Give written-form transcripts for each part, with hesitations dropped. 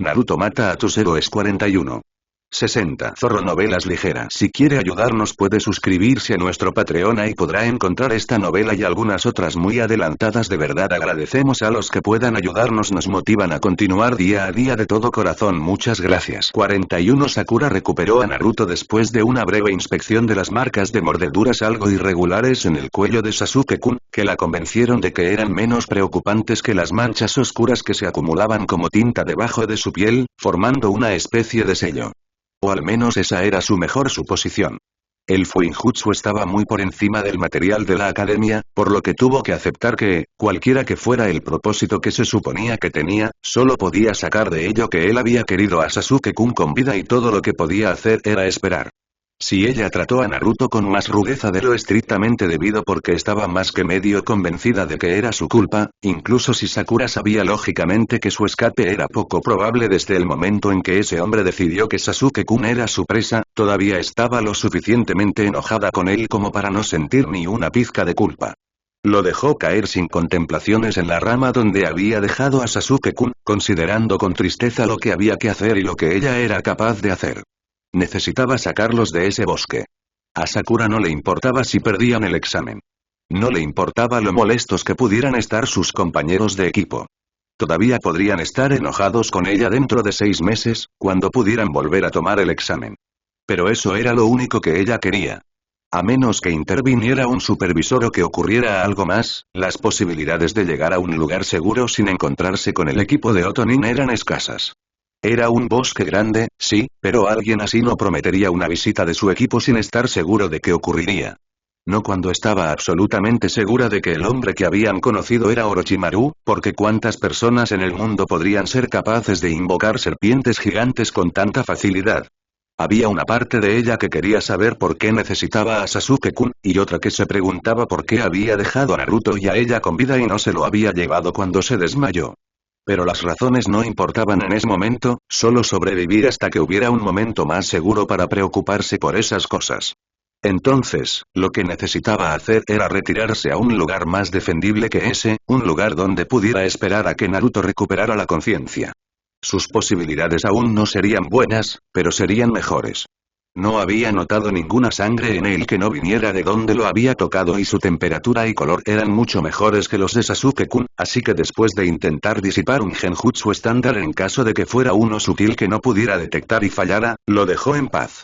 Naruto mata a tus héroes 41. 60. Zorro Novelas Ligeras. Si quiere ayudarnos puede suscribirse a nuestro Patreon y podrá encontrar esta novela y algunas otras muy adelantadas. De verdad agradecemos a los que puedan ayudarnos, nos motivan a continuar día a día de todo corazón, muchas gracias. 41. Sakura recuperó a Naruto después de una breve inspección de las marcas de mordeduras algo irregulares en el cuello de Sasuke-kun, que la convencieron de que eran menos preocupantes que las manchas oscuras que se acumulaban como tinta debajo de su piel, formando una especie de sello. O al menos esa era su mejor suposición. El Fuinjutsu estaba muy por encima del material de la academia, por lo que tuvo que aceptar que, cualquiera que fuera el propósito que se suponía que tenía, solo podía sacar de ello que él había querido a Sasuke-kun con vida y todo lo que podía hacer era esperar. Si ella trató a Naruto con más rudeza de lo estrictamente debido porque estaba más que medio convencida de que era su culpa, incluso si Sakura sabía lógicamente que su escape era poco probable desde el momento en que ese hombre decidió que Sasuke-kun era su presa, todavía estaba lo suficientemente enojada con él como para no sentir ni una pizca de culpa. Lo dejó caer sin contemplaciones en la rama donde había dejado a Sasuke-kun, considerando con tristeza lo que había que hacer y lo que ella era capaz de hacer. Necesitaba sacarlos de ese bosque. A Sakura no le importaba si perdían el examen. No le importaba lo molestos que pudieran estar sus compañeros de equipo. Todavía podrían estar enojados con ella dentro de 6 meses, cuando pudieran volver a tomar el examen. Pero eso era lo único que ella quería. A menos que interviniera un supervisor o que ocurriera algo más, las posibilidades de llegar a un lugar seguro sin encontrarse con el equipo de Otonin eran escasas. Era un bosque grande, sí, pero alguien así no prometería una visita de su equipo sin estar seguro de que ocurriría. No cuando estaba absolutamente segura de que el hombre que habían conocido era Orochimaru, porque cuántas personas en el mundo podrían ser capaces de invocar serpientes gigantes con tanta facilidad. Había una parte de ella que quería saber por qué necesitaba a Sasuke-kun, y otra que se preguntaba por qué había dejado a Naruto y a ella con vida y no se lo había llevado cuando se desmayó. Pero las razones no importaban en ese momento, solo sobrevivir hasta que hubiera un momento más seguro para preocuparse por esas cosas. Entonces, lo que necesitaba hacer era retirarse a un lugar más defendible que ese, un lugar donde pudiera esperar a que Naruto recuperara la conciencia. Sus posibilidades aún no serían buenas, pero serían mejores. No había notado ninguna sangre en él que no viniera de donde lo había tocado y su temperatura y color eran mucho mejores que los de Sasuke-kun, así que después de intentar disipar un genjutsu estándar en caso de que fuera uno sutil que no pudiera detectar y fallara, lo dejó en paz.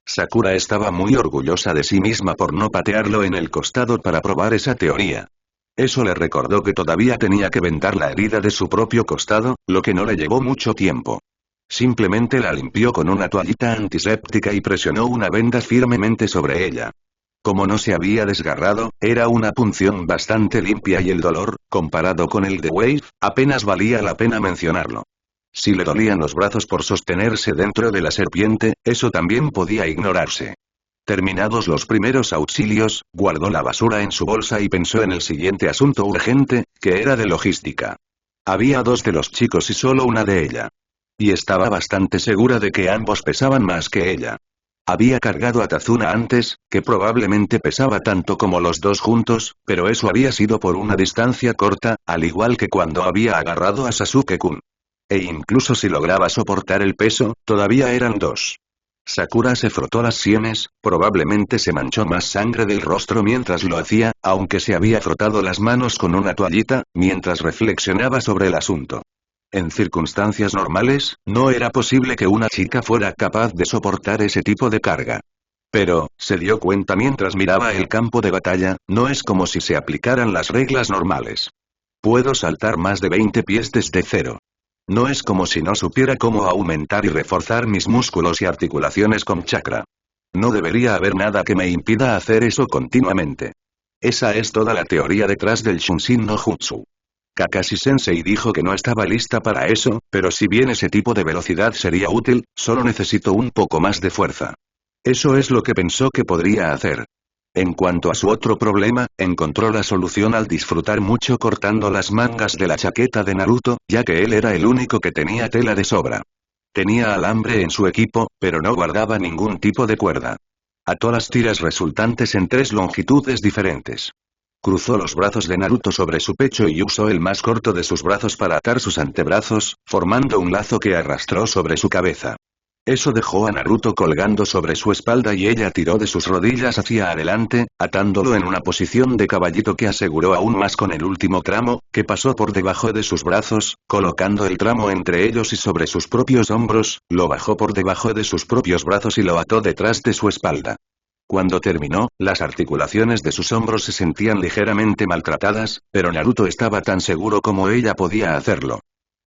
Sakura estaba muy orgullosa de sí misma por no patearlo en el costado para probar esa teoría. Eso le recordó que todavía tenía que vendar la herida de su propio costado, lo que no le llevó mucho tiempo. Simplemente la limpió con una toallita antiséptica y presionó una venda firmemente sobre ella. Como no se había desgarrado, era una punción bastante limpia y el dolor, comparado con el de Wave, apenas valía la pena mencionarlo. Si le dolían los brazos por sostenerse dentro de la serpiente, eso también podía ignorarse. Terminados los primeros auxilios, guardó la basura en su bolsa y pensó en el siguiente asunto urgente, que era de logística. Había 2 de los chicos y solo una de ella. Y estaba bastante segura de que ambos pesaban más que ella. Había cargado a Tazuna antes, que probablemente pesaba tanto como los 2 juntos, pero eso había sido por una distancia corta, al igual que cuando había agarrado a Sasuke-kun. E incluso si lograba soportar el peso, todavía eran 2. Sakura se frotó las sienes, probablemente se manchó más sangre del rostro mientras lo hacía, aunque se había frotado las manos con una toallita, mientras reflexionaba sobre el asunto. En circunstancias normales, no era posible que una chica fuera capaz de soportar ese tipo de carga. Pero, se dio cuenta mientras miraba el campo de batalla, no es como si se aplicaran las reglas normales. Puedo saltar más de 20 pies desde cero. No es como si no supiera cómo aumentar y reforzar mis músculos y articulaciones con chakra. No debería haber nada que me impida hacer eso continuamente. Esa es toda la teoría detrás del Shunshin no Jutsu. Kakashi-sensei dijo que no estaba lista para eso, pero si bien ese tipo de velocidad sería útil, solo necesito un poco más de fuerza. Eso es lo que pensó que podría hacer. En cuanto a su otro problema, encontró la solución al disfrutar mucho cortando las mangas de la chaqueta de Naruto, ya que él era el único que tenía tela de sobra. Tenía alambre en su equipo, pero no guardaba ningún tipo de cuerda. Ató las tiras resultantes en 3 longitudes diferentes. Cruzó los brazos de Naruto sobre su pecho y usó el más corto de sus brazos para atar sus antebrazos, formando un lazo que arrastró sobre su cabeza. Eso dejó a Naruto colgando sobre su espalda y ella tiró de sus rodillas hacia adelante, atándolo en una posición de caballito que aseguró aún más con el último tramo, que pasó por debajo de sus brazos, colocando el tramo entre ellos y sobre sus propios hombros, lo bajó por debajo de sus propios brazos y lo ató detrás de su espalda. Cuando terminó, las articulaciones de sus hombros se sentían ligeramente maltratadas, pero Naruto estaba tan seguro como ella podía hacerlo.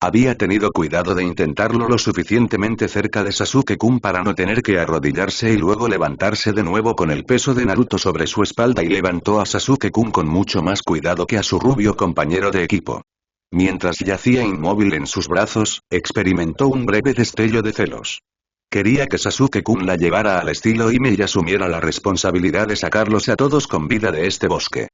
Había tenido cuidado de intentarlo lo suficientemente cerca de Sasuke-kun para no tener que arrodillarse y luego levantarse de nuevo con el peso de Naruto sobre su espalda y levantó a Sasuke-kun con mucho más cuidado que a su rubio compañero de equipo. Mientras yacía inmóvil en sus brazos, experimentó un breve destello de celos. Quería que Sasuke-kun la llevara al estilo Ime y asumiera la responsabilidad de sacarlos a todos con vida de este bosque.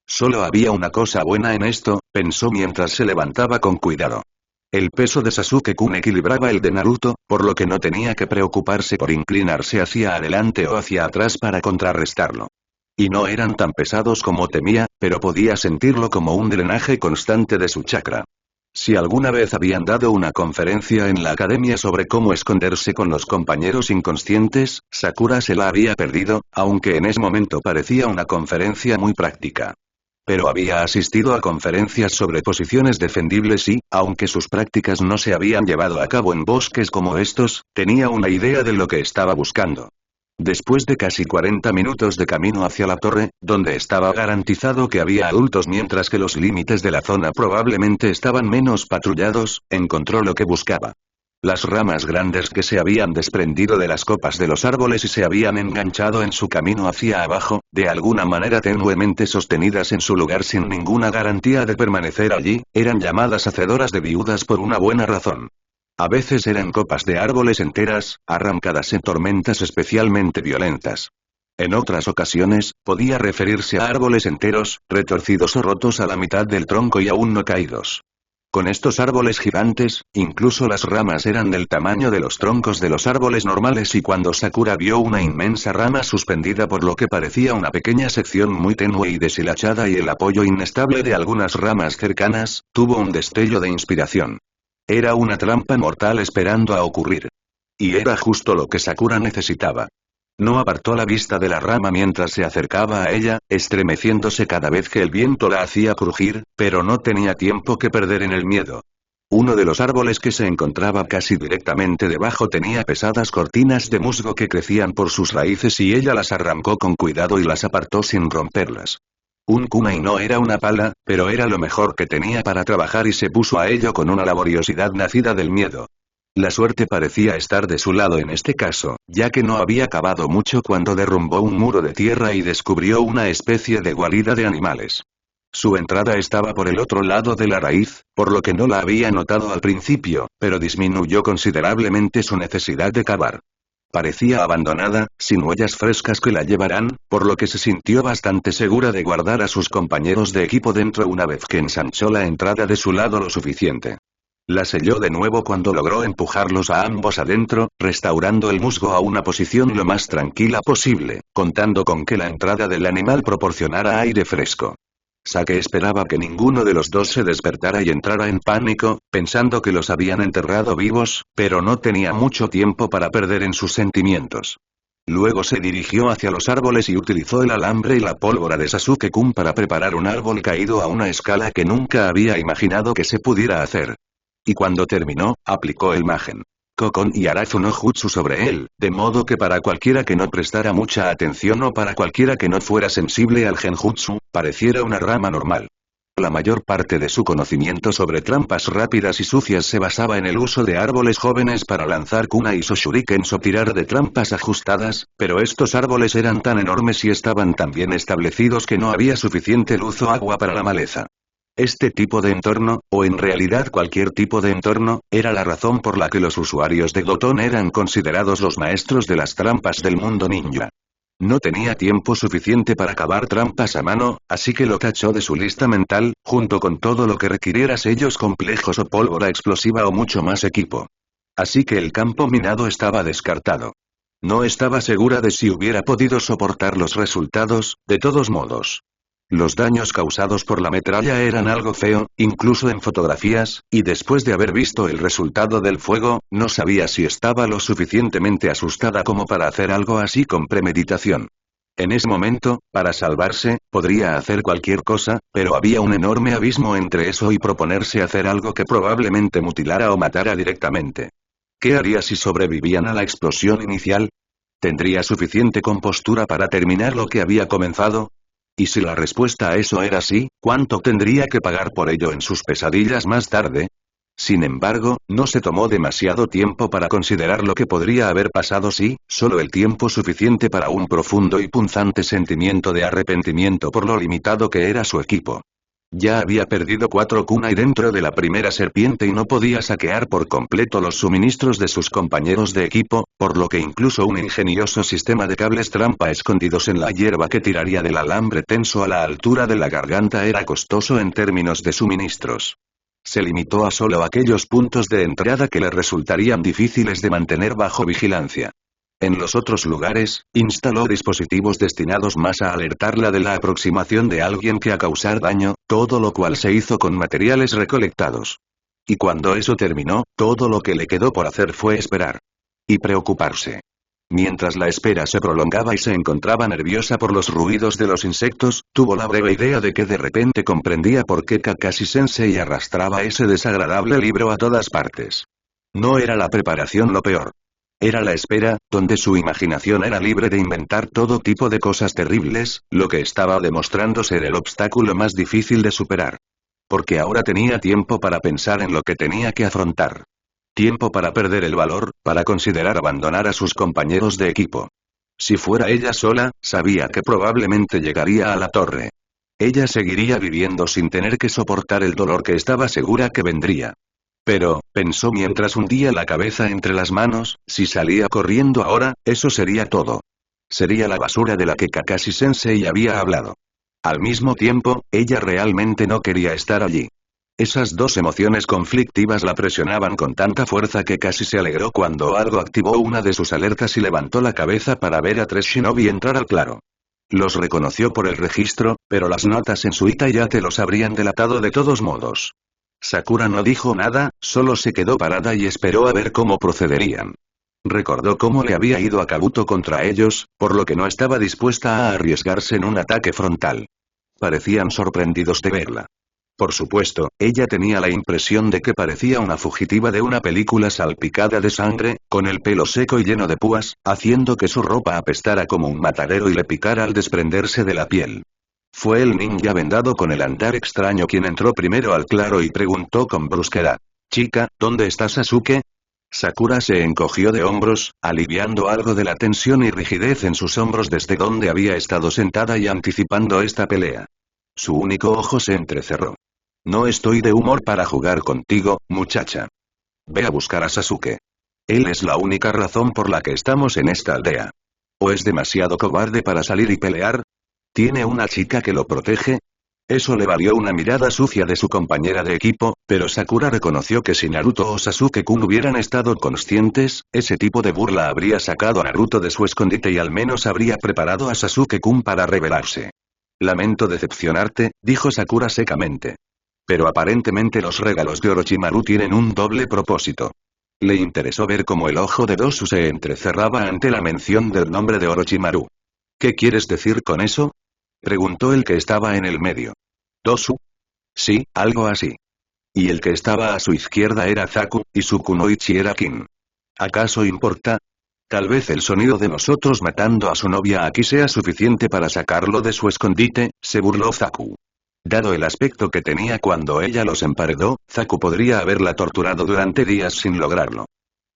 Solo había una cosa buena en esto, pensó mientras se levantaba con cuidado. El peso de Sasuke-kun equilibraba el de Naruto, por lo que no tenía que preocuparse por inclinarse hacia adelante o hacia atrás para contrarrestarlo. Y no eran tan pesados como temía, pero podía sentirlo como un drenaje constante de su chakra. Si alguna vez habían dado una conferencia en la academia sobre cómo esconderse con los compañeros inconscientes, Sakura se la había perdido, aunque en ese momento parecía una conferencia muy práctica. Pero había asistido a conferencias sobre posiciones defendibles y, aunque sus prácticas no se habían llevado a cabo en bosques como estos, tenía una idea de lo que estaba buscando. Después de casi 40 minutos de camino hacia la torre, donde estaba garantizado que había adultos mientras que los límites de la zona probablemente estaban menos patrullados, encontró lo que buscaba. Las ramas grandes que se habían desprendido de las copas de los árboles y se habían enganchado en su camino hacia abajo, de alguna manera tenuemente sostenidas en su lugar sin ninguna garantía de permanecer allí, eran llamadas hacedoras de viudas por una buena razón. A veces eran copas de árboles enteras, arrancadas en tormentas especialmente violentas. En otras ocasiones, podía referirse a árboles enteros, retorcidos o rotos a la mitad del tronco y aún no caídos. Con estos árboles gigantes, incluso las ramas eran del tamaño de los troncos de los árboles normales y cuando Sakura vio una inmensa rama suspendida por lo que parecía una pequeña sección muy tenue y deshilachada y el apoyo inestable de algunas ramas cercanas, tuvo un destello de inspiración. Era una trampa mortal esperando a ocurrir. Y era justo lo que Sakura necesitaba. No apartó la vista de la rama mientras se acercaba a ella, estremeciéndose cada vez que el viento la hacía crujir, pero no tenía tiempo que perder en el miedo. Uno de los árboles que se encontraba casi directamente debajo tenía pesadas cortinas de musgo que crecían por sus raíces y ella las arrancó con cuidado y las apartó sin romperlas. Un kunai no era una pala, pero era lo mejor que tenía para trabajar y se puso a ello con una laboriosidad nacida del miedo. La suerte parecía estar de su lado en este caso, ya que no había cavado mucho cuando derrumbó un muro de tierra y descubrió una especie de guarida de animales. Su entrada estaba por el otro lado de la raíz, por lo que no la había notado al principio, pero disminuyó considerablemente su necesidad de cavar. Parecía abandonada, sin huellas frescas que la llevaran, por lo que se sintió bastante segura de guardar a sus compañeros de equipo dentro una vez que ensanchó la entrada de su lado lo suficiente. La selló de nuevo cuando logró empujarlos a ambos adentro, restaurando el musgo a una posición lo más tranquila posible, contando con que la entrada del animal proporcionara aire fresco. Sake esperaba que ninguno de los dos se despertara y entrara en pánico, pensando que los habían enterrado vivos, pero no tenía mucho tiempo para perder en sus sentimientos. Luego se dirigió hacia los árboles y utilizó el alambre y la pólvora de Sasuke-kun para preparar un árbol caído a una escala que nunca había imaginado que se pudiera hacer. Y cuando terminó, aplicó el Magen Kokon y Arazu no Jutsu sobre él, de modo que para cualquiera que no prestara mucha atención o para cualquiera que no fuera sensible al genjutsu, pareciera una rama normal. La mayor parte de su conocimiento sobre trampas rápidas y sucias se basaba en el uso de árboles jóvenes para lanzar kunais o shurikens o tirar de trampas ajustadas, pero estos árboles eran tan enormes y estaban tan bien establecidos que no había suficiente luz o agua para la maleza. Este tipo de entorno, o en realidad cualquier tipo de entorno, era la razón por la que los usuarios de Goton eran considerados los maestros de las trampas del mundo ninja. No tenía tiempo suficiente para cavar trampas a mano, así que lo tachó de su lista mental, junto con todo lo que requiriera sellos complejos o pólvora explosiva o mucho más equipo. Así que el campo minado estaba descartado. No estaba segura de si hubiera podido soportar los resultados, de todos modos. Los daños causados por la metralla eran algo feo, incluso en fotografías, y después de haber visto el resultado del fuego, no sabía si estaba lo suficientemente asustada como para hacer algo así con premeditación. En ese momento, para salvarse, podría hacer cualquier cosa, pero había un enorme abismo entre eso y proponerse hacer algo que probablemente mutilara o matara directamente. ¿Qué haría si sobrevivían a la explosión inicial? ¿Tendría suficiente compostura para terminar lo que había comenzado? Y si la respuesta a eso era sí, ¿cuánto tendría que pagar por ello en sus pesadillas más tarde? Sin embargo, no se tomó demasiado tiempo para considerar lo que podría haber pasado si, solo el tiempo suficiente para un profundo y punzante sentimiento de arrepentimiento por lo limitado que era su equipo. Ya había perdido 4 kunai dentro de la primera serpiente y no podía saquear por completo los suministros de sus compañeros de equipo, por lo que incluso un ingenioso sistema de cables trampa escondidos en la hierba que tiraría del alambre tenso a la altura de la garganta era costoso en términos de suministros. Se limitó a solo aquellos puntos de entrada que le resultarían difíciles de mantener bajo vigilancia. En los otros lugares, instaló dispositivos destinados más a alertarla de la aproximación de alguien que a causar daño, todo lo cual se hizo con materiales recolectados. Y cuando eso terminó, todo lo que le quedó por hacer fue esperar. Y preocuparse. Mientras la espera se prolongaba y se encontraba nerviosa por los ruidos de los insectos, tuvo la breve idea de que de repente comprendía por qué Kakashi-sensei arrastraba ese desagradable libro a todas partes. No era la preparación lo peor. Era la espera, donde su imaginación era libre de inventar todo tipo de cosas terribles, lo que estaba demostrando ser el obstáculo más difícil de superar. Porque ahora tenía tiempo para pensar en lo que tenía que afrontar. Tiempo para perder el valor, para considerar abandonar a sus compañeros de equipo. Si fuera ella sola, sabía que probablemente llegaría a la torre. Ella seguiría viviendo sin tener que soportar el dolor que estaba segura que vendría. Pero, pensó mientras hundía la cabeza entre las manos, si salía corriendo ahora, eso sería todo. Sería la basura de la que Kakashi-sensei había hablado. Al mismo tiempo, ella realmente no quería estar allí. Esas dos emociones conflictivas la presionaban con tanta fuerza que casi se alegró cuando algo activó una de sus alertas y levantó la cabeza para ver a 3 shinobi entrar al claro. Los reconoció por el registro, pero las notas en su Itayate los habrían delatado de todos modos. Sakura no dijo nada, solo se quedó parada y esperó a ver cómo procederían. Recordó cómo le había ido a Kabuto contra ellos, por lo que no estaba dispuesta a arriesgarse en un ataque frontal. Parecían sorprendidos de verla. Por supuesto, ella tenía la impresión de que parecía una fugitiva de una película salpicada de sangre, con el pelo seco y lleno de púas, haciendo que su ropa apestara como un matadero y le picara al desprenderse de la piel. Fue el ninja vendado con el andar extraño quien entró primero al claro y preguntó con brusquedad. «Chica, ¿dónde está Sasuke?» Sakura se encogió de hombros, aliviando algo de la tensión y rigidez en sus hombros desde donde había estado sentada y anticipando esta pelea. Su único ojo se entrecerró. «No estoy de humor para jugar contigo, muchacha. Ve a buscar a Sasuke. Él es la única razón por la que estamos en esta aldea. ¿O es demasiado cobarde para salir y pelear? ¿Tiene una chica que lo protege?» Eso le valió una mirada sucia de su compañera de equipo, pero Sakura reconoció que si Naruto o Sasuke-kun hubieran estado conscientes, ese tipo de burla habría sacado a Naruto de su escondite y al menos habría preparado a Sasuke-kun para rebelarse. «Lamento decepcionarte», dijo Sakura secamente. Pero aparentemente los regalos de Orochimaru tienen un doble propósito. Le interesó ver cómo el ojo de Dosu se entrecerraba ante la mención del nombre de Orochimaru. «¿Qué quieres decir con eso?», preguntó el que estaba en el medio. «¿Dosu?» «Sí, algo así». Y el que estaba a su izquierda era Zaku, y su kunoichi era Kin. ¿Acaso importa? Tal vez el sonido de nosotros matando a su novia aquí sea suficiente para sacarlo de su escondite, se burló Zaku. Dado el aspecto que tenía cuando ella los emparedó, Zaku podría haberla torturado durante días sin lograrlo.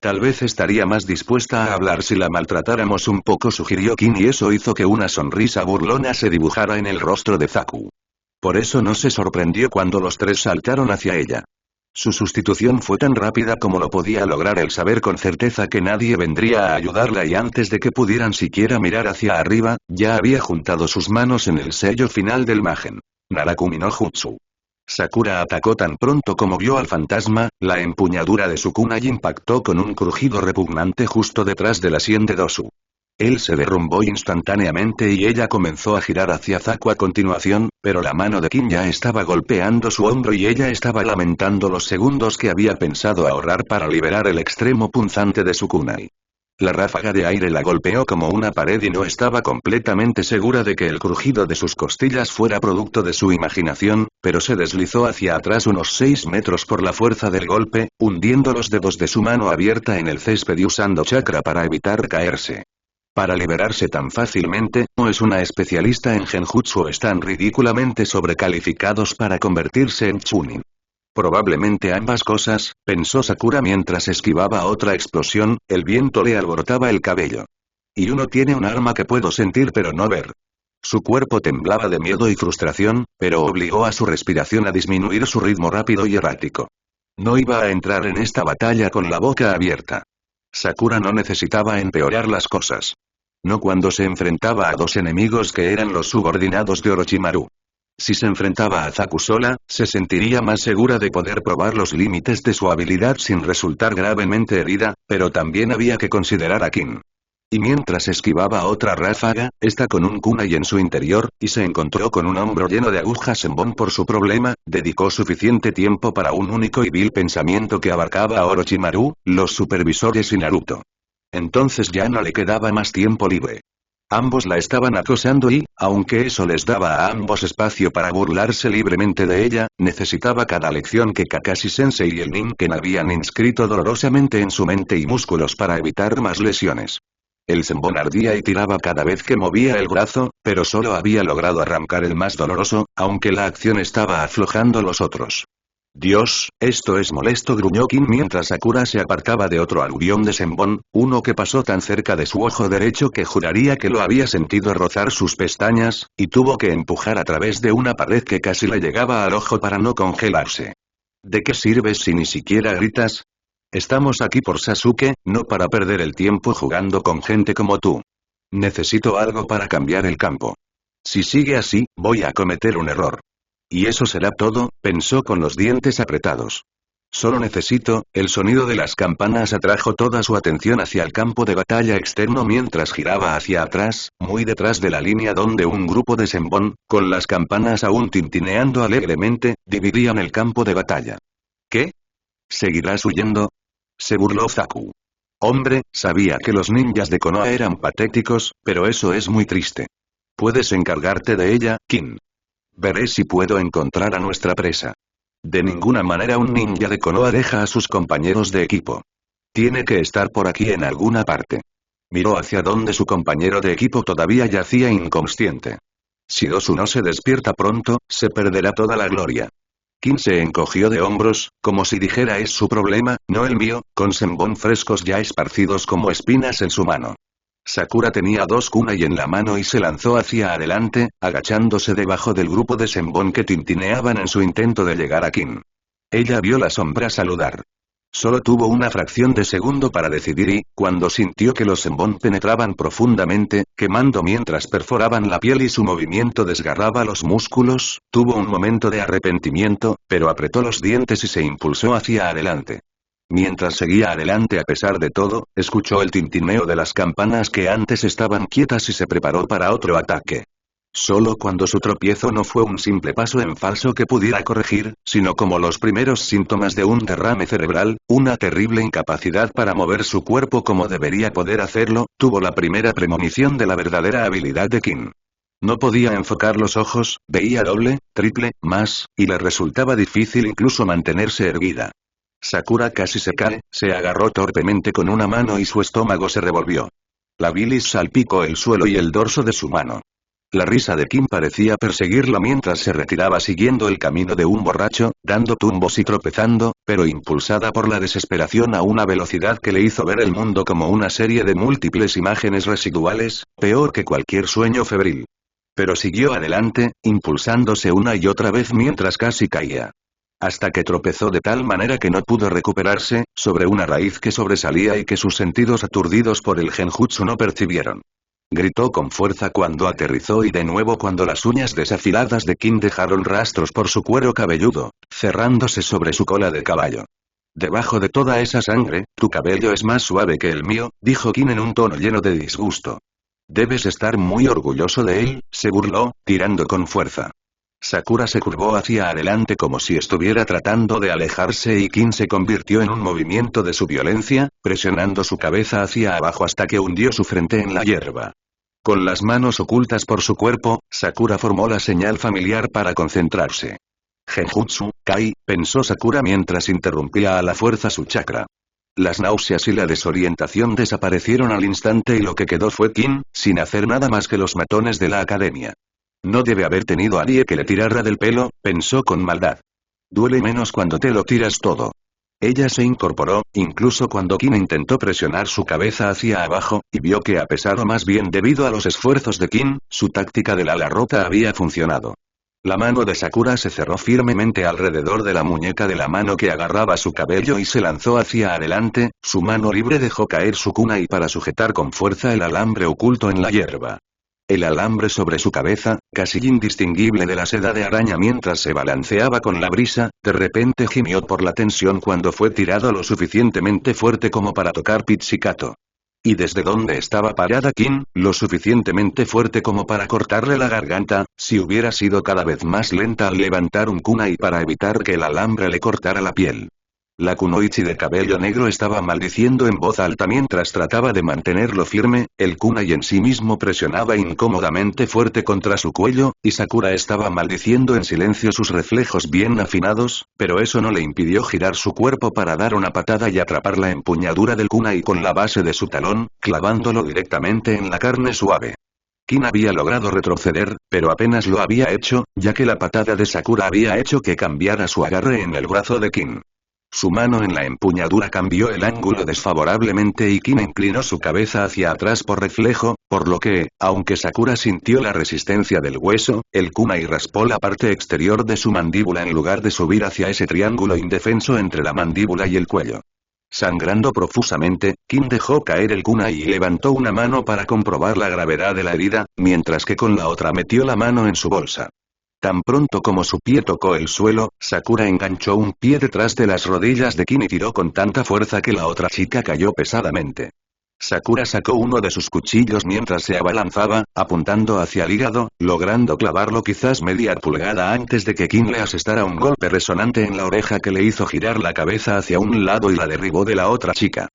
Tal vez estaría más dispuesta a hablar si la maltratáramos un poco, sugirió Kin, y eso hizo que una sonrisa burlona se dibujara en el rostro de Zaku. Por eso no se sorprendió cuando los tres saltaron hacia ella. Su sustitución fue tan rápida como lo podía lograr el saber con certeza que nadie vendría a ayudarla, y antes de que pudieran siquiera mirar hacia arriba, ya había juntado sus manos en el sello final del Magen. Narakumi no Jutsu. Sakura atacó tan pronto como vio al fantasma, la empuñadura de su kunai impactó con un crujido repugnante justo detrás de la sien de Dosu. Él se derrumbó instantáneamente y ella comenzó a girar hacia Zaku a continuación, pero la mano de Kin ya estaba golpeando su hombro y ella estaba lamentando los segundos que había pensado ahorrar para liberar el extremo punzante de su kunai. La ráfaga de aire la golpeó como una pared y no estaba completamente segura de que el crujido de sus costillas fuera producto de su imaginación, pero se deslizó hacia atrás unos 6 metros por la fuerza del golpe, hundiendo los dedos de su mano abierta en el césped y usando chakra para evitar caerse. Para liberarse tan fácilmente, no es una especialista en genjutsu o están ridículamente sobrecalificados para convertirse en chunin. Probablemente ambas cosas, pensó Sakura mientras esquivaba otra explosión, el viento le alborotaba el cabello. Y uno tiene un arma que puedo sentir pero no ver. Su cuerpo temblaba de miedo y frustración, pero obligó a su respiración a disminuir su ritmo rápido y errático. No iba a entrar en esta batalla con la boca abierta. Sakura no necesitaba empeorar las cosas. No cuando se enfrentaba a dos enemigos que eran los subordinados de Orochimaru. Si se enfrentaba a Zaku sola, se sentiría más segura de poder probar los límites de su habilidad sin resultar gravemente herida, pero también había que considerar a Kin. Y mientras esquivaba otra ráfaga, esta con un kunai en su interior, y se encontró con un hombro lleno de agujas en Bon por su problema, dedicó suficiente tiempo para un único y vil pensamiento que abarcaba a Orochimaru, los supervisores y Naruto. Entonces ya no le quedaba más tiempo libre. Ambos la estaban acosando y, aunque eso les daba a ambos espacio para burlarse libremente de ella, necesitaba cada lección que Kakashi-sensei y el Ninken habían inscrito dolorosamente en su mente y músculos para evitar más lesiones. El Senbon ardía y tiraba cada vez que movía el brazo, pero solo había logrado arrancar el más doloroso, aunque la acción estaba aflojando los otros. Dios, esto es molesto, gruñó Kin mientras Sakura se apartaba de otro aluvión de Senbon, uno que pasó tan cerca de su ojo derecho que juraría que lo había sentido rozar sus pestañas, y tuvo que empujar a través de una pared que casi le llegaba al ojo para no congelarse. ¿De qué sirves si ni siquiera gritas? Estamos aquí por Sasuke, no para perder el tiempo jugando con gente como tú. Necesito algo para cambiar el campo. Si sigue así, voy a cometer un error. Y eso será todo, pensó con los dientes apretados. Solo necesito, el sonido de las campanas atrajo toda su atención hacia el campo de batalla externo mientras giraba hacia atrás, muy detrás de la línea donde un grupo de Senbon, con las campanas aún tintineando alegremente, dividían el campo de batalla. ¿Qué? ¿Seguirás huyendo? Se burló Zaku. Hombre, sabía que los ninjas de Konoha eran patéticos, pero eso es muy triste. Puedes encargarte de ella, Kin. Veré si puedo encontrar a nuestra presa. De ninguna manera un ninja de Konoha deja a sus compañeros de equipo. Tiene que estar por aquí en alguna parte. Miró hacia donde su compañero de equipo todavía yacía inconsciente. Si Dosu no se despierta pronto, se perderá toda la gloria. Kin se encogió de hombros, como si dijera es su problema, no el mío, con Senbon frescos ya esparcidos como espinas en su mano. Sakura tenía dos kunai en la mano y se lanzó hacia adelante, agachándose debajo del grupo de Senbon que tintineaban en su intento de llegar a Kin. Ella vio la sombra saludar. Solo tuvo una fracción de segundo para decidir y, cuando sintió que los Senbon penetraban profundamente, quemando mientras perforaban la piel y su movimiento desgarraba los músculos, tuvo un momento de arrepentimiento, pero apretó los dientes y se impulsó hacia adelante. Mientras seguía adelante a pesar de todo, escuchó el tintineo de las campanas que antes estaban quietas y se preparó para otro ataque. Solo cuando su tropiezo no fue un simple paso en falso que pudiera corregir, sino como los primeros síntomas de un derrame cerebral, una terrible incapacidad para mover su cuerpo como debería poder hacerlo, tuvo la primera premonición de la verdadera habilidad de Kin. No podía enfocar los ojos, veía doble, triple, más, y le resultaba difícil incluso mantenerse erguida. Sakura casi se cae, se agarró torpemente con una mano y su estómago se revolvió. La bilis salpicó el suelo y el dorso de su mano. La risa de Kin parecía perseguirla mientras se retiraba siguiendo el camino de un borracho, dando tumbos y tropezando, pero impulsada por la desesperación a una velocidad que le hizo ver el mundo como una serie de múltiples imágenes residuales, peor que cualquier sueño febril. Pero siguió adelante, impulsándose una y otra vez mientras casi caía. Hasta que tropezó de tal manera que no pudo recuperarse, sobre una raíz que sobresalía y que sus sentidos aturdidos por el genjutsu no percibieron. Gritó con fuerza cuando aterrizó y de nuevo cuando las uñas desafiladas de Kin dejaron rastros por su cuero cabelludo, cerrándose sobre su cola de caballo. Debajo de toda esa sangre, tu cabello es más suave que el mío, dijo Kin en un tono lleno de disgusto. Debes estar muy orgulloso de él, se burló, tirando con fuerza. Sakura se curvó hacia adelante como si estuviera tratando de alejarse y Kin se convirtió en un movimiento de su violencia, presionando su cabeza hacia abajo hasta que hundió su frente en la hierba. Con las manos ocultas por su cuerpo, Sakura formó la señal familiar para concentrarse. Genjutsu, Kai, pensó Sakura mientras interrumpía a la fuerza su chakra. Las náuseas y la desorientación desaparecieron al instante y lo que quedó fue Kin, sin hacer nada más que los matones de la academia. No debe haber tenido a nadie que le tirara del pelo, pensó con maldad. Duele menos cuando te lo tiras todo. Ella se incorporó, incluso cuando Kin intentó presionar su cabeza hacia abajo, y vio que a pesar o más bien debido a los esfuerzos de Kin, su táctica del ala rota había funcionado. La mano de Sakura se cerró firmemente alrededor de la muñeca de la mano que agarraba su cabello y se lanzó hacia adelante, su mano libre dejó caer su kunai para sujetar con fuerza el alambre oculto en la hierba. El alambre sobre su cabeza, casi indistinguible de la seda de araña mientras se balanceaba con la brisa, de repente gimió por la tensión cuando fue tirado lo suficientemente fuerte como para tocar Pizzicato. Y desde donde estaba parada Kin, lo suficientemente fuerte como para cortarle la garganta, si hubiera sido cada vez más lenta al levantar un kunai para evitar que el alambre le cortara la piel. La kunoichi de cabello negro estaba maldiciendo en voz alta mientras trataba de mantenerlo firme, el kunai en sí mismo presionaba incómodamente fuerte contra su cuello, y Sakura estaba maldiciendo en silencio sus reflejos bien afinados, pero eso no le impidió girar su cuerpo para dar una patada y atrapar la empuñadura del kunai con la base de su talón, clavándolo directamente en la carne suave. Kin había logrado retroceder, pero apenas lo había hecho, ya que la patada de Sakura había hecho que cambiara su agarre en el brazo de Kin. Su mano en la empuñadura cambió el ángulo desfavorablemente y Kin inclinó su cabeza hacia atrás por reflejo, por lo que, aunque Sakura sintió la resistencia del hueso, el kunai raspó la parte exterior de su mandíbula en lugar de subir hacia ese triángulo indefenso entre la mandíbula y el cuello. Sangrando profusamente, Kin dejó caer el kunai y levantó una mano para comprobar la gravedad de la herida, mientras que con la otra metió la mano en su bolsa. Tan pronto como su pie tocó el suelo, Sakura enganchó un pie detrás de las rodillas de Kin y tiró con tanta fuerza que la otra chica cayó pesadamente. Sakura sacó uno de sus cuchillos mientras se abalanzaba, apuntando hacia el hígado, logrando clavarlo quizás media pulgada antes de que Kin le asestara un golpe resonante en la oreja que le hizo girar la cabeza hacia un lado y la derribó de la otra chica.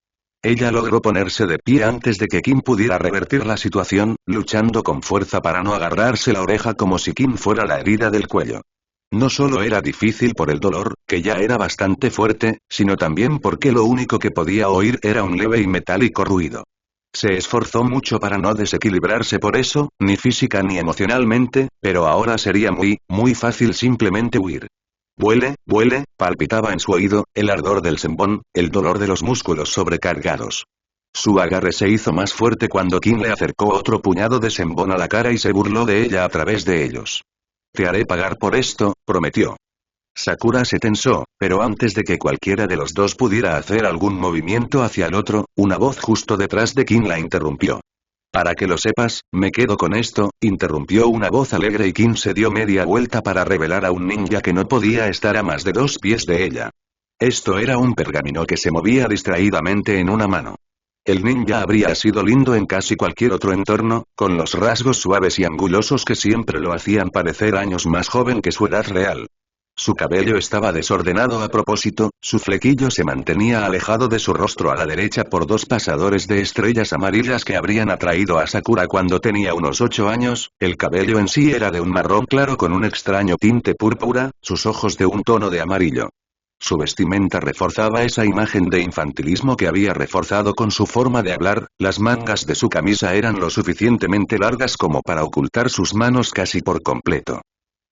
Ella logró ponerse de pie antes de que Kin pudiera revertir la situación, luchando con fuerza para no agarrarse la oreja como si Kin fuera la herida del cuello. No solo era difícil por el dolor, que ya era bastante fuerte, sino también porque lo único que podía oír era un leve y metálico ruido. Se esforzó mucho para no desequilibrarse por eso, ni física ni emocionalmente, pero ahora sería muy fácil simplemente huir. Vuele, vuele, palpitaba en su oído, el ardor del senbón, el dolor de los músculos sobrecargados. Su agarre se hizo más fuerte cuando Kin le acercó otro puñado de senbón a la cara y se burló de ella a través de ellos. Te haré pagar por esto, prometió. Sakura se tensó, pero antes de que cualquiera de los dos pudiera hacer algún movimiento hacia el otro, una voz justo detrás de Kin la interrumpió. Para que lo sepas, me quedo con esto, interrumpió una voz alegre y Kin se dio media vuelta para revelar a un ninja que no podía estar a más de 2 pies de ella. Esto era un pergamino que se movía distraídamente en una mano. El ninja habría sido lindo en casi cualquier otro entorno, con los rasgos suaves y angulosos que siempre lo hacían parecer años más joven que su edad real. Su cabello estaba desordenado a propósito, su flequillo se mantenía alejado de su rostro a la derecha por 2 pasadores de estrellas amarillas que habrían atraído a Sakura cuando tenía unos 8 años, el cabello en sí era de un marrón claro con un extraño tinte púrpura, sus ojos de un tono de amarillo. Su vestimenta reforzaba esa imagen de infantilismo que había reforzado con su forma de hablar, las mangas de su camisa eran lo suficientemente largas como para ocultar sus manos casi por completo.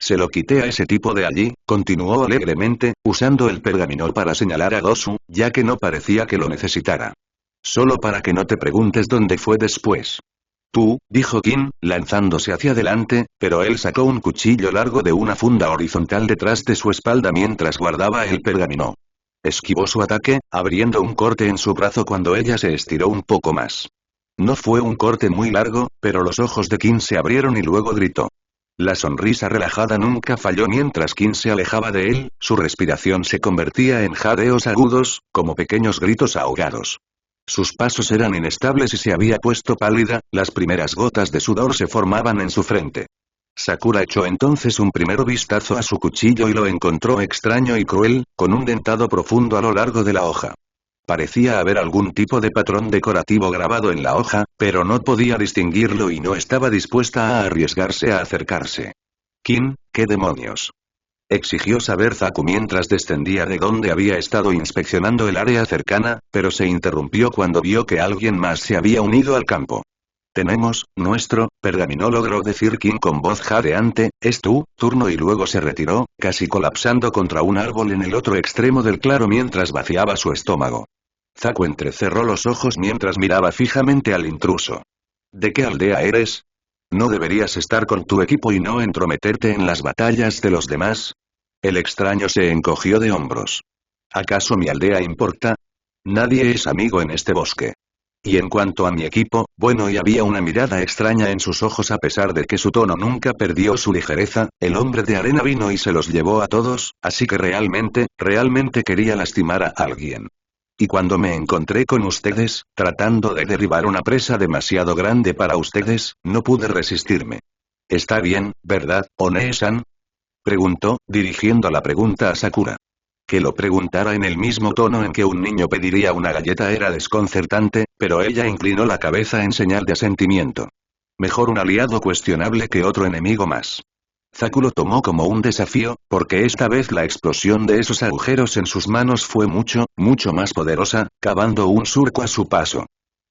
Se lo quité a ese tipo de allí, continuó alegremente, usando el pergamino para señalar a Gosu, ya que no parecía que lo necesitara. Solo para que no te preguntes dónde fue después. Tú, dijo Kin, lanzándose hacia adelante, pero él sacó un cuchillo largo de una funda horizontal detrás de su espalda mientras guardaba el pergamino. Esquivó su ataque, abriendo un corte en su brazo cuando ella se estiró un poco más. No fue un corte muy largo, pero los ojos de Kin se abrieron y luego gritó. La sonrisa relajada nunca falló mientras Kin se alejaba de él, su respiración se convertía en jadeos agudos, como pequeños gritos ahogados. Sus pasos eran inestables y se había puesto pálida, las primeras gotas de sudor se formaban en su frente. Sakura echó entonces un primer vistazo a su cuchillo y lo encontró extraño y cruel, con un dentado profundo a lo largo de la hoja. Parecía haber algún tipo de patrón decorativo grabado en la hoja, pero no podía distinguirlo y no estaba dispuesta a arriesgarse a acercarse. «Kin, ¿qué demonios?», exigió saber Zaku mientras descendía de donde había estado inspeccionando el área cercana, pero se interrumpió cuando vio que alguien más se había unido al campo. «Tenemos, nuestro, pergamino», logró decir Kin con voz jadeante, «es tu turno», y luego se retiró, casi colapsando contra un árbol en el otro extremo del claro mientras vaciaba su estómago. Zaku entrecerró los ojos mientras miraba fijamente al intruso. «¿De qué aldea eres? ¿No deberías estar con tu equipo y no entrometerte en las batallas de los demás?». El extraño se encogió de hombros. «¿Acaso mi aldea importa? Nadie es amigo en este bosque. Y en cuanto a mi equipo, bueno», y había una mirada extraña en sus ojos a pesar de que su tono nunca perdió su ligereza, «el hombre de arena vino y se los llevó a todos, así que realmente quería lastimar a alguien. Y cuando me encontré con ustedes, tratando de derribar una presa demasiado grande para ustedes, no pude resistirme». «Está bien, ¿verdad, One-san?», preguntó, dirigiendo la pregunta a Sakura. Que lo preguntara en el mismo tono en que un niño pediría una galleta era desconcertante, pero ella inclinó la cabeza en señal de asentimiento. Mejor un aliado cuestionable que otro enemigo más. Zaku lo tomó como un desafío, porque esta vez la explosión de esos agujeros en sus manos fue mucho más poderosa, cavando un surco a su paso.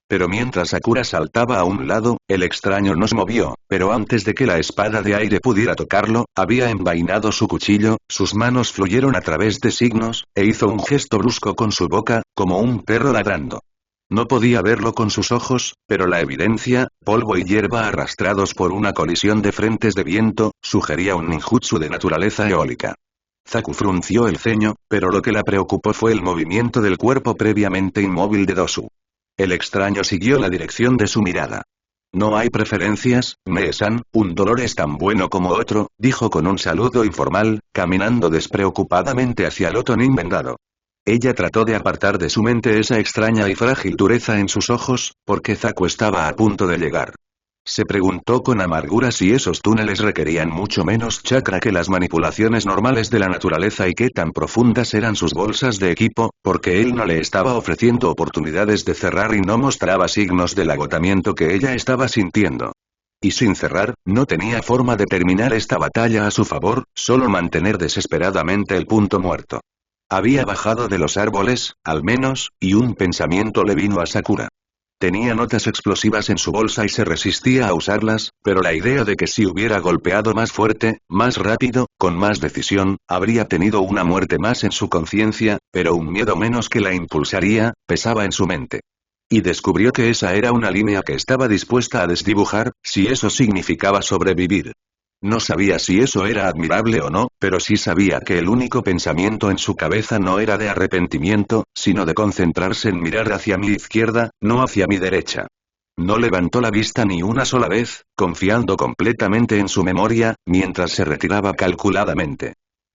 Pero mientras Sakura saltaba a un lado, el extraño no se movió, pero antes de que la espada de aire pudiera tocarlo, había envainado su cuchillo, sus manos fluyeron a través de signos, e hizo un gesto brusco con su boca, como un perro ladrando. No podía verlo con sus ojos, pero la evidencia, polvo y hierba arrastrados por una colisión de frentes de viento, sugería un ninjutsu de naturaleza eólica. Zaku frunció el ceño, pero lo que la preocupó fue el movimiento del cuerpo previamente inmóvil de Dosu. El extraño siguió la dirección de su mirada. «No hay preferencias, Mee-san, un dolor es tan bueno como otro», dijo con un saludo informal, caminando despreocupadamente hacia el otonín vendado. Ella trató de apartar de su mente esa extraña y frágil dureza en sus ojos, porque Zaku estaba a punto de llegar. Se preguntó con amargura si esos túneles requerían mucho menos chakra que las manipulaciones normales de la naturaleza y qué tan profundas eran sus bolsas de equipo, porque él no le estaba ofreciendo oportunidades de cerrar y no mostraba signos del agotamiento que ella estaba sintiendo. Y sin cerrar, no tenía forma de terminar esta batalla a su favor, solo mantener desesperadamente el punto muerto. Había bajado de los árboles, al menos, y un pensamiento le vino a Sakura. Tenía notas explosivas en su bolsa y se resistía a usarlas, pero la idea de que si hubiera golpeado más fuerte, más rápido, con más decisión, habría tenido una muerte más en su conciencia, pero un miedo menos que la impulsaría, pesaba en su mente. Y descubrió que esa era una línea que estaba dispuesta a desdibujar, si eso significaba sobrevivir. No sabía si eso era admirable o no, pero sí sabía que el único pensamiento en su cabeza no era de arrepentimiento, sino de concentrarse en mirar hacia mi izquierda, no hacia mi derecha. No levantó la vista ni una sola vez, confiando completamente en su memoria, mientras se retiraba calculadamente.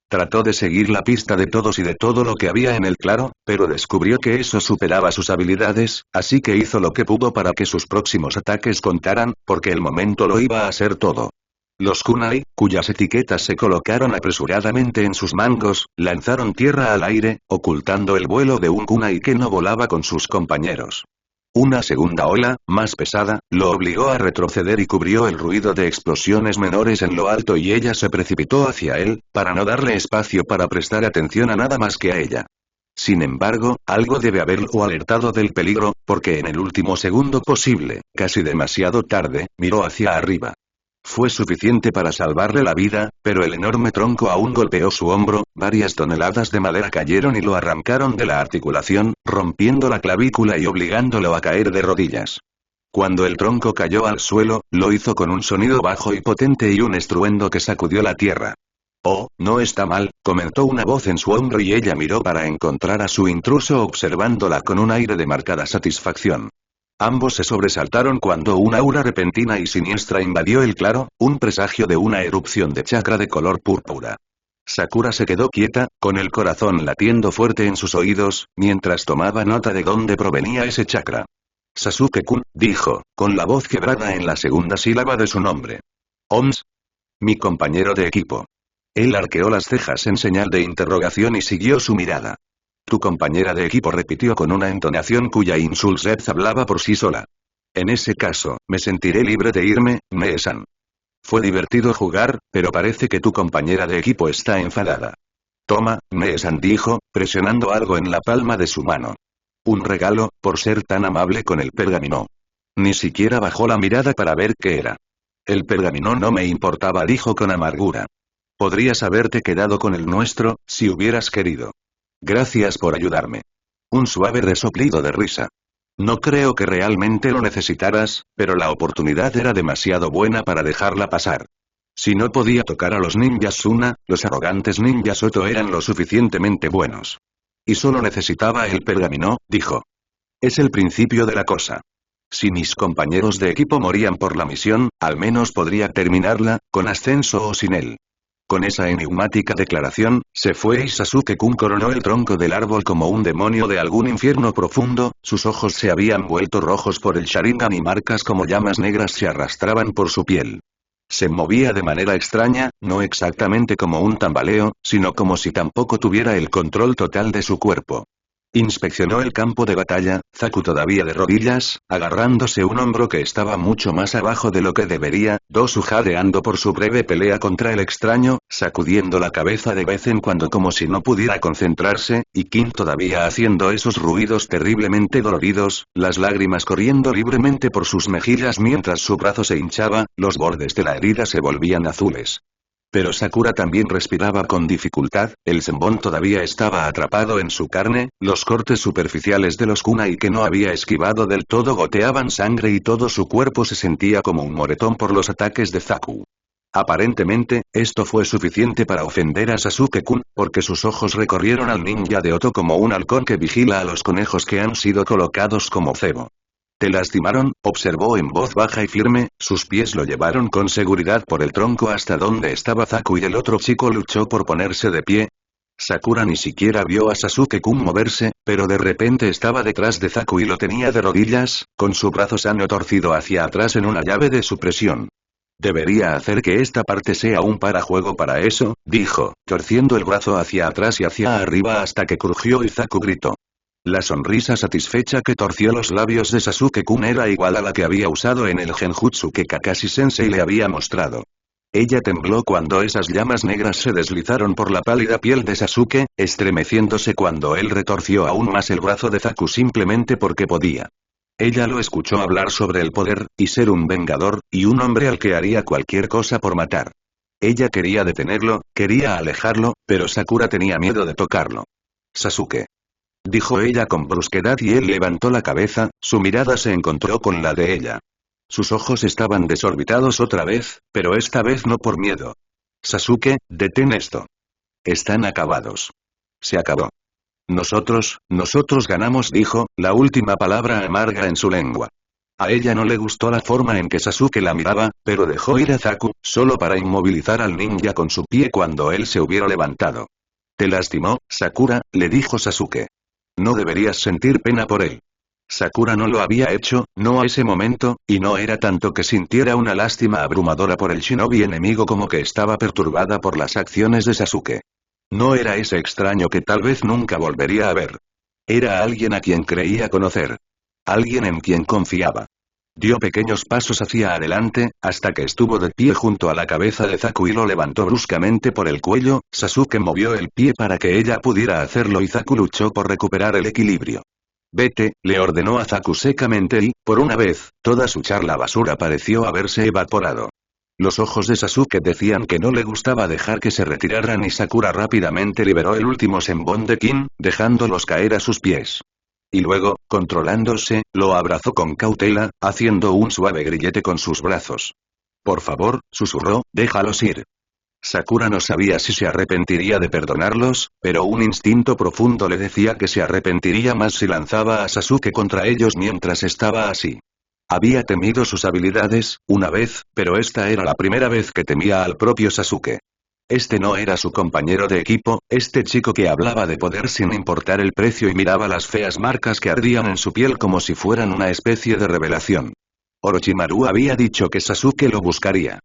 Trató de seguir la pista de todos y de todo lo que había en el claro, pero descubrió que eso superaba sus habilidades, así que hizo lo que pudo para que sus próximos ataques contaran, porque el momento lo iba a ser todo. Los kunai, cuyas etiquetas se colocaron apresuradamente en sus mangos, lanzaron tierra al aire, ocultando el vuelo de un kunai que no volaba con sus compañeros. Una segunda ola, más pesada, lo obligó a retroceder y cubrió el ruido de explosiones menores en lo alto y ella se precipitó hacia él, para no darle espacio para prestar atención a nada más que a ella. Sin embargo, algo debe haberlo alertado del peligro, porque en el último segundo posible, casi demasiado tarde, miró hacia arriba. Fue suficiente para salvarle la vida, pero el enorme tronco aún golpeó su hombro, varias toneladas de madera cayeron y lo arrancaron de la articulación, rompiendo la clavícula y obligándolo a caer de rodillas. Cuando el tronco cayó al suelo, lo hizo con un sonido bajo y potente y un estruendo que sacudió la tierra. «Oh, no está mal», comentó una voz en su hombro y ella miró para encontrar a su intruso observándola con un aire de marcada satisfacción. Ambos se sobresaltaron cuando una aura repentina y siniestra invadió el claro, un presagio de una erupción de chakra de color púrpura. Sakura se quedó quieta, con el corazón latiendo fuerte en sus oídos, mientras tomaba nota de dónde provenía ese chakra. Sasuke-kun, dijo, con la voz quebrada en la segunda sílaba de su nombre. «¿Oms? Mi compañero de equipo». Él arqueó las cejas en señal de interrogación y siguió su mirada. Tu compañera de equipo, repitió con una entonación cuya insulsez hablaba por sí sola. En ese caso, me sentiré libre de irme, Mee-san. Fue divertido jugar, pero parece que tu compañera de equipo está enfadada. Toma, Mee-san, dijo, presionando algo en la palma de su mano. Un regalo, por ser tan amable con el pergamino. Ni siquiera bajó la mirada para ver qué era. El pergamino no me importaba, dijo con amargura. Podrías haberte quedado con el nuestro, si hubieras querido. Gracias por ayudarme. Un suave resoplido de risa. No creo que realmente lo necesitaras, pero la oportunidad era demasiado buena para dejarla pasar. Si no podía tocar a los ninjas Suna, los arrogantes ninjas Oto eran lo suficientemente buenos. Y solo necesitaba el pergamino, dijo. Es el principio de la cosa. Si mis compañeros de equipo morían por la misión, al menos podría terminarla, con ascenso o sin él. Con esa enigmática declaración, se fue y Sasuke-kun coronó el tronco del árbol como un demonio de algún infierno profundo, sus ojos se habían vuelto rojos por el Sharingan y marcas como llamas negras se arrastraban por su piel. Se movía de manera extraña, no exactamente como un tambaleo, sino como si tampoco tuviera el control total de su cuerpo. Inspeccionó el campo de batalla, Zaku todavía de rodillas, agarrándose un hombro que estaba mucho más abajo de lo que debería, Dosu jadeando por su breve pelea contra el extraño, sacudiendo la cabeza de vez en cuando como si no pudiera concentrarse, y Kin todavía haciendo esos ruidos terriblemente doloridos, las lágrimas corriendo libremente por sus mejillas mientras su brazo se hinchaba, los bordes de la herida se volvían azules. Pero Sakura también respiraba con dificultad, el senbon todavía estaba atrapado en su carne, los cortes superficiales de los kunai que no había esquivado del todo goteaban sangre y todo su cuerpo se sentía como un moretón por los ataques de Zaku. Aparentemente, esto fue suficiente para ofender a Sasuke-kun, porque sus ojos recorrieron al ninja de Oto como un halcón que vigila a los conejos que han sido colocados como cebo. ¿Te lastimaron?, observó en voz baja y firme, sus pies lo llevaron con seguridad por el tronco hasta donde estaba Zaku y el otro chico luchó por ponerse de pie. Sakura ni siquiera vio a Sasuke-kun moverse, pero de repente estaba detrás de Zaku y lo tenía de rodillas, con su brazo sano torcido hacia atrás en una llave de supresión. Debería hacer que esta parte sea un parajuego para eso, dijo, torciendo el brazo hacia atrás y hacia arriba hasta que crujió y Zaku gritó. La sonrisa satisfecha que torció los labios de Sasuke-kun era igual a la que había usado en el genjutsu que Kakashi-sensei le había mostrado. Ella tembló cuando esas llamas negras se deslizaron por la pálida piel de Sasuke, estremeciéndose cuando él retorció aún más el brazo de Zaku simplemente porque podía. Ella lo escuchó hablar sobre el poder, y ser un vengador, y un hombre al que haría cualquier cosa por matar. Ella quería detenerlo, quería alejarlo, pero Sakura tenía miedo de tocarlo. Sasuke. Dijo ella con brusquedad y él levantó la cabeza, su mirada se encontró con la de ella. Sus ojos estaban desorbitados otra vez, pero esta vez no por miedo. Sasuke, detén esto. Están acabados. Se acabó. Nosotros ganamos, dijo, la última palabra amarga en su lengua. A ella no le gustó la forma en que Sasuke la miraba, pero dejó ir a Zaku, solo para inmovilizar al ninja con su pie cuando él se hubiera levantado. ¿Te lastimó, Sakura?, le dijo Sasuke. No deberías sentir pena por él. Sakura no lo había hecho, no a ese momento, y no era tanto que sintiera una lástima abrumadora por el shinobi enemigo como que estaba perturbada por las acciones de Sasuke. No era ese extraño que tal vez nunca volvería a ver. Era alguien a quien creía conocer. Alguien en quien confiaba. Dio pequeños pasos hacia adelante, hasta que estuvo de pie junto a la cabeza de Zaku y lo levantó bruscamente por el cuello, Sasuke movió el pie para que ella pudiera hacerlo y Zaku luchó por recuperar el equilibrio. Vete, le ordenó a Zaku secamente y, por una vez, toda su charla basura pareció haberse evaporado. Los ojos de Sasuke decían que no le gustaba dejar que se retiraran y Sakura rápidamente liberó el último senbon de Kin, dejándolos caer a sus pies. Y luego, controlándose, lo abrazó con cautela, haciendo un suave grillete con sus brazos. Por favor, susurró, déjalos ir. Sakura no sabía si se arrepentiría de perdonarlos, pero un instinto profundo le decía que se arrepentiría más si lanzaba a Sasuke contra ellos mientras estaba así. Había temido sus habilidades, una vez, pero esta era la primera vez que temía al propio Sasuke. Este no era su compañero de equipo, este chico que hablaba de poder sin importar el precio y miraba las feas marcas que ardían en su piel como si fueran una especie de revelación. Orochimaru había dicho que Sasuke lo buscaría.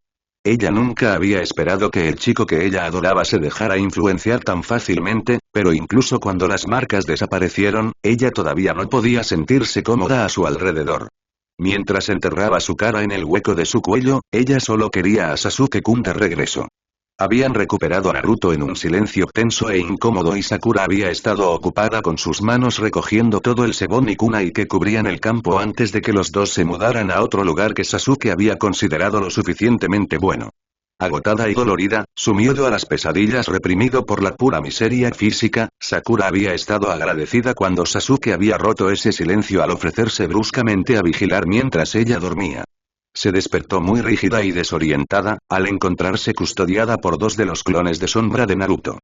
Ella nunca había esperado que el chico que ella adoraba se dejara influenciar tan fácilmente, pero incluso cuando las marcas desaparecieron, ella todavía no podía sentirse cómoda a su alrededor. Mientras enterraba su cara en el hueco de su cuello, ella solo quería a Sasuke-kun de regreso. Habían recuperado a Naruto en un silencio tenso e incómodo y Sakura había estado ocupada con sus manos recogiendo todo el sebón y kunai que cubrían el campo antes de que los dos se mudaran a otro lugar que Sasuke había considerado lo suficientemente bueno. Agotada y dolorida, su miedo a las pesadillas reprimido por la pura miseria física, Sakura había estado agradecida cuando Sasuke había roto ese silencio al ofrecerse bruscamente a vigilar mientras ella dormía. Se despertó muy rígida y desorientada, al encontrarse custodiada por dos de los clones de sombra de Naruto.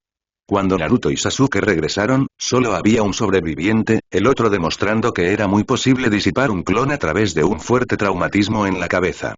Cuando Naruto y Sasuke regresaron, solo había un sobreviviente, el otro demostrando que era muy posible disipar un clon a través de un fuerte traumatismo en la cabeza.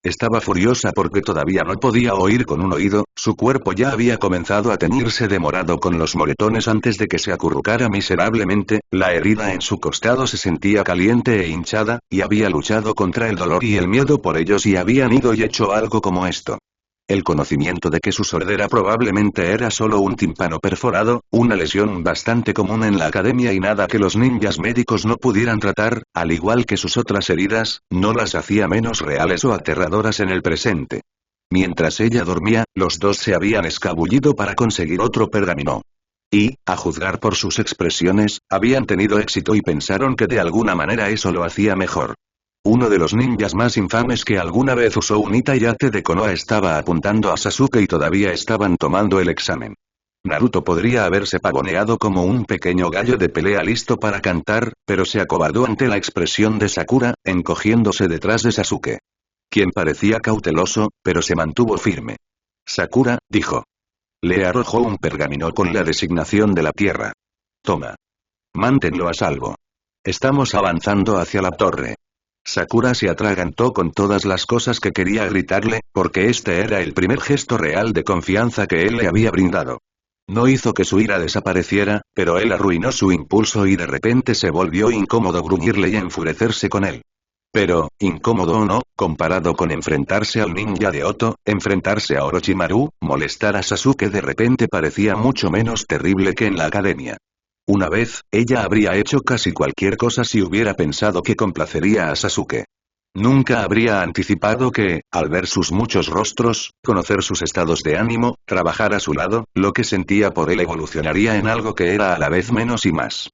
Estaba furiosa porque todavía no podía oír con un oído, su cuerpo ya había comenzado a teñirse de morado con los moretones antes de que se acurrucara miserablemente, la herida en su costado se sentía caliente e hinchada, y había luchado contra el dolor y el miedo por ellos y habían ido y hecho algo como esto. El conocimiento de que su sordera probablemente era solo un tímpano perforado, una lesión bastante común en la academia y nada que los ninjas médicos no pudieran tratar, al igual que sus otras heridas, no las hacía menos reales o aterradoras en el presente. Mientras ella dormía, los dos se habían escabullido para conseguir otro pergamino. Y, a juzgar por sus expresiones, habían tenido éxito y pensaron que de alguna manera eso lo hacía mejor. Uno de los ninjas más infames que alguna vez usó un Itayate de Konoha estaba apuntando a Sasuke y todavía estaban tomando el examen. Naruto podría haberse pavoneado como un pequeño gallo de pelea listo para cantar, pero se acobardó ante la expresión de Sakura, encogiéndose detrás de Sasuke. Quien parecía cauteloso, pero se mantuvo firme. Sakura, dijo. Le arrojó un pergamino con la designación de la tierra. Toma. Manténlo a salvo. Estamos avanzando hacia la torre. Sakura se atragantó con todas las cosas que quería gritarle, porque este era el primer gesto real de confianza que él le había brindado. No hizo que su ira desapareciera, pero él arruinó su impulso y de repente se volvió incómodo gruñirle y enfurecerse con él. Pero, incómodo o no, comparado con enfrentarse al ninja de Oto, enfrentarse a Orochimaru, molestar a Sasuke de repente parecía mucho menos terrible que en la academia. Una vez, ella habría hecho casi cualquier cosa si hubiera pensado que complacería a Sasuke. Nunca habría anticipado que, al ver sus muchos rostros, conocer sus estados de ánimo, trabajar a su lado, lo que sentía por él evolucionaría en algo que era a la vez menos y más.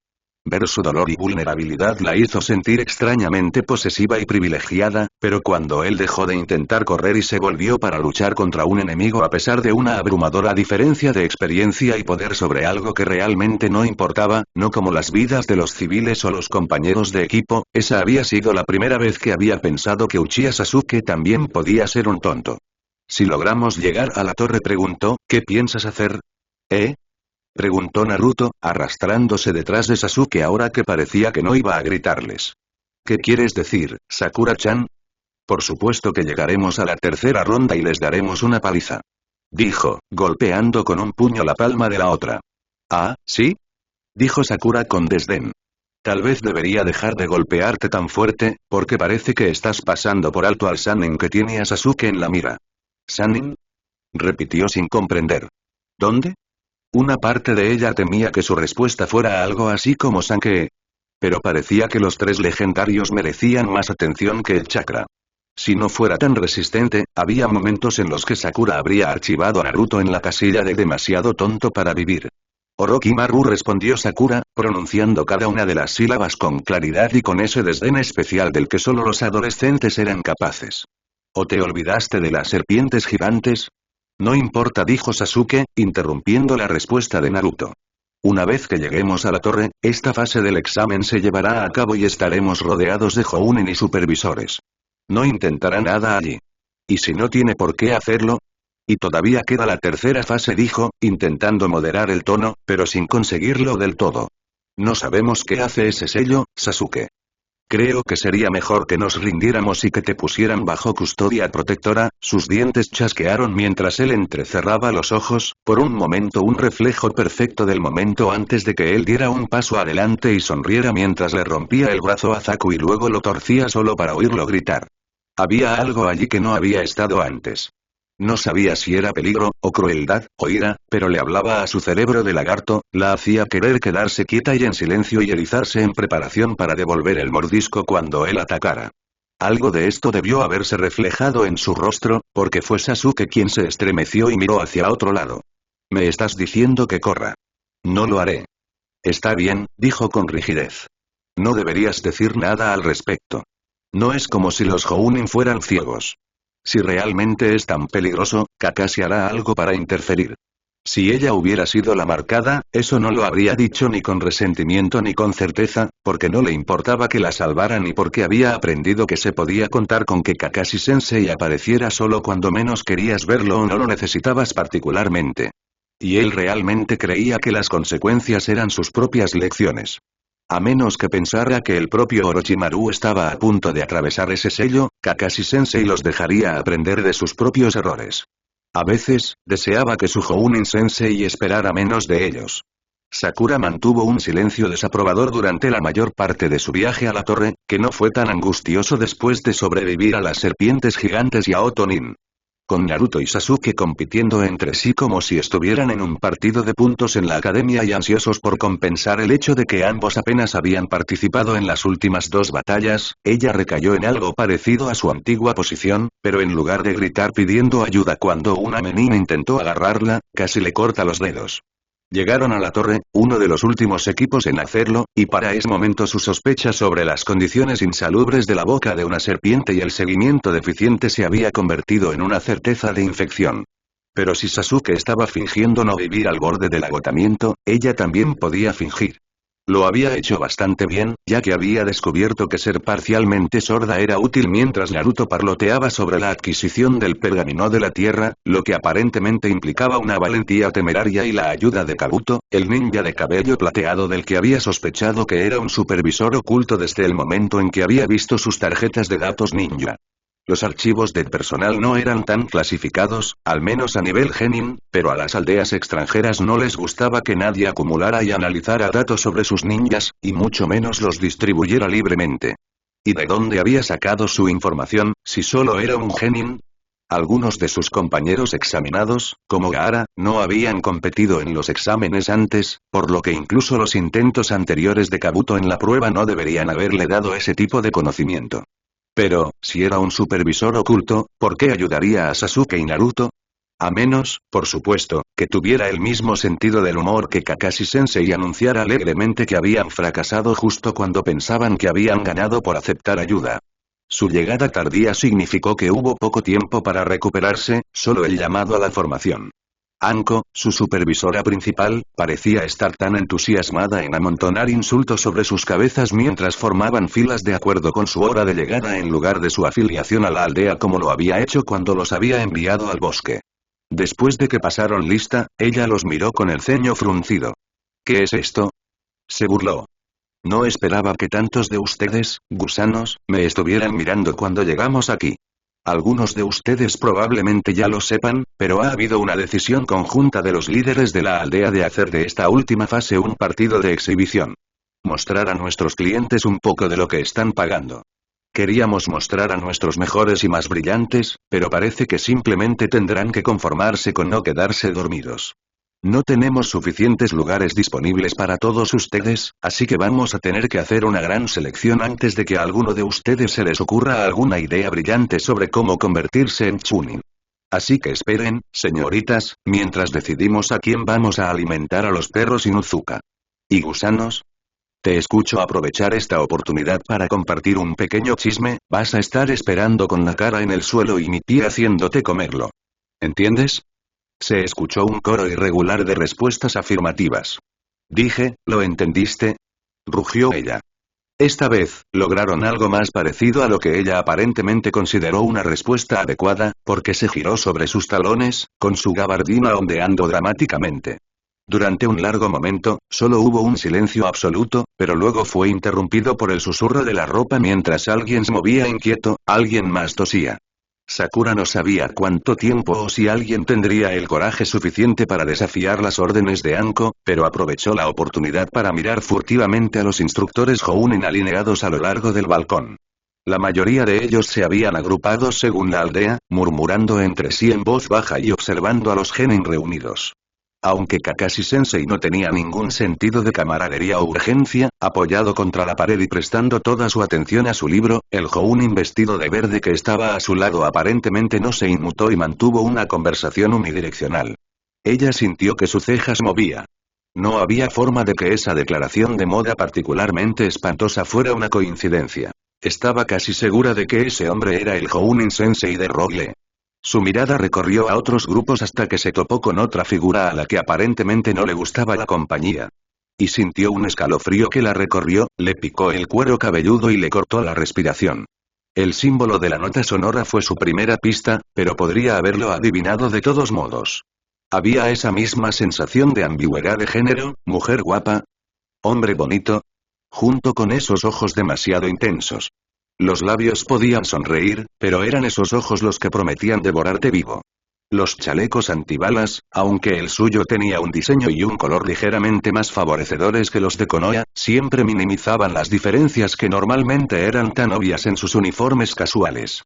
Ver su dolor y vulnerabilidad la hizo sentir extrañamente posesiva y privilegiada, pero cuando él dejó de intentar correr y se volvió para luchar contra un enemigo a pesar de una abrumadora diferencia de experiencia y poder sobre algo que realmente no importaba, no como las vidas de los civiles o los compañeros de equipo, esa había sido la primera vez que había pensado que Uchiha Sasuke también podía ser un tonto. Si logramos llegar a la torre, preguntó, ¿qué piensas hacer? Preguntó Naruto, arrastrándose detrás de Sasuke ahora que parecía que no iba a gritarles. ¿Qué quieres decir, Sakura-chan? Por supuesto que llegaremos a la tercera ronda y les daremos una paliza. Dijo, golpeando con un puño la palma de la otra. ¿Ah, sí? Dijo Sakura con desdén. Tal vez debería dejar de golpearte tan fuerte, porque parece que estás pasando por alto al Sannin que tiene a Sasuke en la mira. ¿Sannin? Repitió sin comprender. ¿Dónde? Una parte de ella temía que su respuesta fuera algo así como Sanke. Pero parecía que los tres legendarios merecían más atención que el chakra. Si no fuera tan resistente, había momentos en los que Sakura habría archivado a Naruto en la casilla de demasiado tonto para vivir. Orochimaru, respondió Sakura, pronunciando cada una de las sílabas con claridad y con ese desdén especial del que solo los adolescentes eran capaces. ¿O te olvidaste de las serpientes gigantes? No importa, dijo Sasuke, interrumpiendo la respuesta de Naruto. Una vez que lleguemos a la torre, esta fase del examen se llevará a cabo y estaremos rodeados de Jounin y supervisores. No intentará nada allí. ¿Y si no tiene por qué hacerlo? Y todavía queda la tercera fase, dijo, intentando moderar el tono, pero sin conseguirlo del todo. No sabemos qué hace ese sello, Sasuke. Creo que sería mejor que nos rindiéramos y que te pusieran bajo custodia protectora. Sus dientes chasquearon mientras él entrecerraba los ojos, por un momento un reflejo perfecto del momento antes de que él diera un paso adelante y sonriera mientras le rompía el brazo a Zaku y luego lo torcía solo para oírlo gritar. Había algo allí que no había estado antes. No sabía si era peligro, o crueldad, o ira, pero le hablaba a su cerebro de lagarto, la hacía querer quedarse quieta y en silencio y erizarse en preparación para devolver el mordisco cuando él atacara. Algo de esto debió haberse reflejado en su rostro, porque fue Sasuke quien se estremeció y miró hacia otro lado. ¿Me estás diciendo que corra? No lo haré. Está bien, dijo con rigidez. No deberías decir nada al respecto. No es como si los Jounin fueran ciegos. Si realmente es tan peligroso, Kakashi hará algo para interferir. Si ella hubiera sido la marcada, eso no lo habría dicho ni con resentimiento ni con certeza, porque no le importaba que la salvara ni porque había aprendido que se podía contar con que Kakashi Sensei apareciera solo cuando menos querías verlo o no lo necesitabas particularmente. Y él realmente creía que las consecuencias eran sus propias lecciones. A menos que pensara que el propio Orochimaru estaba a punto de atravesar ese sello, Kakashi Sensei los dejaría aprender de sus propios errores. A veces, deseaba que su Jounin Sensei esperara menos de ellos. Sakura mantuvo un silencio desaprobador durante la mayor parte de su viaje a la torre, que no fue tan angustioso después de sobrevivir a las serpientes gigantes y a Otonin. Con Naruto y Sasuke compitiendo entre sí como si estuvieran en un partido de puntos en la academia y ansiosos por compensar el hecho de que ambos apenas habían participado en las últimas dos batallas, ella recayó en algo parecido a su antigua posición, pero en lugar de gritar pidiendo ayuda cuando una menina intentó agarrarla, casi le corta los dedos. Llegaron a la torre, uno de los últimos equipos en hacerlo, y para ese momento su sospecha sobre las condiciones insalubres de la boca de una serpiente y el seguimiento deficiente se había convertido en una certeza de infección. Pero si Sasuke estaba fingiendo no vivir al borde del agotamiento, ella también podía fingir. Lo había hecho bastante bien, ya que había descubierto que ser parcialmente sorda era útil mientras Naruto parloteaba sobre la adquisición del pergamino de la tierra, lo que aparentemente implicaba una valentía temeraria y la ayuda de Kabuto, el ninja de cabello plateado del que había sospechado que era un supervisor oculto desde el momento en que había visto sus tarjetas de datos ninja. Los archivos del personal no eran tan clasificados, al menos a nivel genin, pero a las aldeas extranjeras no les gustaba que nadie acumulara y analizara datos sobre sus ninjas, y mucho menos los distribuyera libremente. ¿Y de dónde había sacado su información, si solo era un genin? Algunos de sus compañeros examinados, como Gaara, no habían competido en los exámenes antes, por lo que incluso los intentos anteriores de Kabuto en la prueba no deberían haberle dado ese tipo de conocimiento. Pero, si era un supervisor oculto, ¿por qué ayudaría a Sasuke y Naruto? A menos, por supuesto, que tuviera el mismo sentido del humor que Kakashi Sensei y anunciara alegremente que habían fracasado justo cuando pensaban que habían ganado por aceptar ayuda. Su llegada tardía significó que hubo poco tiempo para recuperarse, solo el llamado a la formación. Anko, su supervisora principal, parecía estar tan entusiasmada en amontonar insultos sobre sus cabezas mientras formaban filas de acuerdo con su hora de llegada en lugar de su afiliación a la aldea como lo había hecho cuando los había enviado al bosque. Después de que pasaron lista, ella los miró con el ceño fruncido. ¿Qué es esto? Se burló. No esperaba que tantos de ustedes, gusanos, me estuvieran mirando cuando llegamos aquí. Algunos de ustedes probablemente ya lo sepan, pero ha habido una decisión conjunta de los líderes de la aldea de hacer de esta última fase un partido de exhibición. Mostrar a nuestros clientes un poco de lo que están pagando. Queríamos mostrar a nuestros mejores y más brillantes, pero parece que simplemente tendrán que conformarse con no quedarse dormidos. No tenemos suficientes lugares disponibles para todos ustedes, así que vamos a tener que hacer una gran selección antes de que a alguno de ustedes se les ocurra alguna idea brillante sobre cómo convertirse en Chunin. Así que esperen, señoritas, mientras decidimos a quién vamos a alimentar a los perros Inuzuka. ¿Y gusanos? Te escucho aprovechar esta oportunidad para compartir un pequeño chisme, vas a estar esperando con la cara en el suelo y mi pie haciéndote comerlo. ¿Entiendes? Se escuchó un coro irregular de respuestas afirmativas. Dije, ¿lo entendiste? Rugió ella. Esta vez, lograron algo más parecido a lo que ella aparentemente consideró una respuesta adecuada, porque se giró sobre sus talones, con su gabardina ondeando dramáticamente. Durante un largo momento, solo hubo un silencio absoluto, pero luego fue interrumpido por el susurro de la ropa mientras alguien se movía inquieto, alguien más tosía. Sakura no sabía cuánto tiempo o si alguien tendría el coraje suficiente para desafiar las órdenes de Anko, pero aprovechó la oportunidad para mirar furtivamente a los instructores Jounin alineados a lo largo del balcón. La mayoría de ellos se habían agrupado según la aldea, murmurando entre sí en voz baja y observando a los genin reunidos. Aunque Kakashi-sensei no tenía ningún sentido de camaradería o urgencia, apoyado contra la pared y prestando toda su atención a su libro, el Jounin vestido de verde que estaba a su lado aparentemente no se inmutó y mantuvo una conversación unidireccional. Ella sintió que su ceja se movía. No había forma de que esa declaración de moda particularmente espantosa fuera una coincidencia. Estaba casi segura de que ese hombre era el Jounin Sensei de Rogle. Su mirada recorrió a otros grupos hasta que se topó con otra figura a la que aparentemente no le gustaba la compañía. Y sintió un escalofrío que la recorrió, le picó el cuero cabelludo y le cortó la respiración. El símbolo de la nota sonora fue su primera pista, pero podría haberlo adivinado de todos modos. Había esa misma sensación de ambigüedad de género, mujer guapa, hombre bonito, junto con esos ojos demasiado intensos. Los labios podían sonreír, pero eran esos ojos los que prometían devorarte vivo. Los chalecos antibalas, aunque el suyo tenía un diseño y un color ligeramente más favorecedores que los de Konoha, siempre minimizaban las diferencias que normalmente eran tan obvias en sus uniformes casuales.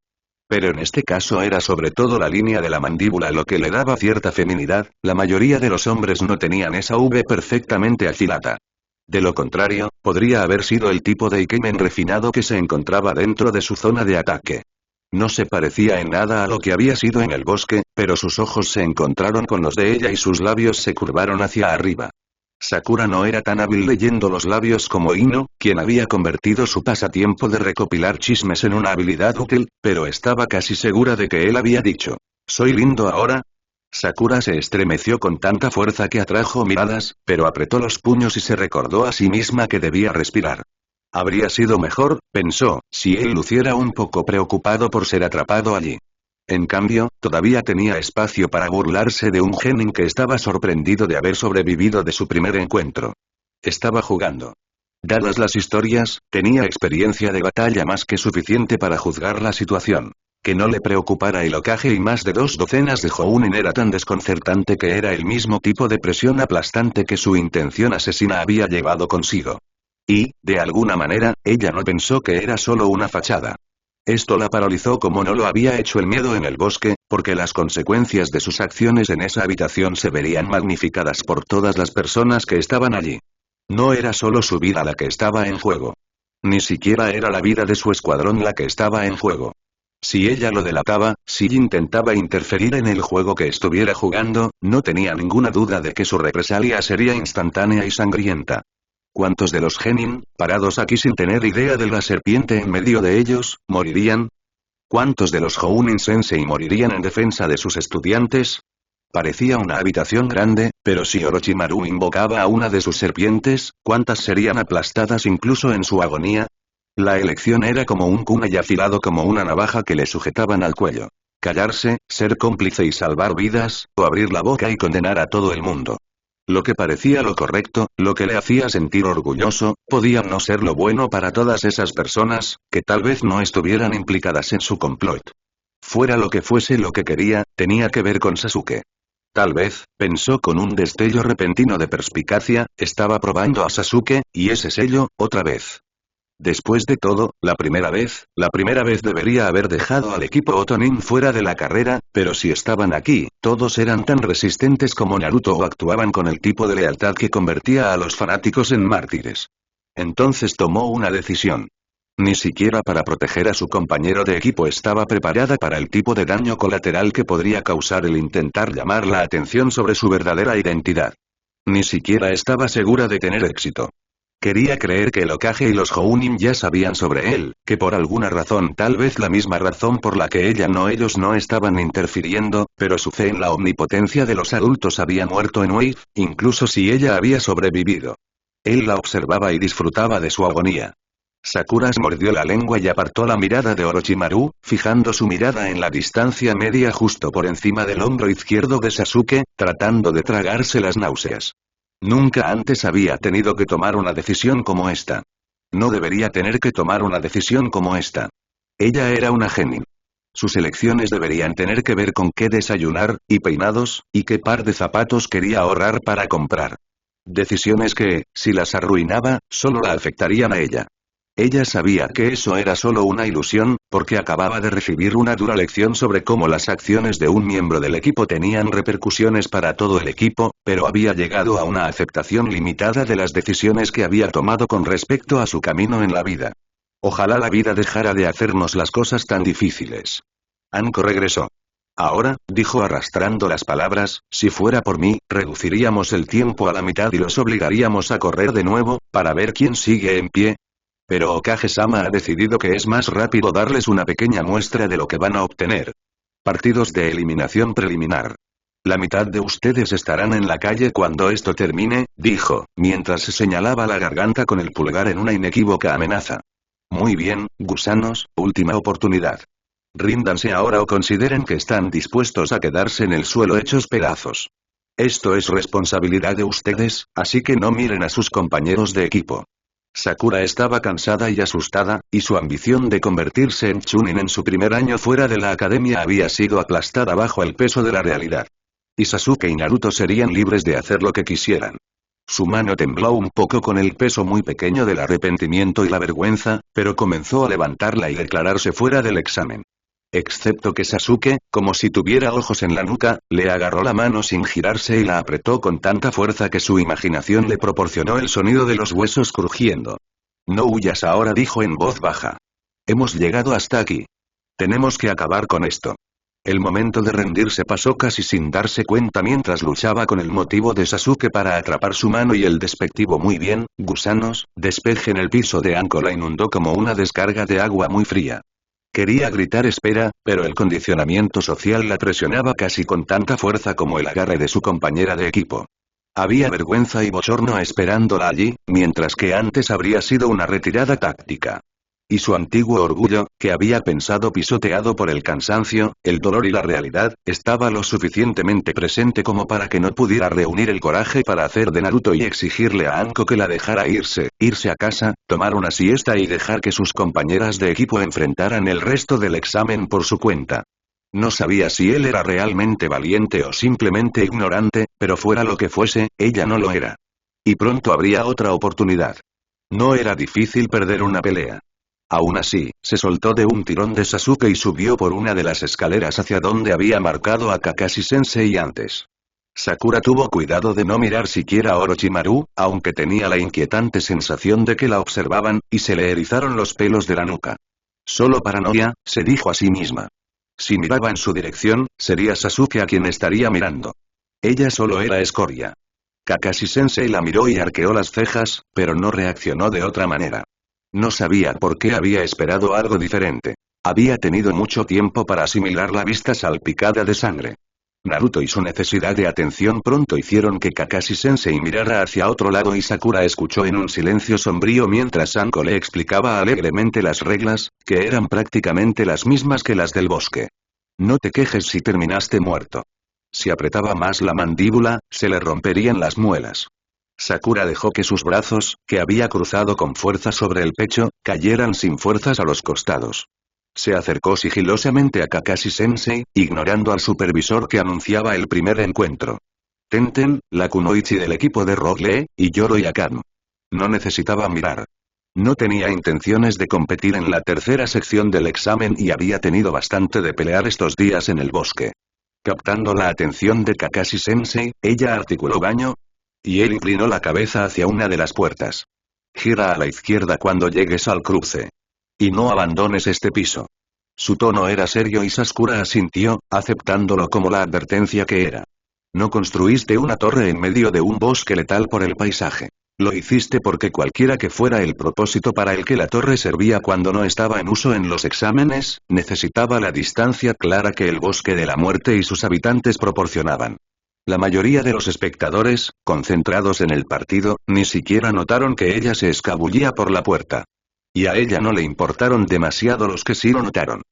Pero en este caso era sobre todo la línea de la mandíbula lo que le daba cierta feminidad, la mayoría de los hombres no tenían esa V perfectamente afilada. De lo contrario, podría haber sido el tipo de ikemen refinado que se encontraba dentro de su zona de ataque. No se parecía en nada a lo que había sido en el bosque, pero sus ojos se encontraron con los de ella y sus labios se curvaron hacia arriba. Sakura no era tan hábil leyendo los labios como Ino, quien había convertido su pasatiempo de recopilar chismes en una habilidad útil, pero estaba casi segura de que él había dicho: ¿soy lindo ahora? Sakura se estremeció con tanta fuerza que atrajo miradas, pero apretó los puños y se recordó a sí misma que debía respirar. Habría sido mejor, pensó, si él luciera un poco preocupado por ser atrapado allí. En cambio, todavía tenía espacio para burlarse de un genin que estaba sorprendido de haber sobrevivido de su primer encuentro. Estaba jugando. Dadas las historias, tenía experiencia de batalla más que suficiente para juzgar la situación. Que no le preocupara el Hokage y más de 2 docenas de Jounin era tan desconcertante que era el mismo tipo de presión aplastante que su intención asesina había llevado consigo. Y, de alguna manera, ella no pensó que era solo una fachada. Esto la paralizó como no lo había hecho el miedo en el bosque, porque las consecuencias de sus acciones en esa habitación se verían magnificadas por todas las personas que estaban allí. No era solo su vida la que estaba en juego. Ni siquiera era la vida de su escuadrón la que estaba en juego. Si ella lo delataba, si intentaba interferir en el juego que estuviera jugando, no tenía ninguna duda de que su represalia sería instantánea y sangrienta. ¿Cuántos de los genin, parados aquí sin tener idea de la serpiente en medio de ellos, morirían? ¿Cuántos de los Jounin Sensei morirían en defensa de sus estudiantes? Parecía una habitación grande, pero si Orochimaru invocaba a una de sus serpientes, ¿cuántas serían aplastadas incluso en su agonía? La elección era como un kunai afilado como una navaja que le sujetaban al cuello. Callarse, ser cómplice y salvar vidas, o abrir la boca y condenar a todo el mundo. Lo que parecía lo correcto, lo que le hacía sentir orgulloso, podía no ser lo bueno para todas esas personas, que tal vez no estuvieran implicadas en su complot. Fuera lo que fuese lo que quería, tenía que ver con Sasuke. Tal vez, pensó con un destello repentino de perspicacia, estaba probando a Sasuke, y ese sello, otra vez. Después de todo, la primera vez debería haber dejado al equipo Otonin fuera de la carrera, pero si estaban aquí, todos eran tan resistentes como Naruto o actuaban con el tipo de lealtad que convertía a los fanáticos en mártires. Entonces tomó una decisión. Ni siquiera para proteger a su compañero de equipo estaba preparada para el tipo de daño colateral que podría causar el intentar llamar la atención sobre su verdadera identidad. Ni siquiera estaba segura de tener éxito. Quería creer que el Hokage y los Jounin ya sabían sobre él, que por alguna razón, tal vez la misma razón por la que ellos no estaban interfiriendo, pero su fe en la omnipotencia de los adultos había muerto en Wave, incluso si ella había sobrevivido. Él la observaba y disfrutaba de su agonía. Sakura se mordió la lengua y apartó la mirada de Orochimaru, fijando su mirada en la distancia media justo por encima del hombro izquierdo de Sasuke, tratando de tragarse las náuseas. Nunca antes había tenido que tomar una decisión como esta. No debería tener que tomar una decisión como esta. Ella era una genin. Sus elecciones deberían tener que ver con qué desayunar, y peinados, y qué par de zapatos quería ahorrar para comprar. Decisiones que, si las arruinaba, solo la afectarían a ella. Ella sabía que eso era solo una ilusión, porque acababa de recibir una dura lección sobre cómo las acciones de un miembro del equipo tenían repercusiones para todo el equipo, pero había llegado a una aceptación limitada de las decisiones que había tomado con respecto a su camino en la vida. Ojalá la vida dejara de hacernos las cosas tan difíciles. Anko regresó. Ahora, dijo arrastrando las palabras, si fuera por mí, reduciríamos el tiempo a la mitad y los obligaríamos a correr de nuevo, para ver quién sigue en pie. Pero Okage-sama ha decidido que es más rápido darles una pequeña muestra de lo que van a obtener. Partidos de eliminación preliminar. La mitad de ustedes estarán en la calle cuando esto termine, dijo, mientras se señalaba la garganta con el pulgar en una inequívoca amenaza. Muy bien, gusanos, última oportunidad. Ríndanse ahora o consideren que están dispuestos a quedarse en el suelo hechos pedazos. Esto es responsabilidad de ustedes, así que no miren a sus compañeros de equipo. Sakura estaba cansada y asustada, y su ambición de convertirse en Chunin en su primer año fuera de la academia había sido aplastada bajo el peso de la realidad. Y Sasuke y Naruto serían libres de hacer lo que quisieran. Su mano tembló un poco con el peso muy pequeño del arrepentimiento y la vergüenza, pero comenzó a levantarla y declararse fuera del examen. Excepto que Sasuke, como si tuviera ojos en la nuca, le agarró la mano sin girarse y la apretó con tanta fuerza que su imaginación le proporcionó el sonido de los huesos crujiendo. No huyas ahora, dijo en voz baja. Hemos llegado hasta aquí. Tenemos que acabar con esto. El momento de rendirse pasó casi sin darse cuenta mientras luchaba con el motivo de Sasuke para atrapar su mano y el despectivo muy bien, gusanos, despeje en el piso de Anko la inundó como una descarga de agua muy fría. Quería gritar espera, pero el condicionamiento social la presionaba casi con tanta fuerza como el agarre de su compañera de equipo. Había vergüenza y bochorno esperándola allí, mientras que antes habría sido una retirada táctica. Y su antiguo orgullo, que había pensado pisoteado por el cansancio, el dolor y la realidad, estaba lo suficientemente presente como para que no pudiera reunir el coraje para hacer de Naruto y exigirle a Anko que la dejara irse a casa, tomar una siesta y dejar que sus compañeras de equipo enfrentaran el resto del examen por su cuenta. No sabía si él era realmente valiente o simplemente ignorante, pero fuera lo que fuese, ella no lo era. Y pronto habría otra oportunidad. No era difícil perder una pelea. Aún así, se soltó de un tirón de Sasuke y subió por una de las escaleras hacia donde había marcado a Kakashi-sensei antes. Sakura tuvo cuidado de no mirar siquiera a Orochimaru, aunque tenía la inquietante sensación de que la observaban, y se le erizaron los pelos de la nuca. Solo paranoia, se dijo a sí misma. Si miraba en su dirección, sería Sasuke a quien estaría mirando. Ella solo era escoria. Kakashi-sensei la miró y arqueó las cejas, pero no reaccionó de otra manera. No sabía por qué había esperado algo diferente. Había tenido mucho tiempo para asimilar la vista salpicada de sangre. Naruto y su necesidad de atención pronto hicieron que Kakashi-sensei mirara hacia otro lado y Sakura escuchó en un silencio sombrío mientras Anko le explicaba alegremente las reglas, que eran prácticamente las mismas que las del bosque. No te quejes si terminaste muerto. Si apretaba más la mandíbula, se le romperían las muelas. Sakura dejó que sus brazos, que había cruzado con fuerza sobre el pecho, cayeran sin fuerzas a los costados. Se acercó sigilosamente a Kakashi-sensei, ignorando al supervisor que anunciaba el primer encuentro. Tenten, la kunoichi del equipo de Rock Lee, y Yoro y Akano. No necesitaba mirar. No tenía intenciones de competir en la tercera sección del examen y había tenido bastante de pelear estos días en el bosque. Captando la atención de Kakashi-sensei, ella articuló baño, y él inclinó la cabeza hacia una de las puertas. Gira a la izquierda cuando llegues al cruce. Y no abandones este piso. Su tono era serio y Sakura asintió, aceptándolo como la advertencia que era. No construiste una torre en medio de un bosque letal por el paisaje. Lo hiciste porque cualquiera que fuera el propósito para el que la torre servía cuando no estaba en uso en los exámenes, necesitaba la distancia clara que el bosque de la muerte y sus habitantes proporcionaban. La mayoría de los espectadores, concentrados en el partido, ni siquiera notaron que ella se escabullía por la puerta. Y a ella no le importaron demasiado los que sí lo notaron.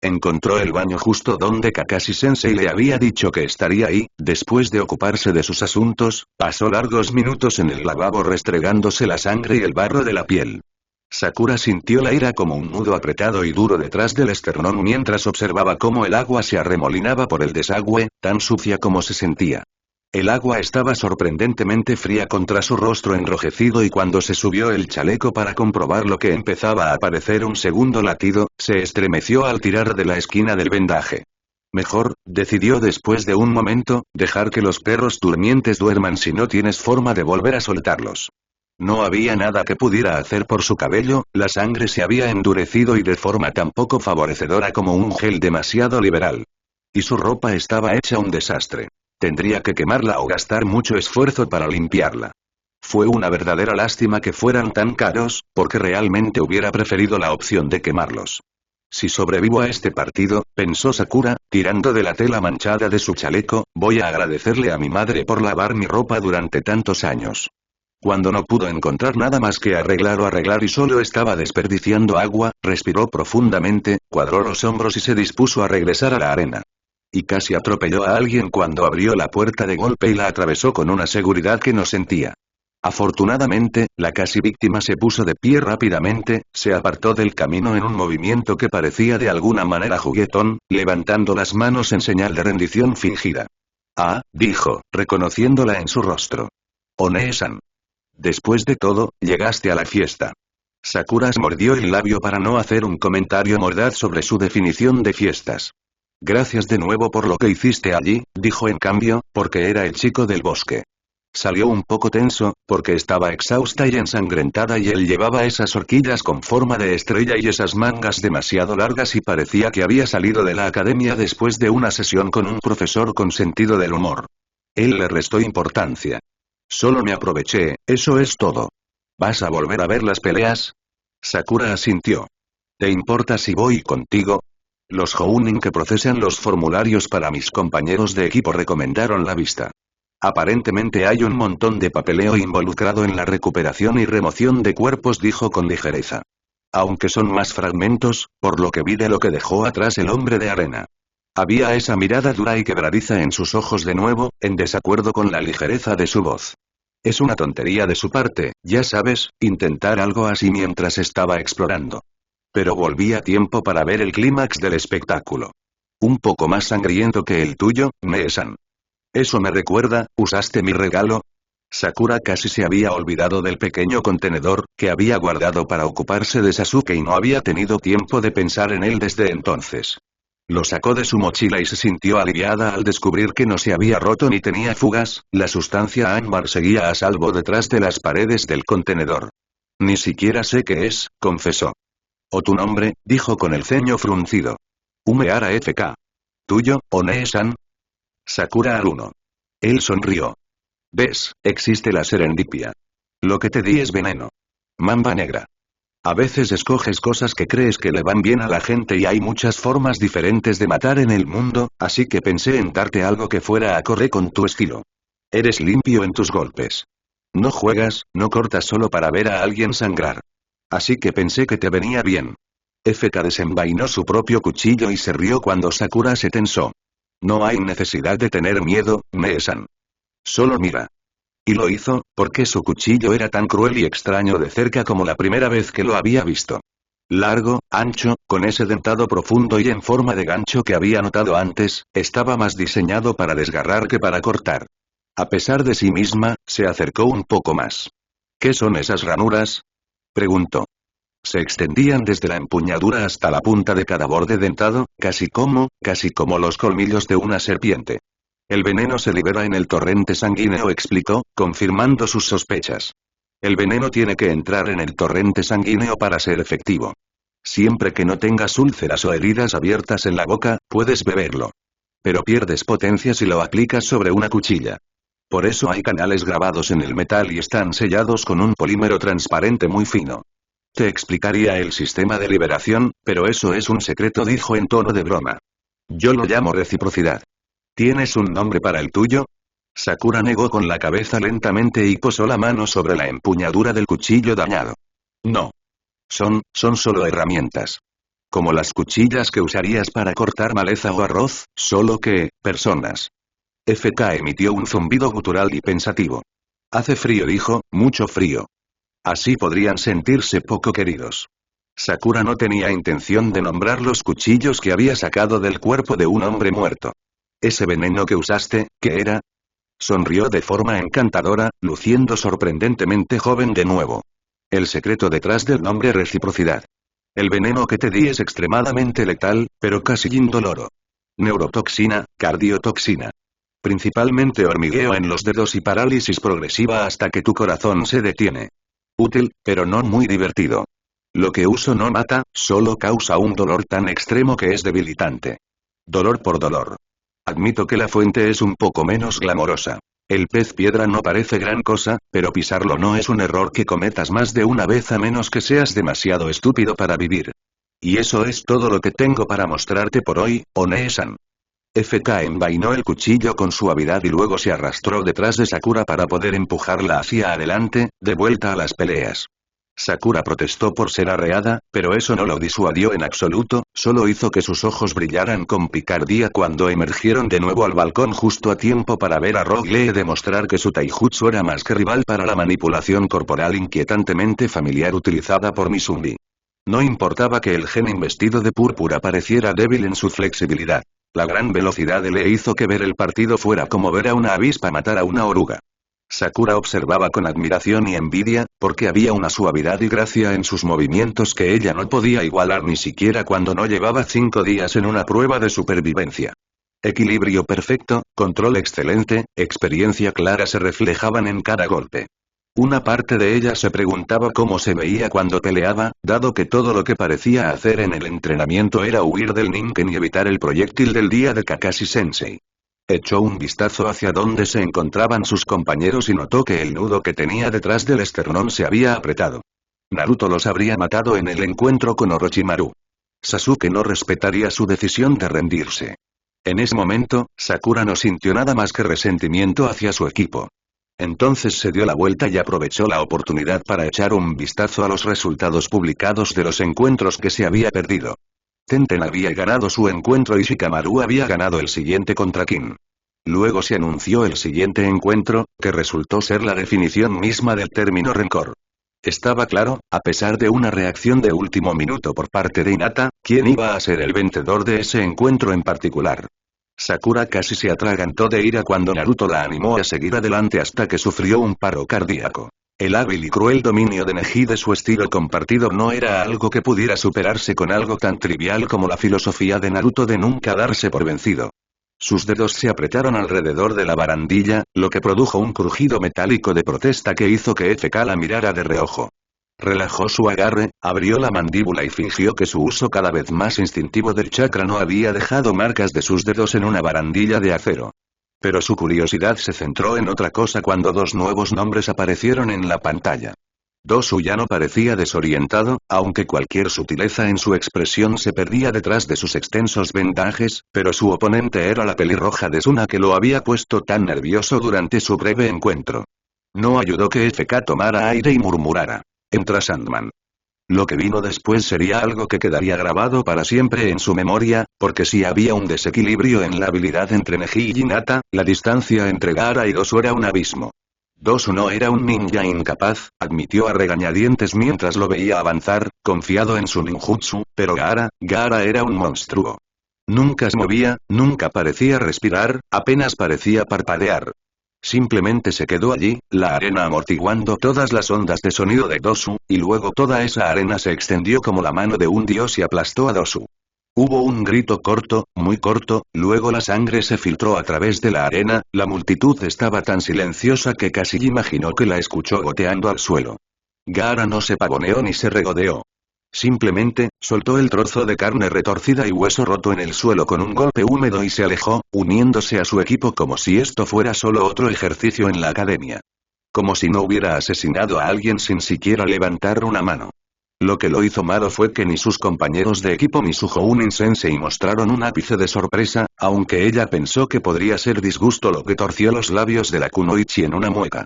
Encontró el baño justo donde Kakashi-sensei le había dicho que estaría ahí. Después de ocuparse de sus asuntos, pasó largos minutos en el lavabo restregándose la sangre y el barro de la piel. Sakura sintió la ira como un nudo apretado y duro detrás del esternón mientras observaba cómo el agua se arremolinaba por el desagüe, tan sucia como se sentía. El agua estaba sorprendentemente fría contra su rostro enrojecido y cuando se subió el chaleco para comprobar lo que empezaba a parecer un segundo latido, se estremeció al tirar de la esquina del vendaje. Mejor, decidió después de un momento, dejar que los perros durmientes duerman si no tienes forma de volver a soltarlos. No había nada que pudiera hacer por su cabello, la sangre se había endurecido y de forma tan poco favorecedora como un gel demasiado liberal. Y su ropa estaba hecha un desastre. Tendría que quemarla o gastar mucho esfuerzo para limpiarla. Fue una verdadera lástima que fueran tan caros, porque realmente hubiera preferido la opción de quemarlos. Si sobrevivo a este partido, pensó Sakura, tirando de la tela manchada de su chaleco, voy a agradecerle a mi madre por lavar mi ropa durante tantos años. Cuando no pudo encontrar nada más que arreglar y solo estaba desperdiciando agua, respiró profundamente, cuadró los hombros y se dispuso a regresar a la arena. Y casi atropelló a alguien cuando abrió la puerta de golpe y la atravesó con una seguridad que no sentía. Afortunadamente, la casi víctima se puso de pie rápidamente, se apartó del camino en un movimiento que parecía de alguna manera juguetón, levantando las manos en señal de rendición fingida. Ah, dijo, reconociéndola en su rostro. One-san. Después de todo, llegaste a la fiesta. Sakura se mordió el labio para no hacer un comentario mordaz sobre su definición de fiestas. Gracias de nuevo por lo que hiciste allí, dijo en cambio, porque era el chico del bosque. Salió un poco tenso, porque estaba exhausta y ensangrentada y él llevaba esas horquillas con forma de estrella y esas mangas demasiado largas y parecía que había salido de la academia después de una sesión con un profesor con sentido del humor. Él le restó importancia. Solo me aproveché, eso es todo. ¿Vas a volver a ver las peleas? Sakura asintió. ¿Te importa si voy contigo? Los Jounin que procesan los formularios para mis compañeros de equipo recomendaron la vista. Aparentemente hay un montón de papeleo involucrado en la recuperación y remoción de cuerpos, dijo con ligereza. Aunque son más fragmentos, por lo que vi de lo que dejó atrás el hombre de arena. Había esa mirada dura y quebradiza en sus ojos de nuevo, en desacuerdo con la ligereza de su voz. Es una tontería de su parte, ya sabes, intentar algo así mientras estaba explorando. Pero volví a tiempo para ver el clímax del espectáculo. Un poco más sangriento que el tuyo, Mee-san. Eso me recuerda, ¿usaste mi regalo? Sakura casi se había olvidado del pequeño contenedor, que había guardado para ocuparse de Sasuke y no había tenido tiempo de pensar en él desde entonces. Lo sacó de su mochila y se sintió aliviada al descubrir que no se había roto ni tenía fugas, la sustancia ámbar seguía a salvo detrás de las paredes del contenedor. Ni siquiera sé qué es, confesó. O tu nombre, dijo con el ceño fruncido. Umeara FK. ¿Tuyo, One-san? Sakura Haruno. Él sonrió. ¿Ves? Existe la serendipia. Lo que te di es veneno. Mamba negra. A veces escoges cosas que crees que le van bien a la gente y hay muchas formas diferentes de matar en el mundo, así que pensé en darte algo que fuera acorde con tu estilo. Eres limpio en tus golpes. No juegas, no cortas solo para ver a alguien sangrar. Así que pensé que te venía bien. FK desenvainó su propio cuchillo y se rió cuando Sakura se tensó. No hay necesidad de tener miedo, Mee-san. Solo mira. Y lo hizo, porque su cuchillo era tan cruel y extraño de cerca como la primera vez que lo había visto. Largo, ancho, con ese dentado profundo y en forma de gancho que había notado antes, estaba más diseñado para desgarrar que para cortar. A pesar de sí misma, se acercó un poco más. ¿Qué son esas ranuras? Preguntó. Se extendían desde la empuñadura hasta la punta de cada borde dentado, casi como los colmillos de una serpiente. El veneno se libera en el torrente sanguíneo, explicó, confirmando sus sospechas. El veneno tiene que entrar en el torrente sanguíneo para ser efectivo. Siempre que no tengas úlceras o heridas abiertas en la boca, puedes beberlo. Pero pierdes potencia si lo aplicas sobre una cuchilla. Por eso hay canales grabados en el metal y están sellados con un polímero transparente muy fino. Te explicaría el sistema de liberación, pero eso es un secreto, dijo en tono de broma. Yo lo llamo reciprocidad. ¿Tienes un nombre para el tuyo? Sakura negó con la cabeza lentamente y posó la mano sobre la empuñadura del cuchillo dañado. No. son solo herramientas. Como las cuchillas que usarías para cortar maleza o arroz, solo que, personas. FK emitió un zumbido gutural y pensativo. Hace frío, dijo, mucho frío. Así podrían sentirse poco queridos. Sakura no tenía intención de nombrar los cuchillos que había sacado del cuerpo de un hombre muerto. ¿Ese veneno que usaste, qué era? Sonrió de forma encantadora, luciendo sorprendentemente joven de nuevo. El secreto detrás del nombre reciprocidad. El veneno que te di es extremadamente letal, pero casi indoloro. Neurotoxina, cardiotoxina. Principalmente hormigueo en los dedos y parálisis progresiva hasta que tu corazón se detiene. Útil, pero no muy divertido. Lo que uso no mata, solo causa un dolor tan extremo que es debilitante. Dolor por dolor. Admito que la fuente es un poco menos glamorosa. El pez piedra no parece gran cosa, pero pisarlo no es un error que cometas más de una vez a menos que seas demasiado estúpido para vivir. Y eso es todo lo que tengo para mostrarte por hoy, One-san. FK envainó el cuchillo con suavidad y luego se arrastró detrás de Sakura para poder empujarla hacia adelante, de vuelta a las peleas. Sakura protestó por ser arreada, pero eso no lo disuadió en absoluto, solo hizo que sus ojos brillaran con picardía cuando emergieron de nuevo al balcón justo a tiempo para ver a Rogue Lee demostrar que su taijutsu era más que rival para la manipulación corporal inquietantemente familiar utilizada por Mizumi. No importaba que el gen investido de púrpura pareciera débil en su flexibilidad. La gran velocidad de Lee hizo que ver el partido fuera como ver a una avispa matar a una oruga. Sakura observaba con admiración y envidia, porque había una suavidad y gracia en sus movimientos que ella no podía igualar ni siquiera cuando no llevaba 5 días en una prueba de supervivencia. Equilibrio perfecto, control excelente, experiencia clara se reflejaban en cada golpe. Una parte de ella se preguntaba cómo se veía cuando peleaba, dado que todo lo que parecía hacer en el entrenamiento era huir del Ninken y evitar el proyectil del día de Kakashi-sensei. Echó un vistazo hacia donde se encontraban sus compañeros y notó que el nudo que tenía detrás del esternón se había apretado. Naruto los habría matado en el encuentro con Orochimaru. Sasuke no respetaría su decisión de rendirse. En ese momento, Sakura no sintió nada más que resentimiento hacia su equipo. Entonces se dio la vuelta y aprovechó la oportunidad para echar un vistazo a los resultados publicados de los encuentros que se había perdido. Tenten había ganado su encuentro y Shikamaru había ganado el siguiente contra Kin. Luego se anunció el siguiente encuentro, que resultó ser la definición misma del término rencor. Estaba claro, a pesar de una reacción de último minuto por parte de Hinata, quién iba a ser el vencedor de ese encuentro en particular. Sakura casi se atragantó de ira cuando Naruto la animó a seguir adelante hasta que sufrió un paro cardíaco. El hábil y cruel dominio de Neji de su estilo compartido no era algo que pudiera superarse con algo tan trivial como la filosofía de Naruto de nunca darse por vencido. Sus dedos se apretaron alrededor de la barandilla, lo que produjo un crujido metálico de protesta que hizo que FK la mirara de reojo. Relajó su agarre, abrió la mandíbula y fingió que su uso cada vez más instintivo del chakra no había dejado marcas de sus dedos en una barandilla de acero. Pero su curiosidad se centró en otra cosa cuando dos nuevos nombres aparecieron en la pantalla. Dosu ya no parecía desorientado, aunque cualquier sutileza en su expresión se perdía detrás de sus extensos vendajes, pero su oponente era la pelirroja de Suna que lo había puesto tan nervioso durante su breve encuentro. No ayudó que FK tomara aire y murmurara. Entra Sandman. Lo que vino después sería algo que quedaría grabado para siempre en su memoria, porque si había un desequilibrio en la habilidad entre Neji y Hinata, la distancia entre Gaara y Dosu era un abismo. Dosu no era un ninja incapaz, admitió a regañadientes mientras lo veía avanzar, confiado en su ninjutsu, pero Gaara era un monstruo. Nunca se movía, nunca parecía respirar, apenas parecía parpadear. Simplemente se quedó allí, la arena amortiguando todas las ondas de sonido de Dosu, y luego toda esa arena se extendió como la mano de un dios y aplastó a Dosu. Hubo un grito corto, muy corto, luego la sangre se filtró a través de la arena, la multitud estaba tan silenciosa que casi imaginó que la escuchó goteando al suelo. Gaara no se pavoneó ni se regodeó. Simplemente, soltó el trozo de carne retorcida y hueso roto en el suelo con un golpe húmedo y se alejó, uniéndose a su equipo como si esto fuera solo otro ejercicio en la academia. Como si no hubiera asesinado a alguien sin siquiera levantar una mano. Lo que lo hizo malo fue que ni sus compañeros de equipo ni su Jounin Sensei mostraron un ápice de sorpresa, aunque ella pensó que podría ser disgusto lo que torció los labios de la Kunoichi en una mueca.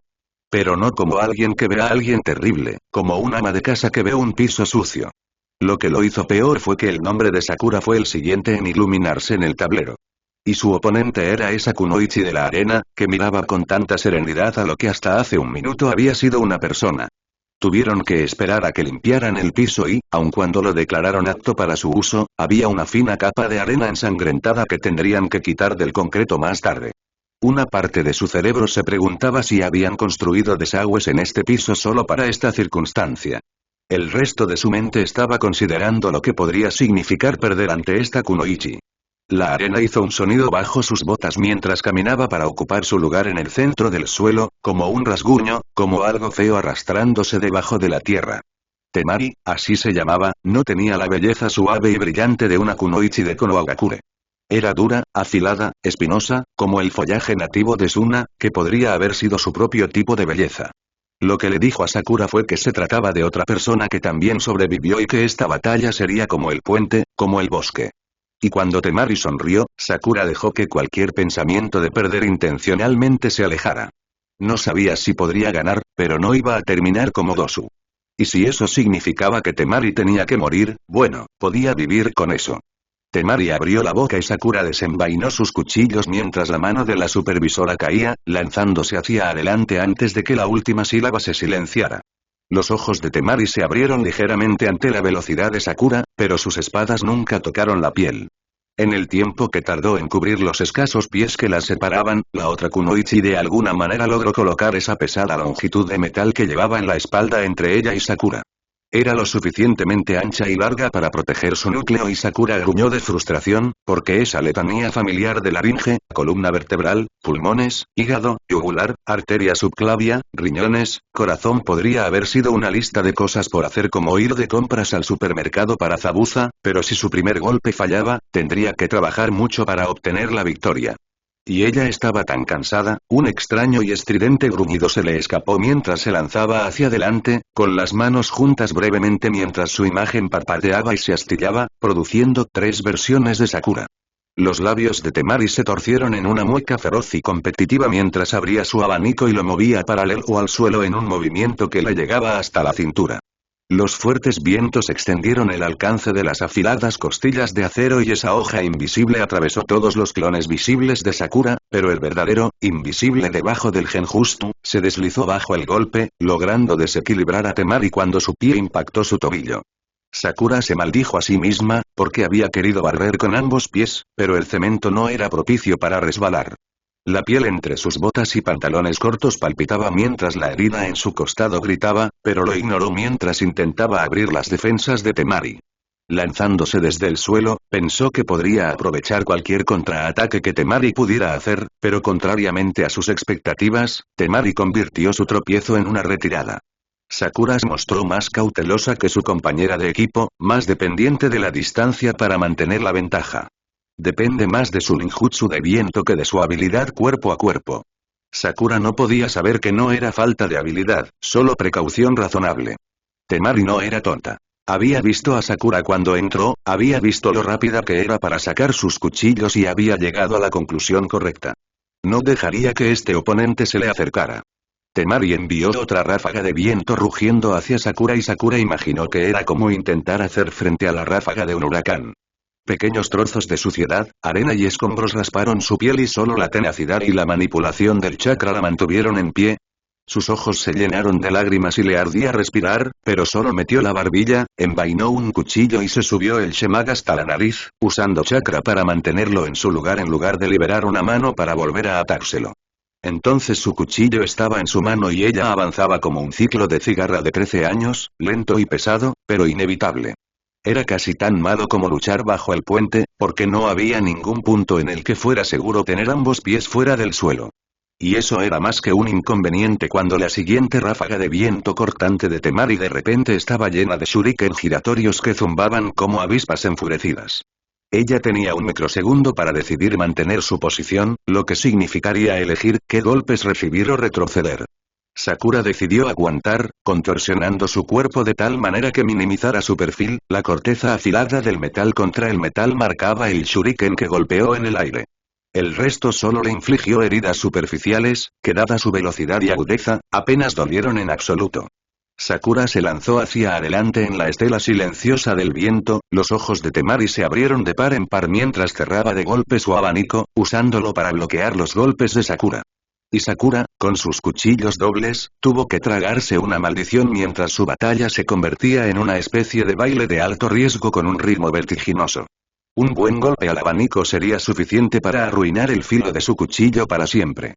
Pero no como alguien que ve a alguien terrible, como un ama de casa que ve un piso sucio. Lo que lo hizo peor fue que el nombre de Sakura fue el siguiente en iluminarse en el tablero. Y su oponente era esa Kunoichi de la arena, que miraba con tanta serenidad a lo que hasta hace un minuto había sido una persona. Tuvieron que esperar a que limpiaran el piso y, aun cuando lo declararon apto para su uso, había una fina capa de arena ensangrentada que tendrían que quitar del concreto más tarde. Una parte de su cerebro se preguntaba si habían construido desagües en este piso solo para esta circunstancia. El resto de su mente estaba considerando lo que podría significar perder ante esta Kunoichi. La arena hizo un sonido bajo sus botas mientras caminaba para ocupar su lugar en el centro del suelo, como un rasguño, como algo feo arrastrándose debajo de la tierra. Temari, así se llamaba, no tenía la belleza suave y brillante de una Kunoichi de Konohagakure. Era dura, afilada, espinosa, como el follaje nativo de Suna, que podría haber sido su propio tipo de belleza. Lo que le dijo a Sakura fue que se trataba de otra persona que también sobrevivió y que esta batalla sería como el puente, como el bosque. Y cuando Temari sonrió, Sakura dejó que cualquier pensamiento de perder intencionalmente se alejara. No sabía si podría ganar, pero no iba a terminar como Dosu. Y si eso significaba que Temari tenía que morir, bueno, podía vivir con eso. Temari abrió la boca y Sakura desenvainó sus cuchillos mientras la mano de la supervisora caía, lanzándose hacia adelante antes de que la última sílaba se silenciara. Los ojos de Temari se abrieron ligeramente ante la velocidad de Sakura, pero sus espadas nunca tocaron la piel. En el tiempo que tardó en cubrir los escasos pies que las separaban, la otra Kunoichi de alguna manera logró colocar esa pesada longitud de metal que llevaba en la espalda entre ella y Sakura. Era lo suficientemente ancha y larga para proteger su núcleo y Sakura gruñó de frustración, porque esa letanía familiar de laringe, columna vertebral, pulmones, hígado, yugular, arteria subclavia, riñones, corazón podría haber sido una lista de cosas por hacer como ir de compras al supermercado para Zabuza, pero si su primer golpe fallaba, tendría que trabajar mucho para obtener la victoria. Y ella estaba tan cansada, un extraño y estridente gruñido se le escapó mientras se lanzaba hacia adelante, con las manos juntas brevemente mientras su imagen parpadeaba y se astillaba, produciendo 3 versiones de Sakura. Los labios de Temari se torcieron en una mueca feroz y competitiva mientras abría su abanico y lo movía paralelo al suelo en un movimiento que le llegaba hasta la cintura. Los fuertes vientos extendieron el alcance de las afiladas costillas de acero y esa hoja invisible atravesó todos los clones visibles de Sakura, pero el verdadero, invisible debajo del Genjutsu, se deslizó bajo el golpe, logrando desequilibrar a Temari cuando su pie impactó su tobillo. Sakura se maldijo a sí misma, porque había querido barrer con ambos pies, pero el cemento no era propicio para resbalar. La piel entre sus botas y pantalones cortos palpitaba mientras la herida en su costado gritaba, pero lo ignoró mientras intentaba abrir las defensas de Temari. Lanzándose desde el suelo, pensó que podría aprovechar cualquier contraataque que Temari pudiera hacer, pero contrariamente a sus expectativas, Temari convirtió su tropiezo en una retirada. Sakura se mostró más cautelosa que su compañera de equipo, más dependiente de la distancia para mantener la ventaja. Depende más de su ninjutsu de viento que de su habilidad cuerpo a cuerpo. Sakura no podía saber que no era falta de habilidad, solo precaución razonable. Temari no era tonta. Había visto a Sakura cuando entró, había visto lo rápida que era para sacar sus cuchillos y había llegado a la conclusión correcta. No dejaría que este oponente se le acercara. Temari envió otra ráfaga de viento rugiendo hacia Sakura y Sakura imaginó que era como intentar hacer frente a la ráfaga de un huracán. Pequeños trozos de suciedad, arena y escombros rasparon su piel y solo la tenacidad y la manipulación del chakra la mantuvieron en pie. Sus ojos se llenaron de lágrimas y le ardía respirar, pero solo metió la barbilla, envainó un cuchillo y se subió el shemag hasta la nariz, usando chakra para mantenerlo en su lugar en lugar de liberar una mano para volver a atárselo. Entonces su cuchillo estaba en su mano y ella avanzaba como un ciclo de cigarra de 13 años, lento y pesado, pero inevitable. Era casi tan malo como luchar bajo el puente, porque no había ningún punto en el que fuera seguro tener ambos pies fuera del suelo. Y eso era más que un inconveniente cuando la siguiente ráfaga de viento cortante de Temari de repente estaba llena de shuriken giratorios que zumbaban como avispas enfurecidas. Ella tenía un microsegundo para decidir mantener su posición, lo que significaría elegir qué golpes recibir o retroceder. Sakura decidió aguantar, contorsionando su cuerpo de tal manera que minimizara su perfil, la corteza afilada del metal contra el metal marcaba el shuriken que golpeó en el aire. El resto solo le infligió heridas superficiales, que dada su velocidad y agudeza, apenas dolieron en absoluto. Sakura se lanzó hacia adelante en la estela silenciosa del viento, los ojos de Temari se abrieron de par en par mientras cerraba de golpe su abanico, usándolo para bloquear los golpes de Sakura. Y Sakura, con sus cuchillos dobles, tuvo que tragarse una maldición mientras su batalla se convertía en una especie de baile de alto riesgo con un ritmo vertiginoso. Un buen golpe al abanico sería suficiente para arruinar el filo de su cuchillo para siempre.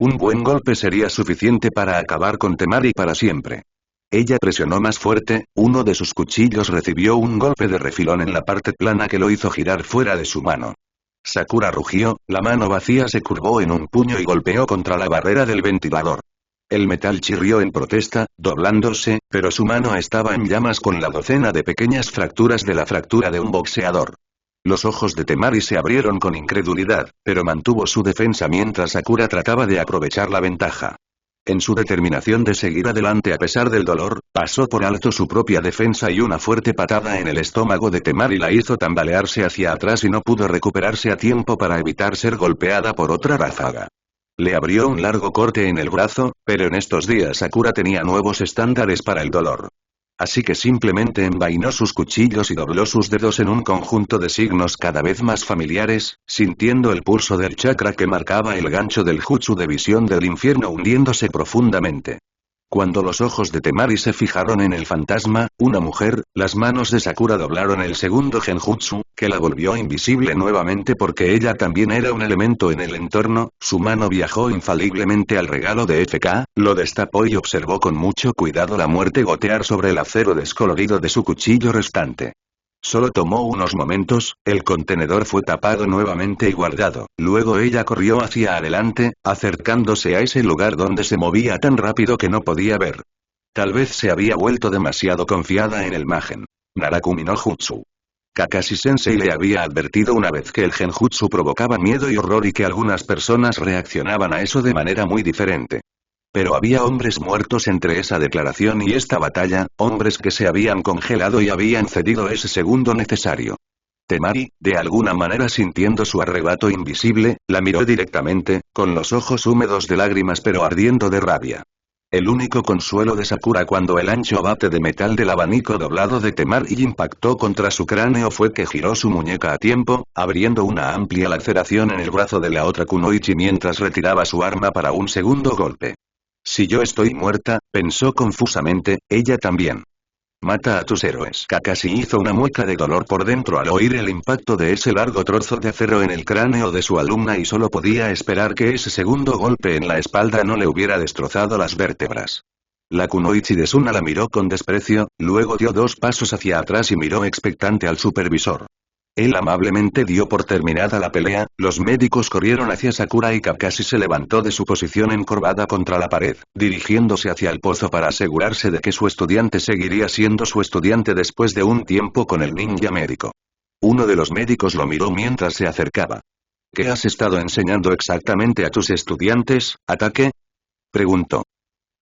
Un buen golpe sería suficiente para acabar con Temari para siempre. Ella presionó más fuerte, uno de sus cuchillos recibió un golpe de refilón en la parte plana que lo hizo girar fuera de su mano. Sakura rugió, la mano vacía se curvó en un puño y golpeó contra la barrera del ventilador. El metal chirrió en protesta, doblándose, pero su mano estaba en llamas con la docena de pequeñas fracturas de la fractura de un boxeador. Los ojos de Temari se abrieron con incredulidad, pero mantuvo su defensa mientras Sakura trataba de aprovechar la ventaja. En su determinación de seguir adelante a pesar del dolor, pasó por alto su propia defensa y una fuerte patada en el estómago de Temari la hizo tambalearse hacia atrás y no pudo recuperarse a tiempo para evitar ser golpeada por otra ráfaga. Le abrió un largo corte en el brazo, pero en estos días Sakura tenía nuevos estándares para el dolor. Así que simplemente envainó sus cuchillos y dobló sus dedos en un conjunto de signos cada vez más familiares, sintiendo el pulso del chakra que marcaba el gancho del jutsu de visión del infierno hundiéndose profundamente. Cuando los ojos de Temari se fijaron en el fantasma, una mujer, las manos de Sakura doblaron el segundo genjutsu, que la volvió invisible nuevamente porque ella también era un elemento en el entorno, su mano viajó infaliblemente al regalo de FK, lo destapó y observó con mucho cuidado la muerte gotear sobre el acero descolorido de su cuchillo restante. Solo tomó unos momentos, el contenedor fue tapado nuevamente y guardado, luego ella corrió hacia adelante, acercándose a ese lugar donde se movía tan rápido que no podía ver. Tal vez se había vuelto demasiado confiada en el Magen Narakumi no Jutsu. Kakashi-sensei le había advertido una vez que el genjutsu provocaba miedo y horror y que algunas personas reaccionaban a eso de manera muy diferente. Pero había hombres muertos entre esa declaración y esta batalla, hombres que se habían congelado y habían cedido ese segundo necesario. Temari, de alguna manera sintiendo su arrebato invisible, la miró directamente, con los ojos húmedos de lágrimas pero ardiendo de rabia. El único consuelo de Sakura cuando el ancho bate de metal del abanico doblado de Temari impactó contra su cráneo fue que giró su muñeca a tiempo, abriendo una amplia laceración en el brazo de la otra kunoichi mientras retiraba su arma para un segundo golpe. Si yo estoy muerta, pensó confusamente, ella también. Mata a tus héroes. Kakashi hizo una mueca de dolor por dentro al oír el impacto de ese largo trozo de acero en el cráneo de su alumna y solo podía esperar que ese segundo golpe en la espalda no le hubiera destrozado las vértebras. La kunoichi de Suna la miró con desprecio, luego dio 2 pasos hacia atrás y miró expectante al supervisor. Él amablemente dio por terminada la pelea, los médicos corrieron hacia Sakura y Kakashi se levantó de su posición encorvada contra la pared, dirigiéndose hacia el pozo para asegurarse de que su estudiante seguiría siendo su estudiante después de un tiempo con el ninja médico. Uno de los médicos lo miró mientras se acercaba. ¿Qué has estado enseñando exactamente a tus estudiantes, Ataque? Preguntó.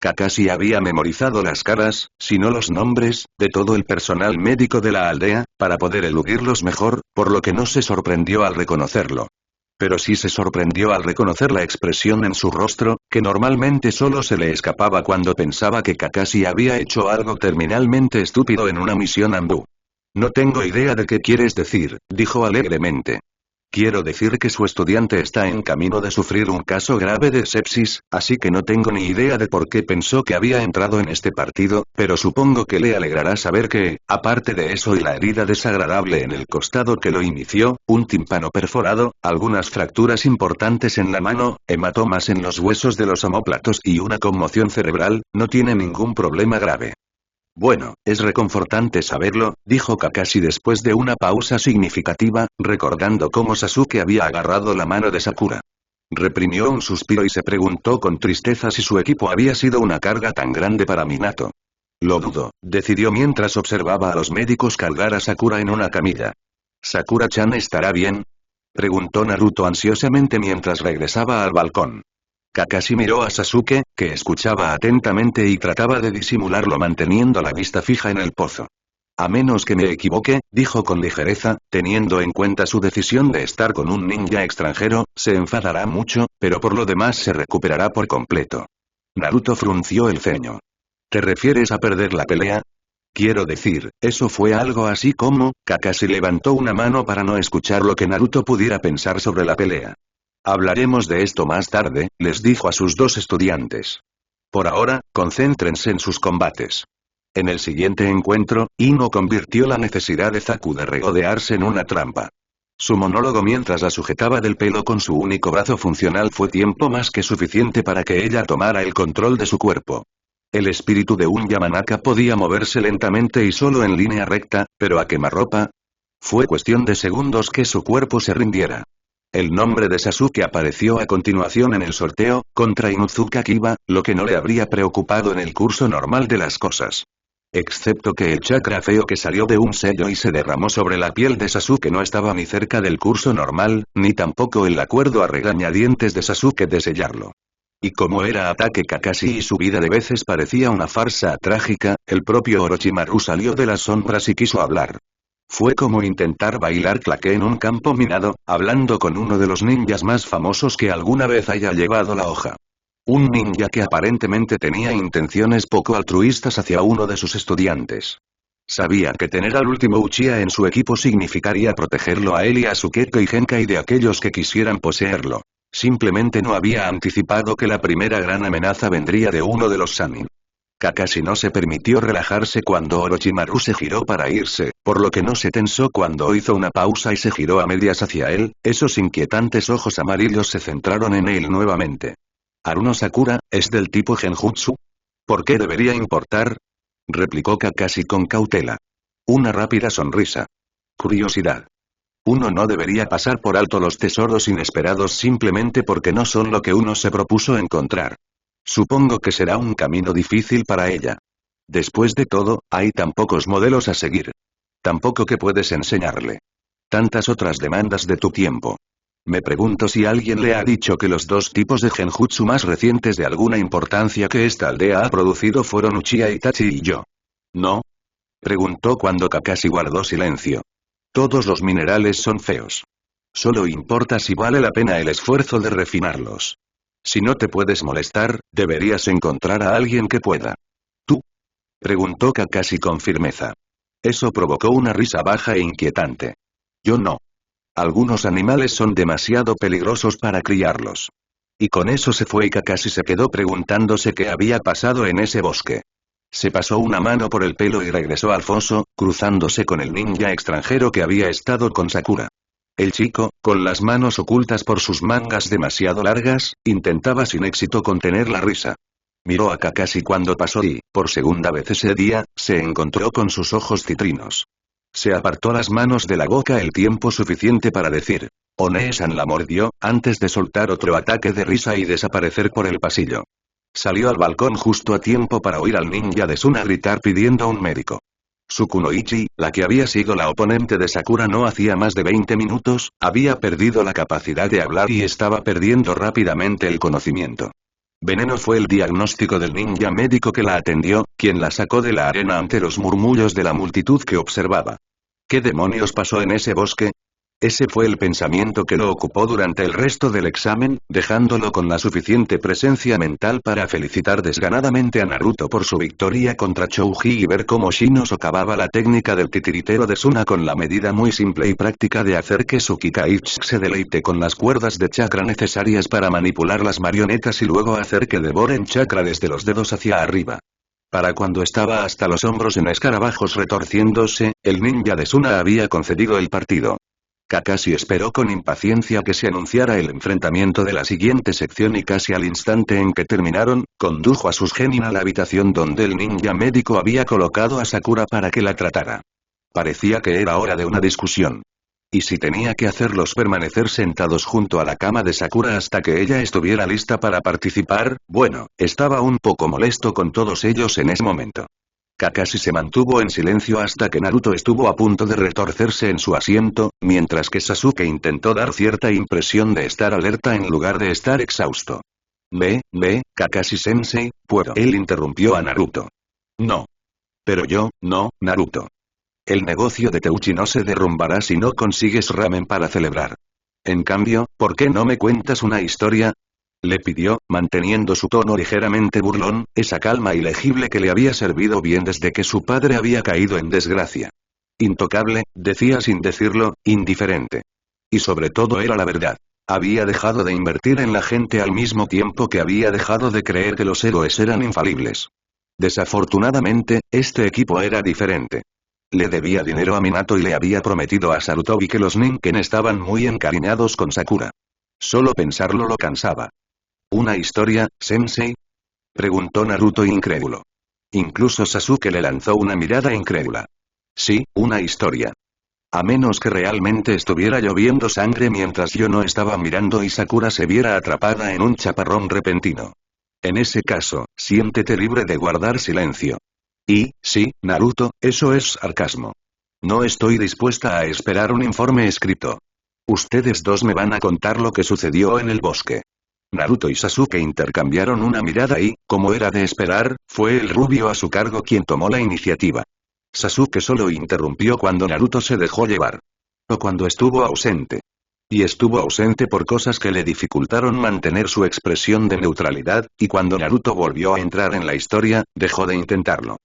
Kakashi había memorizado las caras, si no los nombres, de todo el personal médico de la aldea, para poder eludirlos mejor, por lo que no se sorprendió al reconocerlo. Pero sí se sorprendió al reconocer la expresión en su rostro, que normalmente solo se le escapaba cuando pensaba que Kakashi había hecho algo terminalmente estúpido en una misión Anbu. No tengo idea de qué quieres decir, dijo alegremente. Quiero decir que su estudiante está en camino de sufrir un caso grave de sepsis, así que no tengo ni idea de por qué pensó que había entrado en este partido, pero supongo que le alegrará saber que, aparte de eso y la herida desagradable en el costado que lo inició, un tímpano perforado, algunas fracturas importantes en la mano, hematomas en los huesos de los omóplatos y una conmoción cerebral, no tiene ningún problema grave. Bueno, es reconfortante saberlo, dijo Kakashi después de una pausa significativa, recordando cómo Sasuke había agarrado la mano de Sakura. Reprimió un suspiro y se preguntó con tristeza si su equipo había sido una carga tan grande para Minato. Lo dudo, decidió mientras observaba a los médicos cargar a Sakura en una camilla. ¿Sakura-chan estará bien? Preguntó Naruto ansiosamente mientras regresaba al balcón. Kakashi miró a Sasuke, que escuchaba atentamente y trataba de disimularlo manteniendo la vista fija en el pozo. A menos que me equivoque, dijo con ligereza, teniendo en cuenta su decisión de estar con un ninja extranjero, se enfadará mucho, pero por lo demás se recuperará por completo. Naruto frunció el ceño. ¿Te refieres a perder la pelea? Quiero decir, eso fue algo así como, Kakashi levantó una mano para no escuchar lo que Naruto pudiera pensar sobre la pelea. Hablaremos de esto más tarde, les dijo a sus dos estudiantes. Por ahora, concéntrense en sus combates. En el siguiente encuentro, Ino convirtió la necesidad de Zaku de regodearse en una trampa. Su monólogo mientras la sujetaba del pelo con su único brazo funcional fue tiempo más que suficiente para que ella tomara el control de su cuerpo. El espíritu de un Yamanaka podía moverse lentamente y solo en línea recta, pero a quemarropa. Fue cuestión de segundos que su cuerpo se rindiera. El nombre de Sasuke apareció a continuación en el sorteo, contra Inuzuka Kiba, lo que no le habría preocupado en el curso normal de las cosas. Excepto que el chakra feo que salió de un sello y se derramó sobre la piel de Sasuke no estaba ni cerca del curso normal, ni tampoco el acuerdo a regañadientes de Sasuke de sellarlo. Y como era ataque Kakashi y su vida de veces parecía una farsa trágica, el propio Orochimaru salió de las sombras y quiso hablar. Fue como intentar bailar claqué en un campo minado, hablando con uno de los ninjas más famosos que alguna vez haya llevado la hoja. Un ninja que aparentemente tenía intenciones poco altruistas hacia uno de sus estudiantes. Sabía que tener al último Uchiha en su equipo significaría protegerlo a él y a Sukeko y Genkai de aquellos que quisieran poseerlo. Simplemente no había anticipado que la primera gran amenaza vendría de uno de los Sannin. Kakashi no se permitió relajarse cuando Orochimaru se giró para irse, por lo que no se tensó cuando hizo una pausa y se giró a medias hacia él, esos inquietantes ojos amarillos se centraron en él nuevamente. ¿Aruno Sakura, es del tipo Genjutsu? ¿Por qué debería importar? Replicó Kakashi con cautela. Una rápida sonrisa. Curiosidad. Uno no debería pasar por alto los tesoros inesperados simplemente porque no son lo que uno se propuso encontrar. Supongo que será un camino difícil para ella. Después de todo, hay tan pocos modelos a seguir. Tampoco que puedes enseñarle. Tantas otras demandas de tu tiempo. Me pregunto si alguien le ha dicho que los dos tipos de genjutsu más recientes de alguna importancia que esta aldea ha producido fueron Uchiha Itachi y yo. ¿No? Preguntó cuando Kakashi guardó silencio. Todos los minerales son feos. Solo importa si vale la pena el esfuerzo de refinarlos. Si no te puedes molestar, deberías encontrar a alguien que pueda. ¿Tú? Preguntó Kakashi con firmeza. Eso provocó una risa baja e inquietante. Yo no. Algunos animales son demasiado peligrosos para criarlos. Y con eso se fue y Kakashi se quedó preguntándose qué había pasado en ese bosque. Se pasó una mano por el pelo y regresó al foso, cruzándose con el ninja extranjero que había estado con Sakura. El chico, con las manos ocultas por sus mangas demasiado largas, intentaba sin éxito contener la risa. Miró a Kakashi cuando pasó y, por segunda vez ese día, se encontró con sus ojos citrinos. Se apartó las manos de la boca el tiempo suficiente para decir, One-san la mordió, antes de soltar otro ataque de risa y desaparecer por el pasillo. Salió al balcón justo a tiempo para oír al ninja de Suna gritar pidiendo un médico. Sukunoichi, la que había sido la oponente de Sakura no hacía más de 20 minutos, había perdido la capacidad de hablar y estaba perdiendo rápidamente el conocimiento. Veneno fue el diagnóstico del ninja médico que la atendió, quien la sacó de la arena ante los murmullos de la multitud que observaba. ¿Qué demonios pasó en ese bosque? Ese fue el pensamiento que lo ocupó durante el resto del examen, dejándolo con la suficiente presencia mental para felicitar desganadamente a Naruto por su victoria contra Chouji y ver cómo Shino socavaba la técnica del titiritero de Suna con la medida muy simple y práctica de hacer que su Kikaich se deleite con las cuerdas de chakra necesarias para manipular las marionetas y luego hacer que devoren chakra desde los dedos hacia arriba. Para cuando estaba hasta los hombros en escarabajos retorciéndose, el ninja de Suna había concedido el partido. Kakashi esperó con impaciencia que se anunciara el enfrentamiento de la siguiente sección y casi al instante en que terminaron, condujo a sus genin a la habitación donde el ninja médico había colocado a Sakura para que la tratara. Parecía que era hora de una discusión. Y si tenía que hacerlos permanecer sentados junto a la cama de Sakura hasta que ella estuviera lista para participar, bueno, estaba un poco molesto con todos ellos en ese momento. Kakashi se mantuvo en silencio hasta que Naruto estuvo a punto de retorcerse en su asiento, mientras que Sasuke intentó dar cierta impresión de estar alerta en lugar de estar exhausto. Kakashi-sensei, ¿puedo? Él interrumpió a Naruto. No. Pero yo, no, Naruto. El negocio de Teuchi no se derrumbará si no consigues ramen para celebrar. En cambio, ¿por qué no me cuentas una historia? Le pidió, manteniendo su tono ligeramente burlón, esa calma ilegible que le había servido bien desde que su padre había caído en desgracia. Intocable, decía sin decirlo, indiferente. Y sobre todo era la verdad. Había dejado de invertir en la gente al mismo tiempo que había dejado de creer que los héroes eran infalibles. Desafortunadamente, este equipo era diferente. Le debía dinero a Minato y le había prometido a Sarutobi que los Ninken estaban muy encariñados con Sakura. Solo pensarlo lo cansaba. ¿Una historia, sensei? Preguntó Naruto incrédulo. Incluso Sasuke le lanzó una mirada incrédula. Sí, una historia. A menos que realmente estuviera lloviendo sangre mientras yo no estaba mirando y Sakura se viera atrapada en un chaparrón repentino. En ese caso, siéntete libre de guardar silencio. Y, sí, Naruto, eso es sarcasmo. No estoy dispuesta a esperar un informe escrito. Ustedes dos me van a contar lo que sucedió en el bosque. Naruto y Sasuke intercambiaron una mirada y, como era de esperar, fue el rubio a su cargo quien tomó la iniciativa. Sasuke solo interrumpió cuando Naruto se dejó llevar. O cuando estuvo ausente. Y estuvo ausente por cosas que le dificultaron mantener su expresión de neutralidad, y cuando Naruto volvió a entrar en la historia, dejó de intentarlo.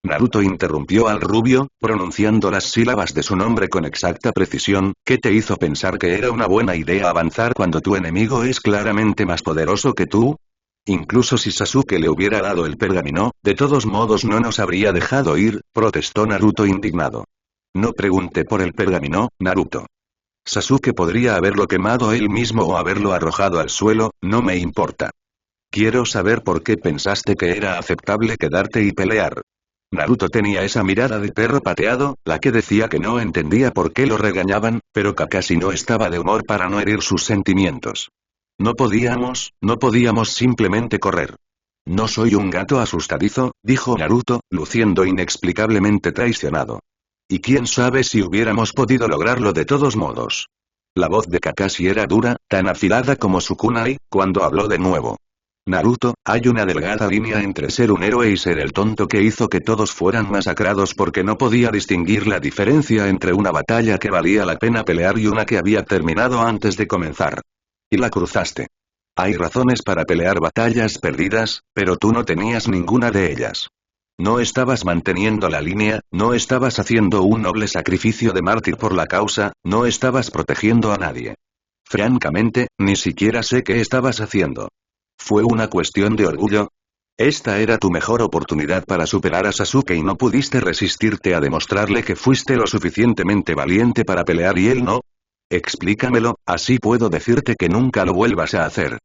Naruto interrumpió al rubio, pronunciando las sílabas de su nombre con exacta precisión. ¿Qué te hizo pensar que era una buena idea avanzar cuando tu enemigo es claramente más poderoso que tú? Incluso si Sasuke le hubiera dado el pergamino, de todos modos no nos habría dejado ir, protestó Naruto indignado. No pregunte por el pergamino, Naruto. Sasuke podría haberlo quemado él mismo o haberlo arrojado al suelo, no me importa. Quiero saber por qué pensaste que era aceptable quedarte y pelear. Naruto tenía esa mirada de perro pateado, la que decía que no entendía por qué lo regañaban, pero Kakashi no estaba de humor para no herir sus sentimientos. No podíamos simplemente correr. No soy un gato asustadizo, dijo Naruto, luciendo inexplicablemente traicionado. Y quién sabe si hubiéramos podido lograrlo de todos modos. La voz de Kakashi era dura, tan afilada como su kunai, cuando habló de nuevo. Naruto, hay una delgada línea entre ser un héroe y ser el tonto que hizo que todos fueran masacrados porque no podía distinguir la diferencia entre una batalla que valía la pena pelear y una que había terminado antes de comenzar. Y la cruzaste. Hay razones para pelear batallas perdidas, pero tú no tenías ninguna de ellas. No estabas manteniendo la línea, no estabas haciendo un noble sacrificio de mártir por la causa, no estabas protegiendo a nadie. Francamente, ni siquiera sé qué estabas haciendo. ¿Fue una cuestión de orgullo? Esta era tu mejor oportunidad para superar a Sasuke y no pudiste resistirte a demostrarle que fuiste lo suficientemente valiente para pelear y él no. Explícamelo, así puedo decirte que nunca lo vuelvas a hacer.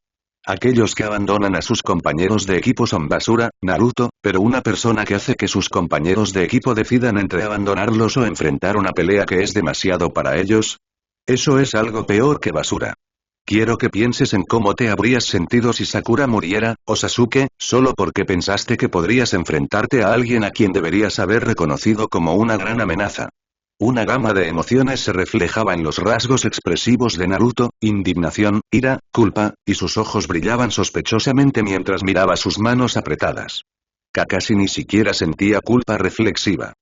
Aquellos que abandonan a sus compañeros de equipo son basura, Naruto, pero una persona que hace que sus compañeros de equipo decidan entre abandonarlos o enfrentar una pelea que es demasiado para ellos. Eso es algo peor que basura. Quiero que pienses en cómo te habrías sentido si Sakura muriera, o Sasuke, solo porque pensaste que podrías enfrentarte a alguien a quien deberías haber reconocido como una gran amenaza. Una gama de emociones se reflejaba en los rasgos expresivos de Naruto, indignación, ira, culpa, y sus ojos brillaban sospechosamente mientras miraba sus manos apretadas. Kakashi ni siquiera sentía culpa reflexiva.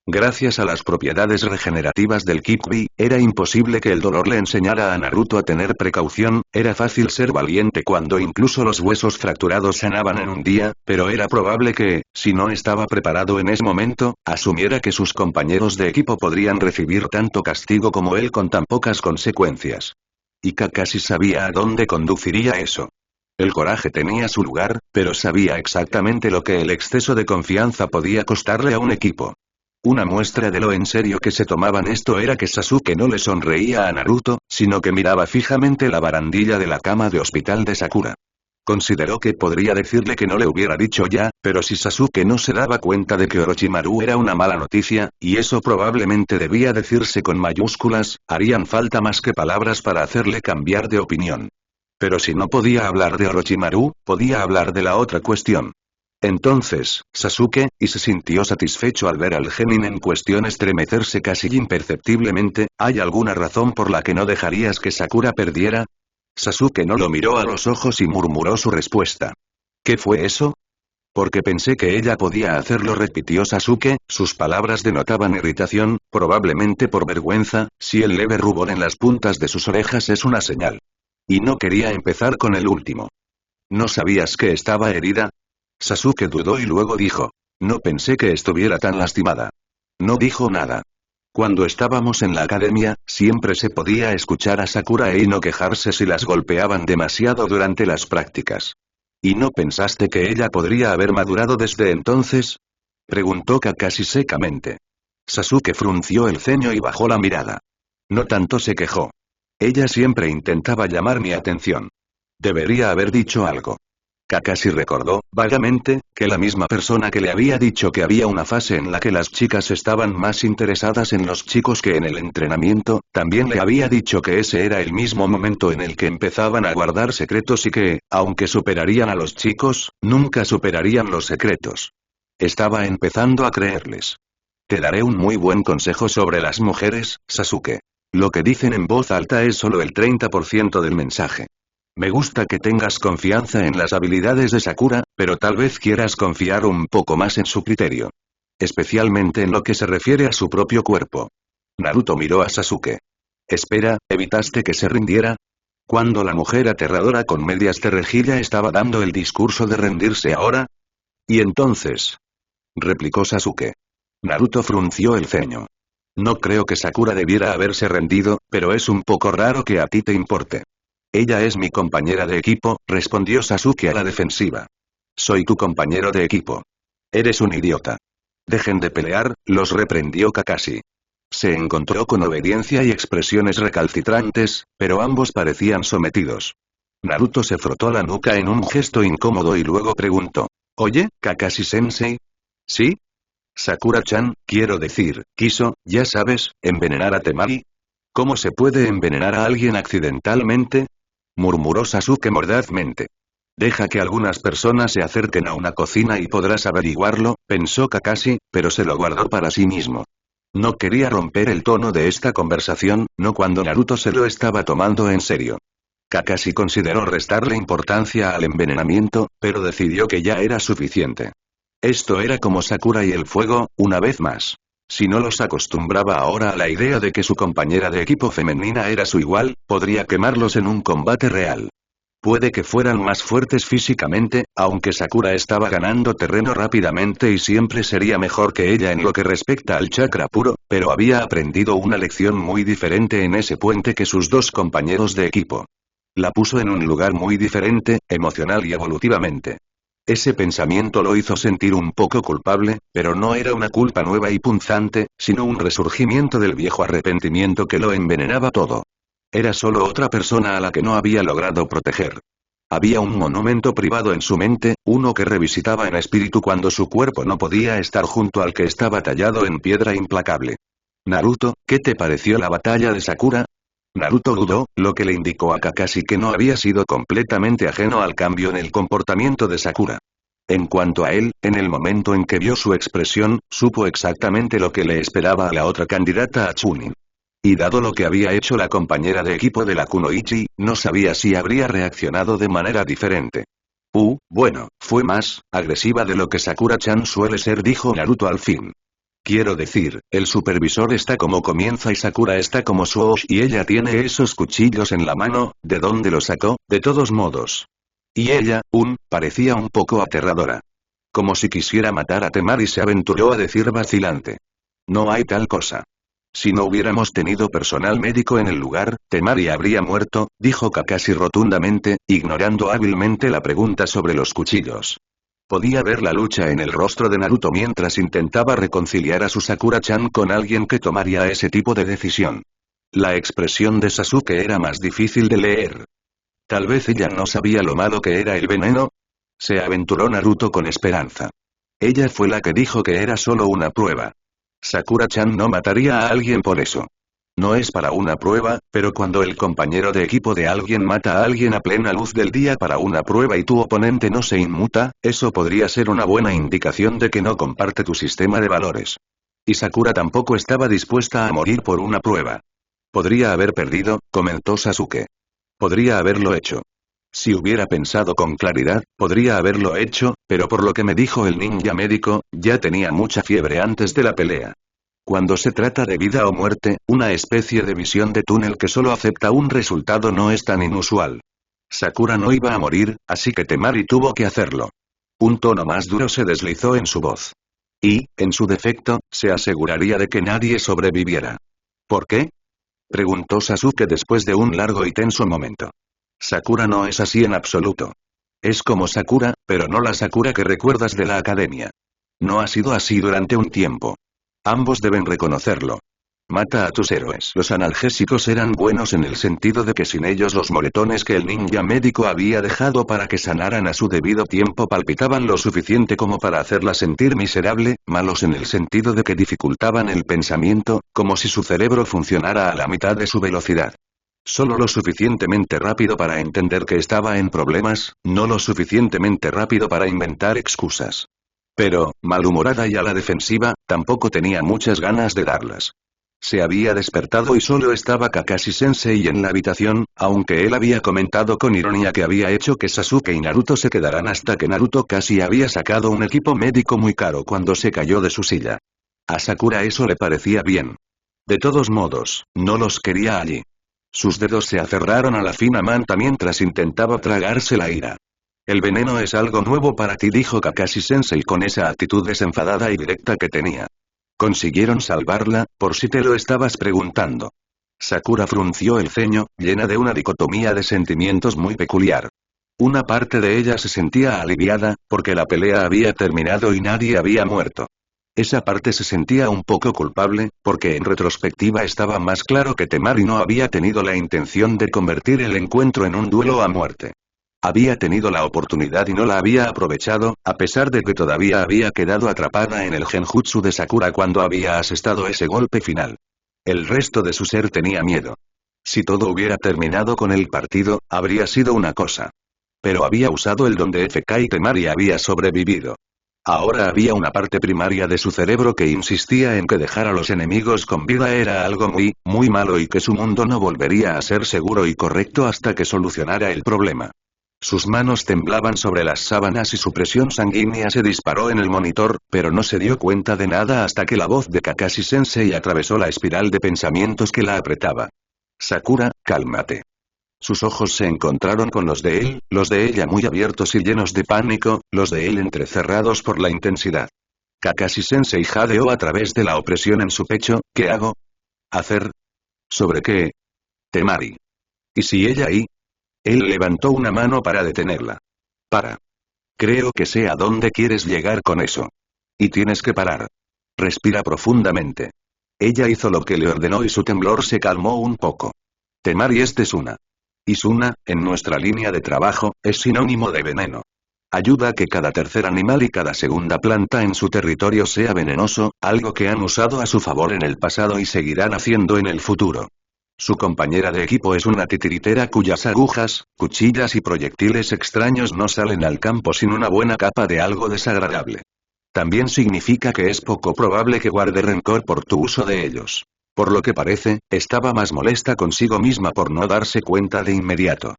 Gracias a las propiedades regenerativas del Kyuubi, era imposible que el dolor le enseñara a Naruto a tener precaución, era fácil ser valiente cuando incluso los huesos fracturados sanaban en un día, pero era probable que, si no estaba preparado en ese momento, asumiera que sus compañeros de equipo podrían recibir tanto castigo como él con tan pocas consecuencias. Y Kakashi sabía a dónde conduciría eso. El coraje tenía su lugar, pero sabía exactamente lo que el exceso de confianza podía costarle a un equipo. Una muestra de lo en serio que se tomaban esto era que Sasuke no le sonreía a Naruto, sino que miraba fijamente la barandilla de la cama de hospital de Sakura. Consideró que podría decirle que no le hubiera dicho ya, pero si Sasuke no se daba cuenta de que Orochimaru era una mala noticia, y eso probablemente debía decirse con mayúsculas, harían falta más que palabras para hacerle cambiar de opinión. Pero si no podía hablar de Orochimaru, podía hablar de la otra cuestión. Entonces, Sasuke, y se sintió satisfecho al ver al genin en cuestión estremecerse casi imperceptiblemente, ¿hay alguna razón por la que no dejarías que Sakura perdiera? Sasuke no lo miró a los ojos y murmuró su respuesta. ¿Qué fue eso? Porque pensé que ella podía hacerlo, repitió Sasuke, sus palabras denotaban irritación, probablemente por vergüenza, si el leve rubor en las puntas de sus orejas es una señal. Y no quería empezar con el último. ¿No sabías que estaba herida? Sasuke dudó y luego dijo. No pensé que estuviera tan lastimada. No dijo nada. Cuando estábamos en la academia, siempre se podía escuchar a Sakura e Ino quejarse si las golpeaban demasiado durante las prácticas. ¿Y no pensaste que ella podría haber madurado desde entonces? Preguntó Kakashi secamente. Sasuke frunció el ceño y bajó la mirada. No tanto, se quejó. Ella siempre intentaba llamar mi atención. Debería haber dicho algo. Kakashi recordó, vagamente, que la misma persona que le había dicho que había una fase en la que las chicas estaban más interesadas en los chicos que en el entrenamiento, también le había dicho que ese era el mismo momento en el que empezaban a guardar secretos y que, aunque superarían a los chicos, nunca superarían los secretos. Estaba empezando a creerles. Te daré un muy buen consejo sobre las mujeres, Sasuke. Lo que dicen en voz alta es solo el 30% del mensaje. Me gusta que tengas confianza en las habilidades de Sakura, pero tal vez quieras confiar un poco más en su criterio. Especialmente en lo que se refiere a su propio cuerpo. Naruto miró a Sasuke. Espera, ¿evitaste que se rindiera? Cuando la mujer aterradora con medias de rejilla estaba dando el discurso de rendirse ahora. ¿Y entonces? Replicó Sasuke. Naruto frunció el ceño. No creo que Sakura debiera haberse rendido, pero es un poco raro que a ti te importe. Ella es mi compañera de equipo, respondió Sasuke a la defensiva. Soy tu compañero de equipo. Eres un idiota. Dejen de pelear, los reprendió Kakashi. Se encontró con obediencia y expresiones recalcitrantes, pero ambos parecían sometidos. Naruto se frotó la nuca en un gesto incómodo y luego preguntó. Oye, Kakashi-sensei. ¿Sí? Sakura-chan, quiero decir, quiso, ya sabes, envenenar a Temari. ¿Cómo se puede envenenar a alguien accidentalmente? Murmuró Sasuke mordazmente. Deja que algunas personas se acerquen a una cocina y podrás averiguarlo, pensó Kakashi, pero se lo guardó para sí mismo. No quería romper el tono de esta conversación, no cuando Naruto se lo estaba tomando en serio. Kakashi consideró restarle importancia al envenenamiento, pero decidió que ya era suficiente. Esto era como Sakura y el fuego, una vez más. Si no los acostumbraba ahora a la idea de que su compañera de equipo femenina era su igual, podría quemarlos en un combate real. Puede que fueran más fuertes físicamente, aunque Sakura estaba ganando terreno rápidamente y siempre sería mejor que ella en lo que respecta al chakra puro, pero había aprendido una lección muy diferente en ese puente que sus dos compañeros de equipo. La puso en un lugar muy diferente, emocional y evolutivamente. Ese pensamiento lo hizo sentir un poco culpable, pero no era una culpa nueva y punzante, sino un resurgimiento del viejo arrepentimiento que lo envenenaba todo. Era solo otra persona a la que no había logrado proteger. Había un monumento privado en su mente, uno que revisitaba en espíritu cuando su cuerpo no podía estar junto al que estaba tallado en piedra implacable. Naruto, ¿qué te pareció la batalla de Sakura? Naruto dudó, lo que le indicó a Kakashi que no había sido completamente ajeno al cambio en el comportamiento de Sakura. En cuanto a él, en el momento en que vio su expresión, supo exactamente lo que le esperaba a la otra candidata a Chunin. Y dado lo que había hecho la compañera de equipo de la Kunoichi, no sabía si habría reaccionado de manera diferente. Bueno, fue más agresiva de lo que Sakura-chan suele ser, dijo Naruto al fin. Quiero decir, el supervisor está como comienza y Sakura está como Swoosh y ella tiene esos cuchillos en la mano, ¿de dónde los sacó? De todos modos. Y ella, parecía un poco aterradora. Como si quisiera matar a Temari, se aventuró a decir vacilante. No hay tal cosa. Si no hubiéramos tenido personal médico en el lugar, Temari habría muerto, dijo Kakashi rotundamente, ignorando hábilmente la pregunta sobre los cuchillos. Podía ver la lucha en el rostro de Naruto mientras intentaba reconciliar a su Sakura-chan con alguien que tomaría ese tipo de decisión. La expresión de Sasuke era más difícil de leer. Tal vez ella no sabía lo malo que era el veneno. Se aventuró Naruto con esperanza. Ella fue la que dijo que era solo una prueba. Sakura-chan no mataría a alguien por eso. No es para una prueba, pero cuando el compañero de equipo de alguien mata a alguien a plena luz del día para una prueba y tu oponente no se inmuta, eso podría ser una buena indicación de que no comparte tu sistema de valores. Y Sakura tampoco estaba dispuesta a morir por una prueba. Podría haber perdido, comentó Sasuke. Podría haberlo hecho. Si hubiera pensado con claridad, podría haberlo hecho, Pero por lo que me dijo el ninja médico, ya tenía mucha fiebre antes de la pelea. Cuando se trata de vida o muerte, una especie de visión de túnel que solo acepta un resultado no es tan inusual. Sakura no iba a morir, así que Temari tuvo que hacerlo. Un tono más duro se deslizó en su voz. Y, en su defecto, se aseguraría de que nadie sobreviviera. ¿Por qué? Preguntó Sasuke después de un largo y tenso momento. Sakura no es así en absoluto. Es como Sakura, pero no la Sakura que recuerdas de la academia. No ha sido así durante un tiempo. Ambos deben reconocerlo. Mata a tus héroes. Los analgésicos eran buenos en el sentido de que sin ellos los moretones que el ninja médico había dejado para que sanaran a su debido tiempo palpitaban lo suficiente como para hacerla sentir miserable, malos en el sentido de que dificultaban el pensamiento, como si su cerebro funcionara a la mitad de su velocidad. Solo lo suficientemente rápido para entender que estaba en problemas, no lo suficientemente rápido para inventar excusas. Pero, malhumorada y a la defensiva, tampoco tenía muchas ganas de darlas. Se había despertado y solo estaba Kakashi-sensei en la habitación, aunque él había comentado con ironía que había hecho que Sasuke y Naruto se quedaran hasta que Naruto casi había sacado un equipo médico muy caro cuando se cayó de su silla. A Sakura eso le parecía bien. De todos modos, no los quería allí. Sus dedos se aferraron a la fina manta mientras intentaba tragarse la ira. El veneno es algo nuevo para ti, dijo Kakashi-sensei con esa actitud desenfadada y directa que tenía. ¿Consiguieron salvarla, por si te lo estabas preguntando? Sakura frunció el ceño, llena de una dicotomía de sentimientos muy peculiar. Una parte de ella se sentía aliviada, porque la pelea había terminado y nadie había muerto. Esa parte se sentía un poco culpable, porque en retrospectiva estaba más claro que Temari no había tenido la intención de convertir el encuentro en un duelo a muerte. Había tenido la oportunidad y no la había aprovechado, a pesar de que todavía había quedado atrapada en el genjutsu de Sakura cuando había asestado ese golpe final. El resto de su ser tenía miedo. Si todo hubiera terminado con el partido, habría sido una cosa. Pero había usado el don de FK y Temari había sobrevivido. Ahora había una parte primaria de su cerebro que insistía en que dejar a los enemigos con vida era algo muy, muy malo y que su mundo no volvería a ser seguro y correcto hasta que solucionara el problema. Sus manos temblaban sobre las sábanas y su presión sanguínea se disparó en el monitor, pero no se dio cuenta de nada hasta que la voz de Kakashi-sensei atravesó la espiral de pensamientos que la apretaba. Sakura, cálmate. Sus ojos se encontraron con los de él, los de ella muy abiertos y llenos de pánico, los de él entrecerrados por la intensidad. Kakashi-sensei jadeó a través de la opresión en su pecho. ¿Qué hago? ¿Hacer? ¿Sobre qué? Temari. ¿Y si ella y? Él levantó una mano para detenerla. Para. Creo que sé a dónde quieres llegar con eso. Y tienes que parar. Respira profundamente. Ella hizo lo que le ordenó y su temblor se calmó un poco. Temari es Suna. Y Suna, en nuestra línea de trabajo, es sinónimo de veneno. Ayuda a que cada tercer animal y cada segunda planta en su territorio sea venenoso, algo que han usado a su favor en el pasado y seguirán haciendo en el futuro. Su compañera de equipo es una titiritera cuyas agujas, cuchillas y proyectiles extraños no salen al campo sin una buena capa de algo desagradable. También significa que es poco probable que guarde rencor por tu uso de ellos. Por lo que parece, estaba más molesta consigo misma por no darse cuenta de inmediato.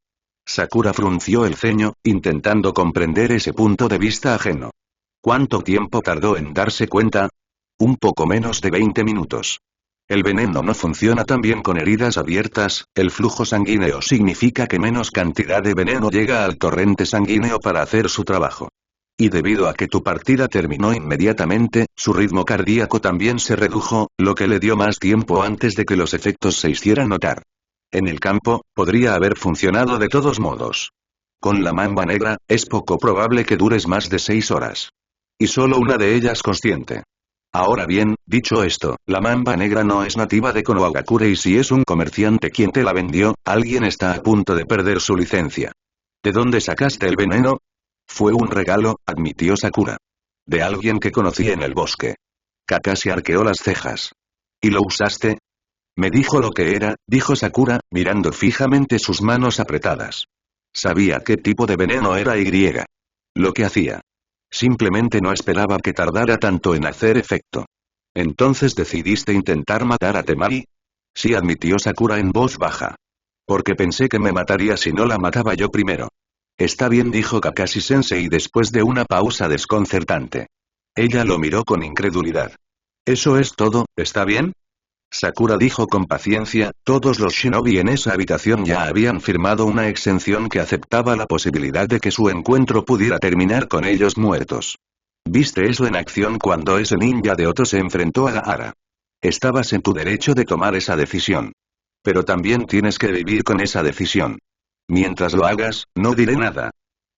Sakura frunció el ceño, intentando comprender ese punto de vista ajeno. ¿Cuánto tiempo tardó en darse cuenta? Un poco menos de 20 minutos. El veneno no funciona tan bien con heridas abiertas, el flujo sanguíneo significa que menos cantidad de veneno llega al torrente sanguíneo para hacer su trabajo. Y debido a que tu partida terminó inmediatamente, su ritmo cardíaco también se redujo, lo que le dio más tiempo antes de que los efectos se hicieran notar. En el campo, podría haber funcionado de todos modos. Con la mamba negra, es poco probable que dures más de 6 horas. Y solo una de ellas consciente. Ahora bien, dicho esto, la mamba negra no es nativa de Konohagakure y si es un comerciante quien te la vendió, alguien está a punto de perder su licencia. ¿De dónde sacaste el veneno? Fue un regalo, admitió Sakura. De alguien que conocí en el bosque. Kakashi arqueó las cejas. ¿Y lo usaste? Me dijo lo que era, dijo Sakura, mirando fijamente sus manos apretadas. Sabía qué tipo de veneno era y lo que hacía. Simplemente no esperaba que tardara tanto en hacer efecto. ¿Entonces decidiste intentar matar a Temari? Sí, admitió Sakura en voz baja. Porque pensé que me mataría si no la mataba yo primero. Está bien, dijo Kakashi-sensei después de una pausa desconcertante. Ella lo miró con incredulidad. ¿Eso es todo, está bien? Sakura dijo con paciencia, todos los shinobi en esa habitación ya habían firmado una exención que aceptaba la posibilidad de que su encuentro pudiera terminar con ellos muertos. Viste eso en acción cuando ese ninja de Oto se enfrentó a Gaara. Estabas en tu derecho de tomar esa decisión. Pero también tienes que vivir con esa decisión. Mientras lo hagas, no diré nada.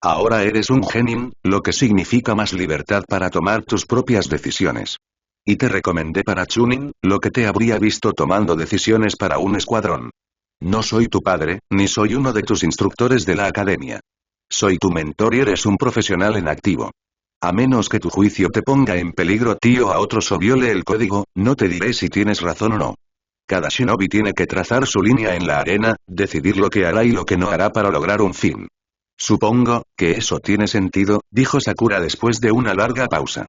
Ahora eres un genin, lo que significa más libertad para tomar tus propias decisiones. Y te recomendé para Chunin, lo que te habría visto tomando decisiones para un escuadrón. No soy tu padre, ni soy uno de tus instructores de la academia. Soy tu mentor y eres un profesional en activo. A menos que tu juicio te ponga en peligro a ti o a otros o viole el código, no te diré si tienes razón o no. Cada shinobi tiene que trazar su línea en la arena, decidir lo que hará y lo que no hará para lograr un fin. Supongo que eso tiene sentido, dijo Sakura después de una larga pausa.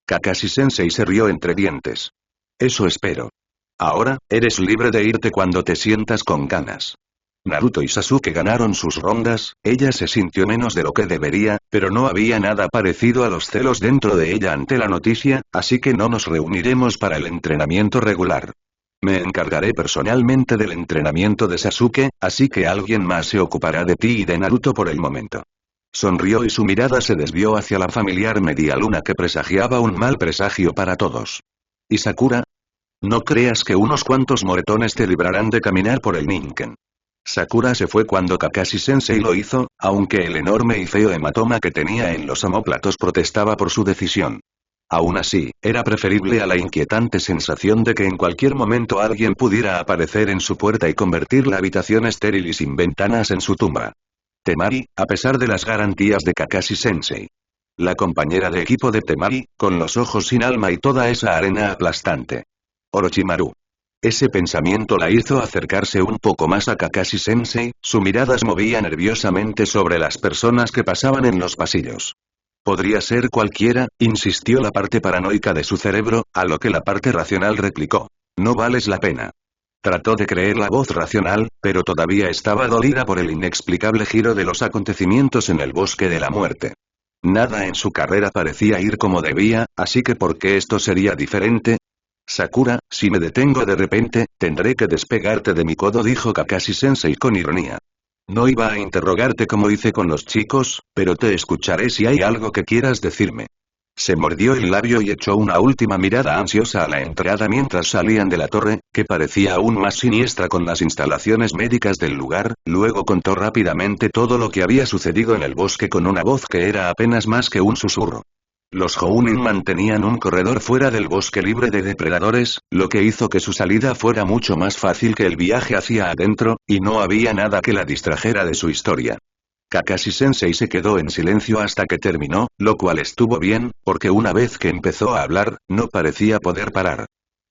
Kakashi-sensei se rió entre dientes. Eso espero. Ahora, eres libre de irte cuando te sientas con ganas. Naruto y Sasuke ganaron sus rondas, ella se sintió menos de lo que debería, pero no había nada parecido a los celos dentro de ella ante la noticia, así que no nos reuniremos para el entrenamiento regular. Me encargaré personalmente del entrenamiento de Sasuke, así que alguien más se ocupará de ti y de Naruto por el momento. Sonrió y su mirada se desvió hacia la familiar media luna que presagiaba un mal presagio para todos. ¿Y Sakura? No creas que unos cuantos moretones te librarán de caminar por el Ninken. Sakura se fue cuando Kakashi-sensei lo hizo, aunque el enorme y feo hematoma que tenía en los omóplatos protestaba por su decisión. Aún así, era preferible a la inquietante sensación de que en cualquier momento alguien pudiera aparecer en su puerta y convertir la habitación estéril y sin ventanas en su tumba. Temari, a pesar de las garantías de Kakashi-sensei. La compañera de equipo de Temari, con los ojos sin alma y toda esa arena aplastante. Orochimaru. Ese pensamiento la hizo acercarse un poco más a Kakashi-sensei, su mirada se movía nerviosamente sobre las personas que pasaban en los pasillos. Podría ser cualquiera, insistió la parte paranoica de su cerebro, a lo que la parte racional replicó. No vales la pena. Trató de creer la voz racional, pero todavía estaba dolida por el inexplicable giro de los acontecimientos en el bosque de la muerte. Nada en su carrera parecía ir como debía, así que ¿por qué esto sería diferente? Sakura, si me detengo de repente, tendré que despegarte de mi codo, dijo Kakashi-sensei con ironía. No iba a interrogarte como hice con los chicos, pero te escucharé si hay algo que quieras decirme. Se mordió el labio y echó una última mirada ansiosa a la entrada mientras salían de la torre, que parecía aún más siniestra con las instalaciones médicas del lugar, luego contó rápidamente todo lo que había sucedido en el bosque con una voz que era apenas más que un susurro. Los Jounin mantenían un corredor fuera del bosque libre de depredadores, lo que hizo que su salida fuera mucho más fácil que el viaje hacia adentro, y no había nada que la distrajera de su historia. Kakashi-sensei se quedó en silencio hasta que terminó, lo cual estuvo bien, porque una vez que empezó a hablar, no parecía poder parar.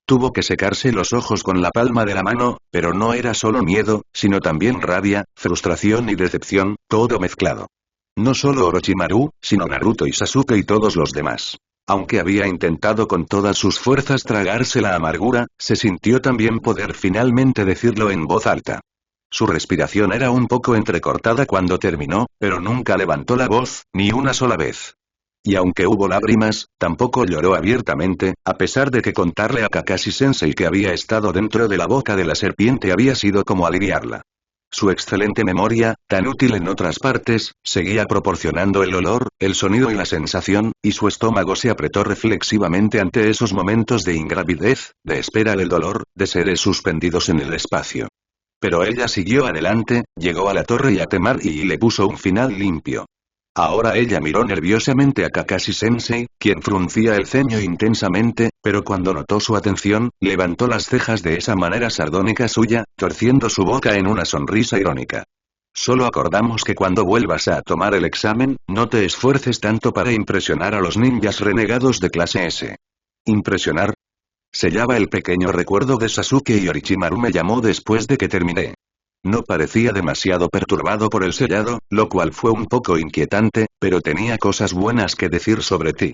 Tuvo que secarse los ojos con la palma de la mano, pero no era solo miedo, sino también rabia, frustración y decepción, todo mezclado. No solo Orochimaru, sino Naruto y Sasuke y todos los demás. Aunque había intentado con todas sus fuerzas tragarse la amargura, se sintió también poder finalmente decirlo en voz alta. Su respiración era un poco entrecortada cuando terminó, pero nunca levantó la voz, ni una sola vez. Y aunque hubo lágrimas, tampoco lloró abiertamente, a pesar de que contarle a Kakashi-sensei que había estado dentro de la boca de la serpiente había sido como aliviarla. Su excelente memoria, tan útil en otras partes, seguía proporcionando el olor, el sonido y la sensación, y su estómago se apretó reflexivamente ante esos momentos de ingravidez, de espera del dolor, de seres suspendidos en el espacio. Pero ella siguió adelante, llegó a la torre y a Temari y le puso un final limpio. Ahora ella miró nerviosamente a Kakashi-sensei, quien fruncía el ceño intensamente, pero cuando notó su atención, levantó las cejas de esa manera sardónica suya, torciendo su boca en una sonrisa irónica. Solo acordamos que cuando vuelvas a tomar el examen, no te esfuerces tanto para impresionar a los ninjas renegados de clase S. ¿Impresionar? Sellaba el pequeño recuerdo de Sasuke y Orochimaru me llamó después de que terminé. No parecía demasiado perturbado por el sellado, lo cual fue un poco inquietante, pero tenía cosas buenas que decir sobre ti.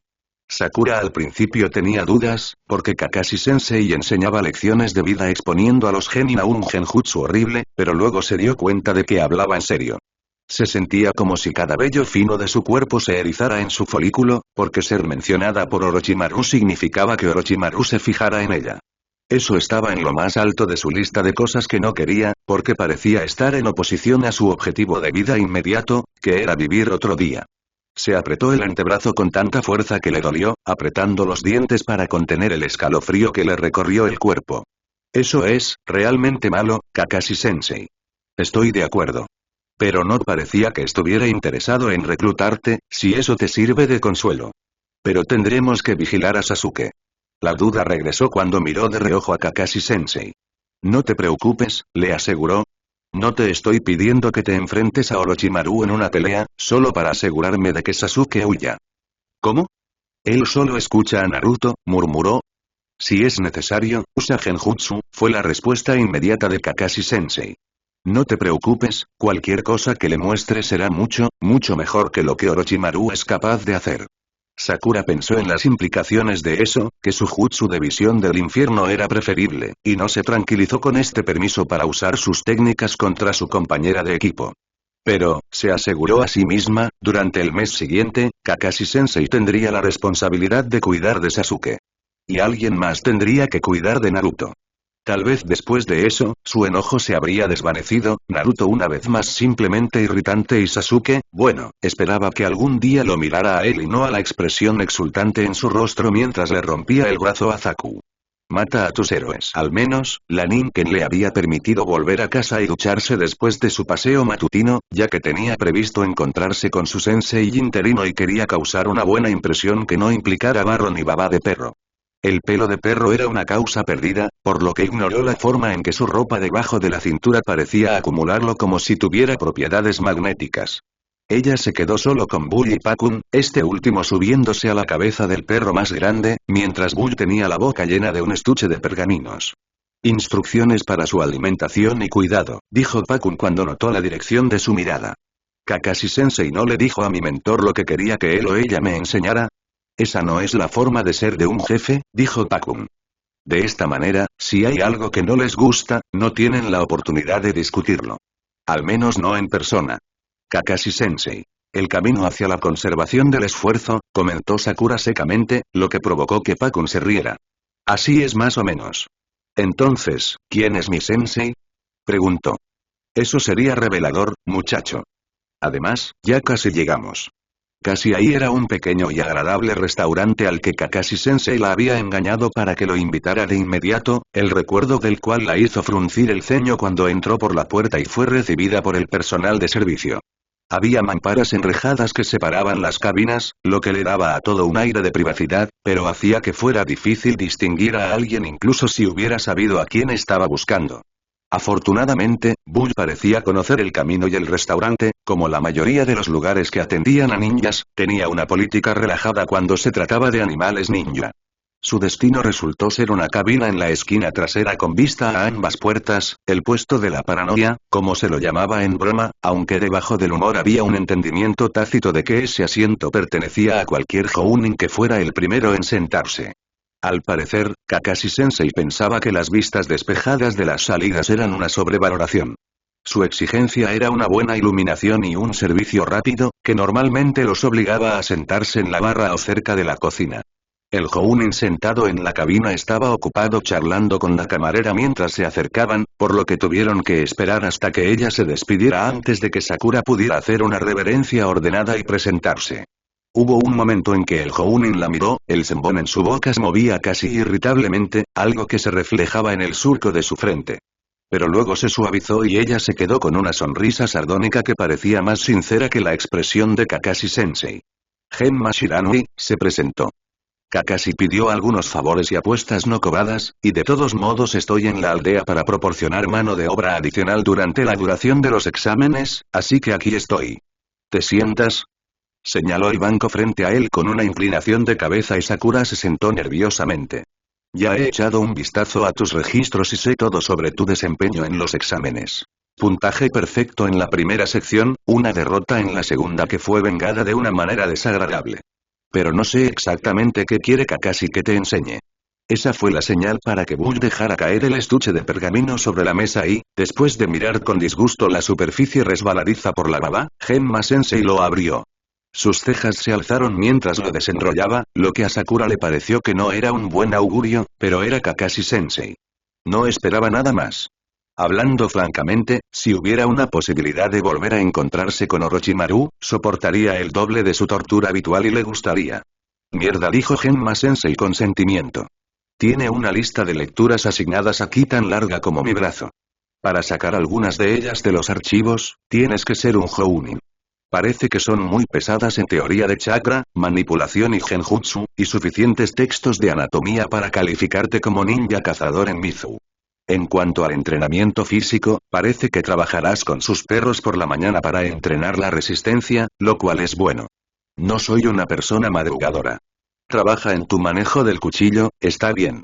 Sakura al principio tenía dudas, porque Kakashi-sensei enseñaba lecciones de vida exponiendo a los genin a un genjutsu horrible, pero luego se dio cuenta de que hablaba en serio. Se sentía como si cada vello fino de su cuerpo se erizara en su folículo, porque ser mencionada por Orochimaru significaba que Orochimaru se fijara en ella. Eso estaba en lo más alto de su lista de cosas que no quería, porque parecía estar en oposición a su objetivo de vida inmediato, que era vivir otro día. Se apretó el antebrazo con tanta fuerza que le dolió, apretando los dientes para contener el escalofrío que le recorrió el cuerpo. Eso es, realmente malo, Kakashi-sensei. Estoy de acuerdo. Pero no parecía que estuviera interesado en reclutarte, si eso te sirve de consuelo. Pero tendremos que vigilar a Sasuke. La duda regresó cuando miró de reojo a Kakashi-sensei. No te preocupes, le aseguró. No te estoy pidiendo que te enfrentes a Orochimaru en una pelea, solo para asegurarme de que Sasuke huya. ¿Cómo? Él solo escucha a Naruto, murmuró. Si es necesario, usa Genjutsu, fue la respuesta inmediata de Kakashi-sensei. No te preocupes, cualquier cosa que le muestre será mucho, mucho mejor que lo que Orochimaru es capaz de hacer. Sakura pensó en las implicaciones de eso, que su jutsu de visión del infierno era preferible, y no se tranquilizó con este permiso para usar sus técnicas contra su compañera de equipo. Pero, se aseguró a sí misma, durante el mes siguiente, Kakashi-sensei tendría la responsabilidad de cuidar de Sasuke. Y alguien más tendría que cuidar de Naruto. Tal vez después de eso, su enojo se habría desvanecido, Naruto una vez más simplemente irritante y Sasuke, bueno, esperaba que algún día lo mirara a él y no a la expresión exultante en su rostro mientras le rompía el brazo a Zaku. Mata a tus héroes. Al menos, la Ninken le había permitido volver a casa y ducharse después de su paseo matutino, ya que tenía previsto encontrarse con su sensei interino y quería causar una buena impresión que no implicara barro ni baba de perro. El pelo de perro era una causa perdida, por lo que ignoró la forma en que su ropa debajo de la cintura parecía acumularlo como si tuviera propiedades magnéticas. Ella se quedó solo con Bull y Pakun, este último subiéndose a la cabeza del perro más grande, mientras Bull tenía la boca llena de un estuche de pergaminos. Instrucciones para su alimentación y cuidado, dijo Pakun cuando notó la dirección de su mirada. ¿Kakashi-sensei no le dijo a mi mentor lo que quería que él o ella me enseñara? Esa no es la forma de ser de un jefe, dijo Pakun. De esta manera, si hay algo que no les gusta, no tienen la oportunidad de discutirlo. Al menos no en persona. Kakashi-sensei. El camino hacia la conservación del esfuerzo, comentó Sakura secamente, lo que provocó que Pakun se riera. Así es más o menos. Entonces, ¿quién es mi sensei? Preguntó. Eso sería revelador, muchacho. Además, ya casi llegamos. Casi ahí era un pequeño y agradable restaurante al que Kakashi-sensei la había engañado para que lo invitara de inmediato, el recuerdo del cual la hizo fruncir el ceño cuando entró por la puerta y fue recibida por el personal de servicio. Había mamparas enrejadas que separaban las cabinas, lo que le daba a todo un aire de privacidad, pero hacía que fuera difícil distinguir a alguien incluso si hubiera sabido a quién estaba buscando. Afortunadamente, Bull parecía conocer el camino y el restaurante, como la mayoría de los lugares que atendían a ninjas, tenía una política relajada cuando se trataba de animales ninja. Su destino resultó ser una cabina en la esquina trasera con vista a ambas puertas, el puesto de la paranoia, como se lo llamaba en broma, aunque debajo del humor había un entendimiento tácito de que ese asiento pertenecía a cualquier Jounin que fuera el primero en sentarse. Al parecer, Kakashi-sensei pensaba que las vistas despejadas de las salidas eran una sobrevaloración. Su exigencia era una buena iluminación y un servicio rápido, que normalmente los obligaba a sentarse en la barra o cerca de la cocina. El Jounin sentado en la cabina estaba ocupado charlando con la camarera mientras se acercaban, por lo que tuvieron que esperar hasta que ella se despidiera antes de que Sakura pudiera hacer una reverencia ordenada y presentarse. Hubo un momento en que el Jounin la miró, el sembón en su boca se movía casi irritablemente, algo que se reflejaba en el surco de su frente. Pero luego se suavizó y ella se quedó con una sonrisa sardónica que parecía más sincera que la expresión de Kakashi-sensei. Genma Shiranui, se presentó. Kakashi pidió algunos favores y apuestas no cobradas, y de todos modos estoy en la aldea para proporcionar mano de obra adicional durante la duración de los exámenes, así que aquí estoy. ¿Te sientas? Señaló el banco frente a él con una inclinación de cabeza y Sakura se sentó nerviosamente. Ya he echado un vistazo a tus registros y sé todo sobre tu desempeño en los exámenes. Puntaje perfecto en la primera sección, una derrota en la segunda que fue vengada de una manera desagradable. Pero no sé exactamente qué quiere Kakashi que te enseñe. Esa fue la señal para que Bull dejara caer el estuche de pergamino sobre la mesa y, después de mirar con disgusto la superficie resbaladiza por la baba, Genma Sensei lo abrió. Sus cejas se alzaron mientras lo desenrollaba, lo que a Sakura le pareció que no era un buen augurio, pero era Kakashi Sensei. No esperaba nada más. Hablando francamente, si hubiera una posibilidad de volver a encontrarse con Orochimaru, soportaría el doble de su tortura habitual y le gustaría. Mierda, dijo Genma Sensei con sentimiento. Tiene una lista de lecturas asignadas aquí tan larga como mi brazo. Para sacar algunas de ellas de los archivos, tienes que ser un Jounin. Parece que son muy pesadas en teoría de chakra, manipulación y genjutsu, y suficientes textos de anatomía para calificarte como ninja cazador en Mizu. En cuanto al entrenamiento físico, parece que trabajarás con sus perros por la mañana para entrenar la resistencia, lo cual es bueno. No soy una persona madrugadora. Trabaja en tu manejo del cuchillo, está bien.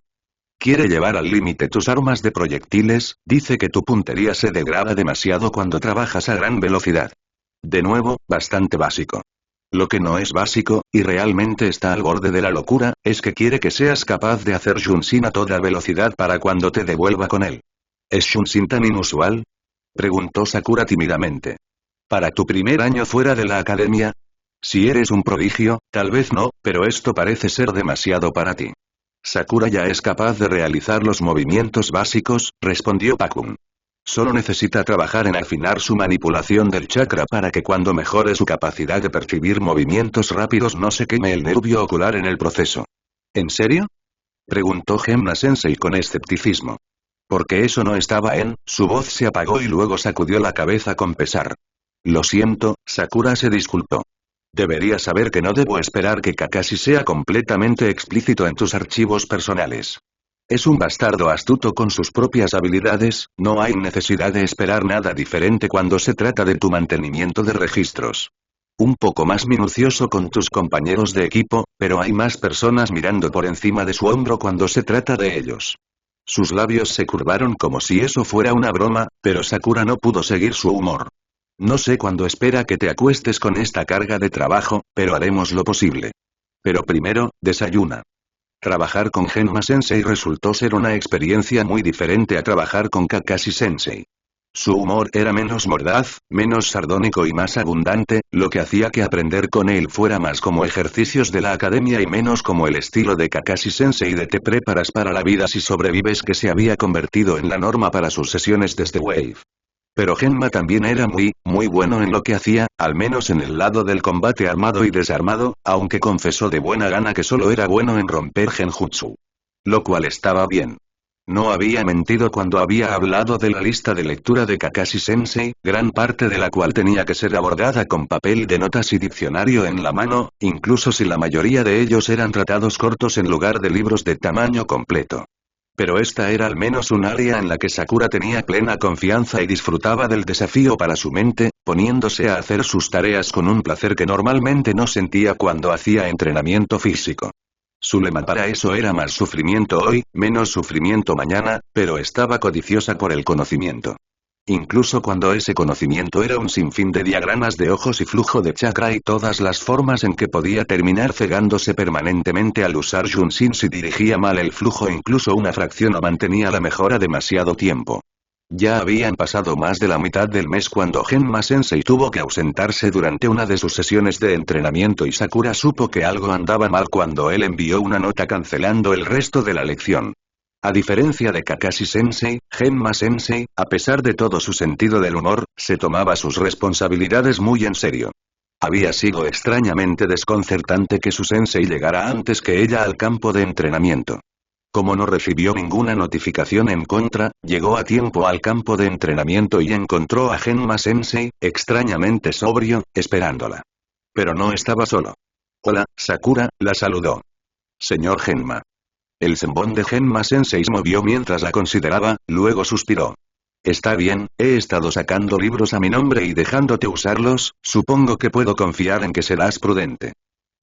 Quiere llevar al límite tus armas de proyectiles, dice que tu puntería se degrada demasiado cuando trabajas a gran velocidad. De nuevo, bastante básico. Lo que no es básico, y realmente está al borde de la locura, es que quiere que seas capaz de hacer Shunshin a toda velocidad para cuando te devuelva con él. ¿Es Shunshin tan inusual? Preguntó Sakura tímidamente. ¿Para tu primer año fuera de la academia? Si eres un prodigio, tal vez no, pero esto parece ser demasiado para ti. Sakura ya es capaz de realizar los movimientos básicos, respondió Pakun. Solo necesita trabajar en afinar su manipulación del chakra para que cuando mejore su capacidad de percibir movimientos rápidos no se queme el nervio ocular en el proceso. ¿En serio? Preguntó Genma Sensei con escepticismo. Porque eso no estaba en, su voz se apagó y luego sacudió la cabeza con pesar. Lo siento, Sakura se disculpó. Deberías saber que no debo esperar que Kakashi sea completamente explícito en tus archivos personales. Es un bastardo astuto con sus propias habilidades, no hay necesidad de esperar nada diferente cuando se trata de tu mantenimiento de registros. Un poco más minucioso con tus compañeros de equipo, pero hay más personas mirando por encima de su hombro cuando se trata de ellos. Sus labios se curvaron como si eso fuera una broma, pero Sakura no pudo seguir su humor. No sé cuándo espera que te acuestes con esta carga de trabajo, pero haremos lo posible. Pero primero, desayuna. Trabajar con Genma Sensei resultó ser una experiencia muy diferente a trabajar con Kakashi Sensei. Su humor era menos mordaz, menos sardónico y más abundante, lo que hacía que aprender con él fuera más como ejercicios de la academia y menos como el estilo de Kakashi Sensei de te preparas para la vida si sobrevives que se había convertido en la norma para sus sesiones desde Wave. Pero Genma también era muy bueno en lo que hacía, al menos en el lado del combate armado y desarmado, aunque confesó de buena gana que solo era bueno en romper genjutsu. Lo cual estaba bien. No había mentido cuando había hablado de la lista de lectura de Kakashi Sensei, gran parte de la cual tenía que ser abordada con papel de notas y diccionario en la mano, incluso si la mayoría de ellos eran tratados cortos en lugar de libros de tamaño completo. Pero esta era al menos un área en la que Sakura tenía plena confianza y disfrutaba del desafío para su mente, poniéndose a hacer sus tareas con un placer que normalmente no sentía cuando hacía entrenamiento físico. Su lema para eso era más sufrimiento hoy, menos sufrimiento mañana, pero estaba codiciosa por el conocimiento. Incluso cuando ese conocimiento era un sinfín de diagramas de ojos y flujo de chakra y todas las formas en que podía terminar cegándose permanentemente al usar Shunshin si dirigía mal el flujo incluso una fracción o mantenía la mejora demasiado tiempo. Ya habían pasado más de la mitad del mes cuando Genma Sensei tuvo que ausentarse durante una de sus sesiones de entrenamiento y Sakura supo que algo andaba mal cuando él envió una nota cancelando el resto de la lección. A diferencia de Kakashi Sensei, Genma Sensei, a pesar de todo su sentido del humor, se tomaba sus responsabilidades muy en serio. Había sido extrañamente desconcertante que su sensei llegara antes que ella al campo de entrenamiento. Como no recibió ninguna notificación en contra, llegó a tiempo al campo de entrenamiento y encontró a Genma Sensei, extrañamente sobrio, esperándola. Pero no estaba solo. Hola, Sakura, la saludó. Señor Genma. El sembón de Genma Sensei se movió mientras la consideraba, luego suspiró. Está bien, he estado sacando libros a mi nombre y dejándote usarlos, supongo que puedo confiar en que serás prudente.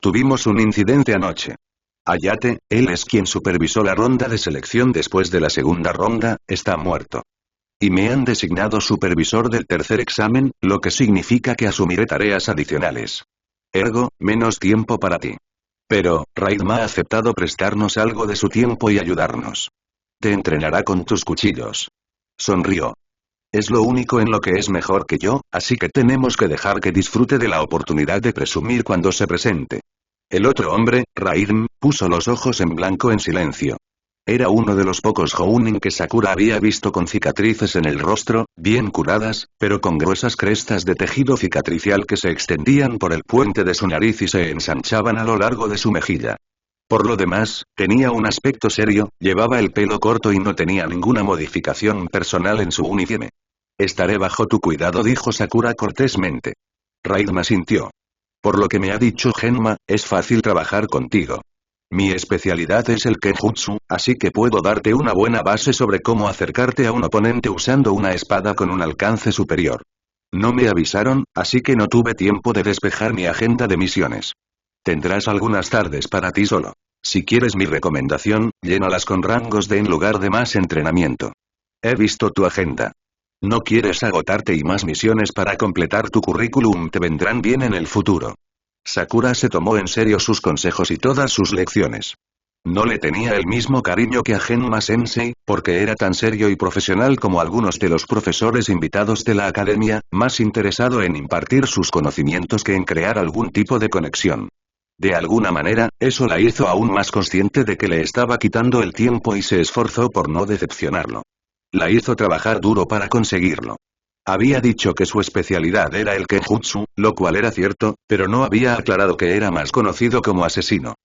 Tuvimos un incidente anoche. Ayate, él es quien supervisó la ronda de selección después de la segunda ronda, está muerto. Y me han designado supervisor del tercer examen, lo que significa que asumiré tareas adicionales. Ergo, menos tiempo para ti. Pero, Raiden ha aceptado prestarnos algo de su tiempo y ayudarnos. Te entrenará con tus cuchillos. Sonrió. Es lo único en lo que es mejor que yo, así que tenemos que dejar que disfrute de la oportunidad de presumir cuando se presente. El otro hombre, Raiden, puso los ojos en blanco en silencio. Era uno de los pocos Jounin que Sakura había visto con cicatrices en el rostro, bien curadas, pero con gruesas crestas de tejido cicatricial que se extendían por el puente de su nariz y se ensanchaban a lo largo de su mejilla. Por lo demás, tenía un aspecto serio, llevaba el pelo corto y no tenía ninguna modificación personal en su uniforme. Estaré bajo tu cuidado, dijo Sakura cortésmente. Raiden asintió. Por lo que me ha dicho Genma, es fácil trabajar contigo. Mi especialidad es el Kenjutsu, así que puedo darte una buena base sobre cómo acercarte a un oponente usando una espada con un alcance superior. No me avisaron, así que no tuve tiempo de despejar mi agenda de misiones. Tendrás algunas tardes para ti solo. Si quieres mi recomendación, llénalas con rangos de en lugar de más entrenamiento. He visto tu agenda. No quieres agotarte y más misiones para completar tu currículum te vendrán bien en el futuro. Sakura se tomó en serio sus consejos y todas sus lecciones. No le tenía el mismo cariño que a Genma Sensei, porque era tan serio y profesional como algunos de los profesores invitados de la academia, más interesado en impartir sus conocimientos que en crear algún tipo de conexión. De alguna manera, eso la hizo aún más consciente de que le estaba quitando el tiempo y se esforzó por no decepcionarlo. La hizo trabajar duro para conseguirlo. Había dicho que su especialidad era el Kenjutsu, lo cual era cierto, pero no había aclarado que era más conocido como asesino.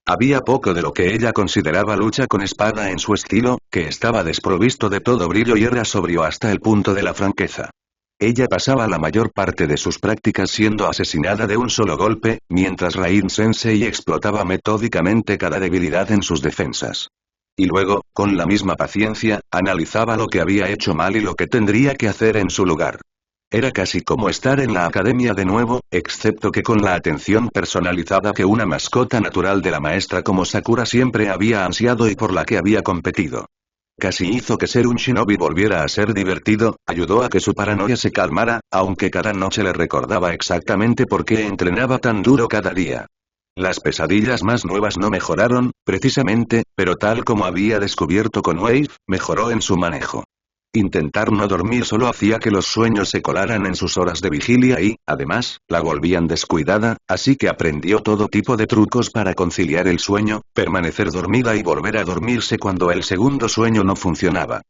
Había poco de lo que ella consideraba lucha con espada en su estilo, que estaba desprovisto de todo brillo y era sobrio hasta el punto de la franqueza. Ella pasaba la mayor parte de sus prácticas siendo asesinada de un solo golpe, mientras Raiden Sensei explotaba metódicamente cada debilidad en sus defensas. Y luego, con la misma paciencia, analizaba lo que había hecho mal y lo que tendría que hacer en su lugar. Era casi como estar en la academia de nuevo, excepto que con la atención personalizada que una mascota natural de la maestra como Sakura siempre había ansiado y por la que había competido. Casi hizo que ser un shinobi volviera a ser divertido, ayudó a que su paranoia se calmara, aunque cada noche le recordaba exactamente por qué entrenaba tan duro cada día. Las pesadillas más nuevas no mejoraron, precisamente, pero tal como había descubierto con Wave, mejoró en su manejo. Intentar no dormir solo hacía que los sueños se colaran en sus horas de vigilia y, además, la volvían descuidada, así que aprendió todo tipo de trucos para conciliar el sueño, permanecer dormida y volver a dormirse cuando el segundo sueño no funcionaba.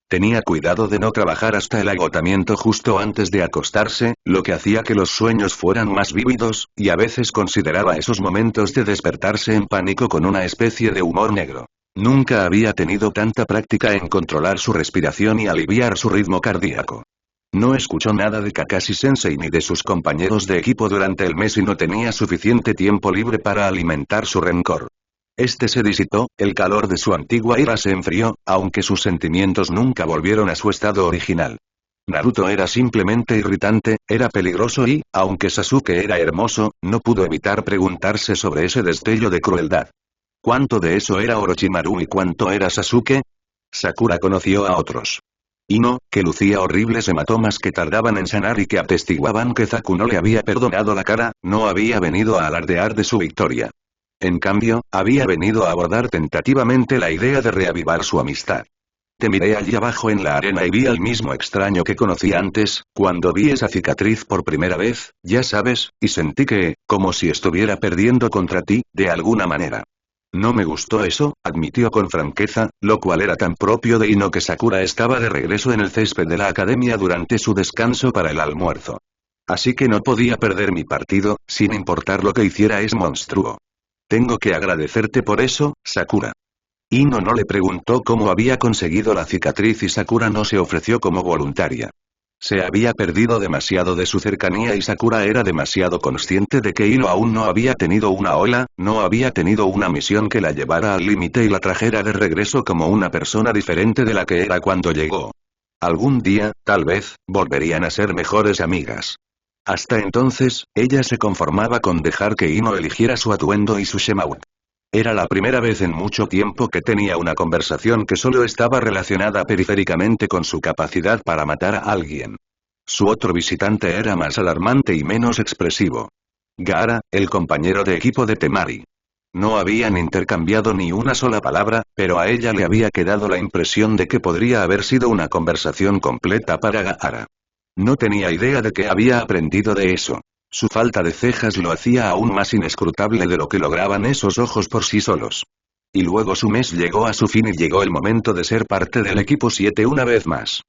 Tenía cuidado de no trabajar hasta el agotamiento justo antes de acostarse, lo que hacía que los sueños fueran más vívidos, y a veces consideraba esos momentos de despertarse en pánico con una especie de humor negro. Nunca había tenido tanta práctica en controlar su respiración y aliviar su ritmo cardíaco. No escuchó nada de Kakashi Sensei ni de sus compañeros de equipo durante el mes y no tenía suficiente tiempo libre para alimentar su rencor. Este se disipó, el calor de su antigua ira se enfrió, aunque sus sentimientos nunca volvieron a su estado original. Naruto era simplemente irritante, era peligroso y, aunque Sasuke era hermoso, no pudo evitar preguntarse sobre ese destello de crueldad. ¿Cuánto de eso era Orochimaru y cuánto era Sasuke? Sakura conoció a otros. Ino, que lucía horribles hematomas que tardaban en sanar y que atestiguaban que Zaku no le había perdonado la cara, no había venido a alardear de su victoria. En cambio, había venido a abordar tentativamente la idea de reavivar su amistad. Te miré allí abajo en la arena y vi al mismo extraño que conocí antes, cuando vi esa cicatriz por primera vez, ya sabes, y sentí que, como si estuviera perdiendo contra ti, de alguna manera. No me gustó eso, admitió con franqueza, lo cual era tan propio de Ino que Sakura estaba de regreso en el césped de la academia durante su descanso para el almuerzo. Así que no podía perder mi partido, sin importar lo que hiciera es monstruo. Tengo que agradecerte por eso, Sakura. Ino no le preguntó cómo había conseguido la cicatriz y Sakura no se ofreció como voluntaria. Se había perdido demasiado de su cercanía y Sakura era demasiado consciente de que Ino aún no había tenido una ola, no había tenido una misión que la llevara al límite y la trajera de regreso como una persona diferente de la que era cuando llegó. Algún día, tal vez, volverían a ser mejores amigas. Hasta entonces, ella se conformaba con dejar que Ino eligiera su atuendo y su shemaut. Era la primera vez en mucho tiempo que tenía una conversación que solo estaba relacionada periféricamente con su capacidad para matar a alguien. Su otro visitante era más alarmante y menos expresivo. Gaara, el compañero de equipo de Temari. No habían intercambiado ni una sola palabra, pero a ella le había quedado la impresión de que podría haber sido una conversación completa para Gaara. No tenía idea de que había aprendido de eso. Su falta de cejas lo hacía aún más inescrutable de lo que lograban esos ojos por sí solos. Y luego su mes llegó a su fin y llegó el momento de ser parte del equipo 7 una vez más.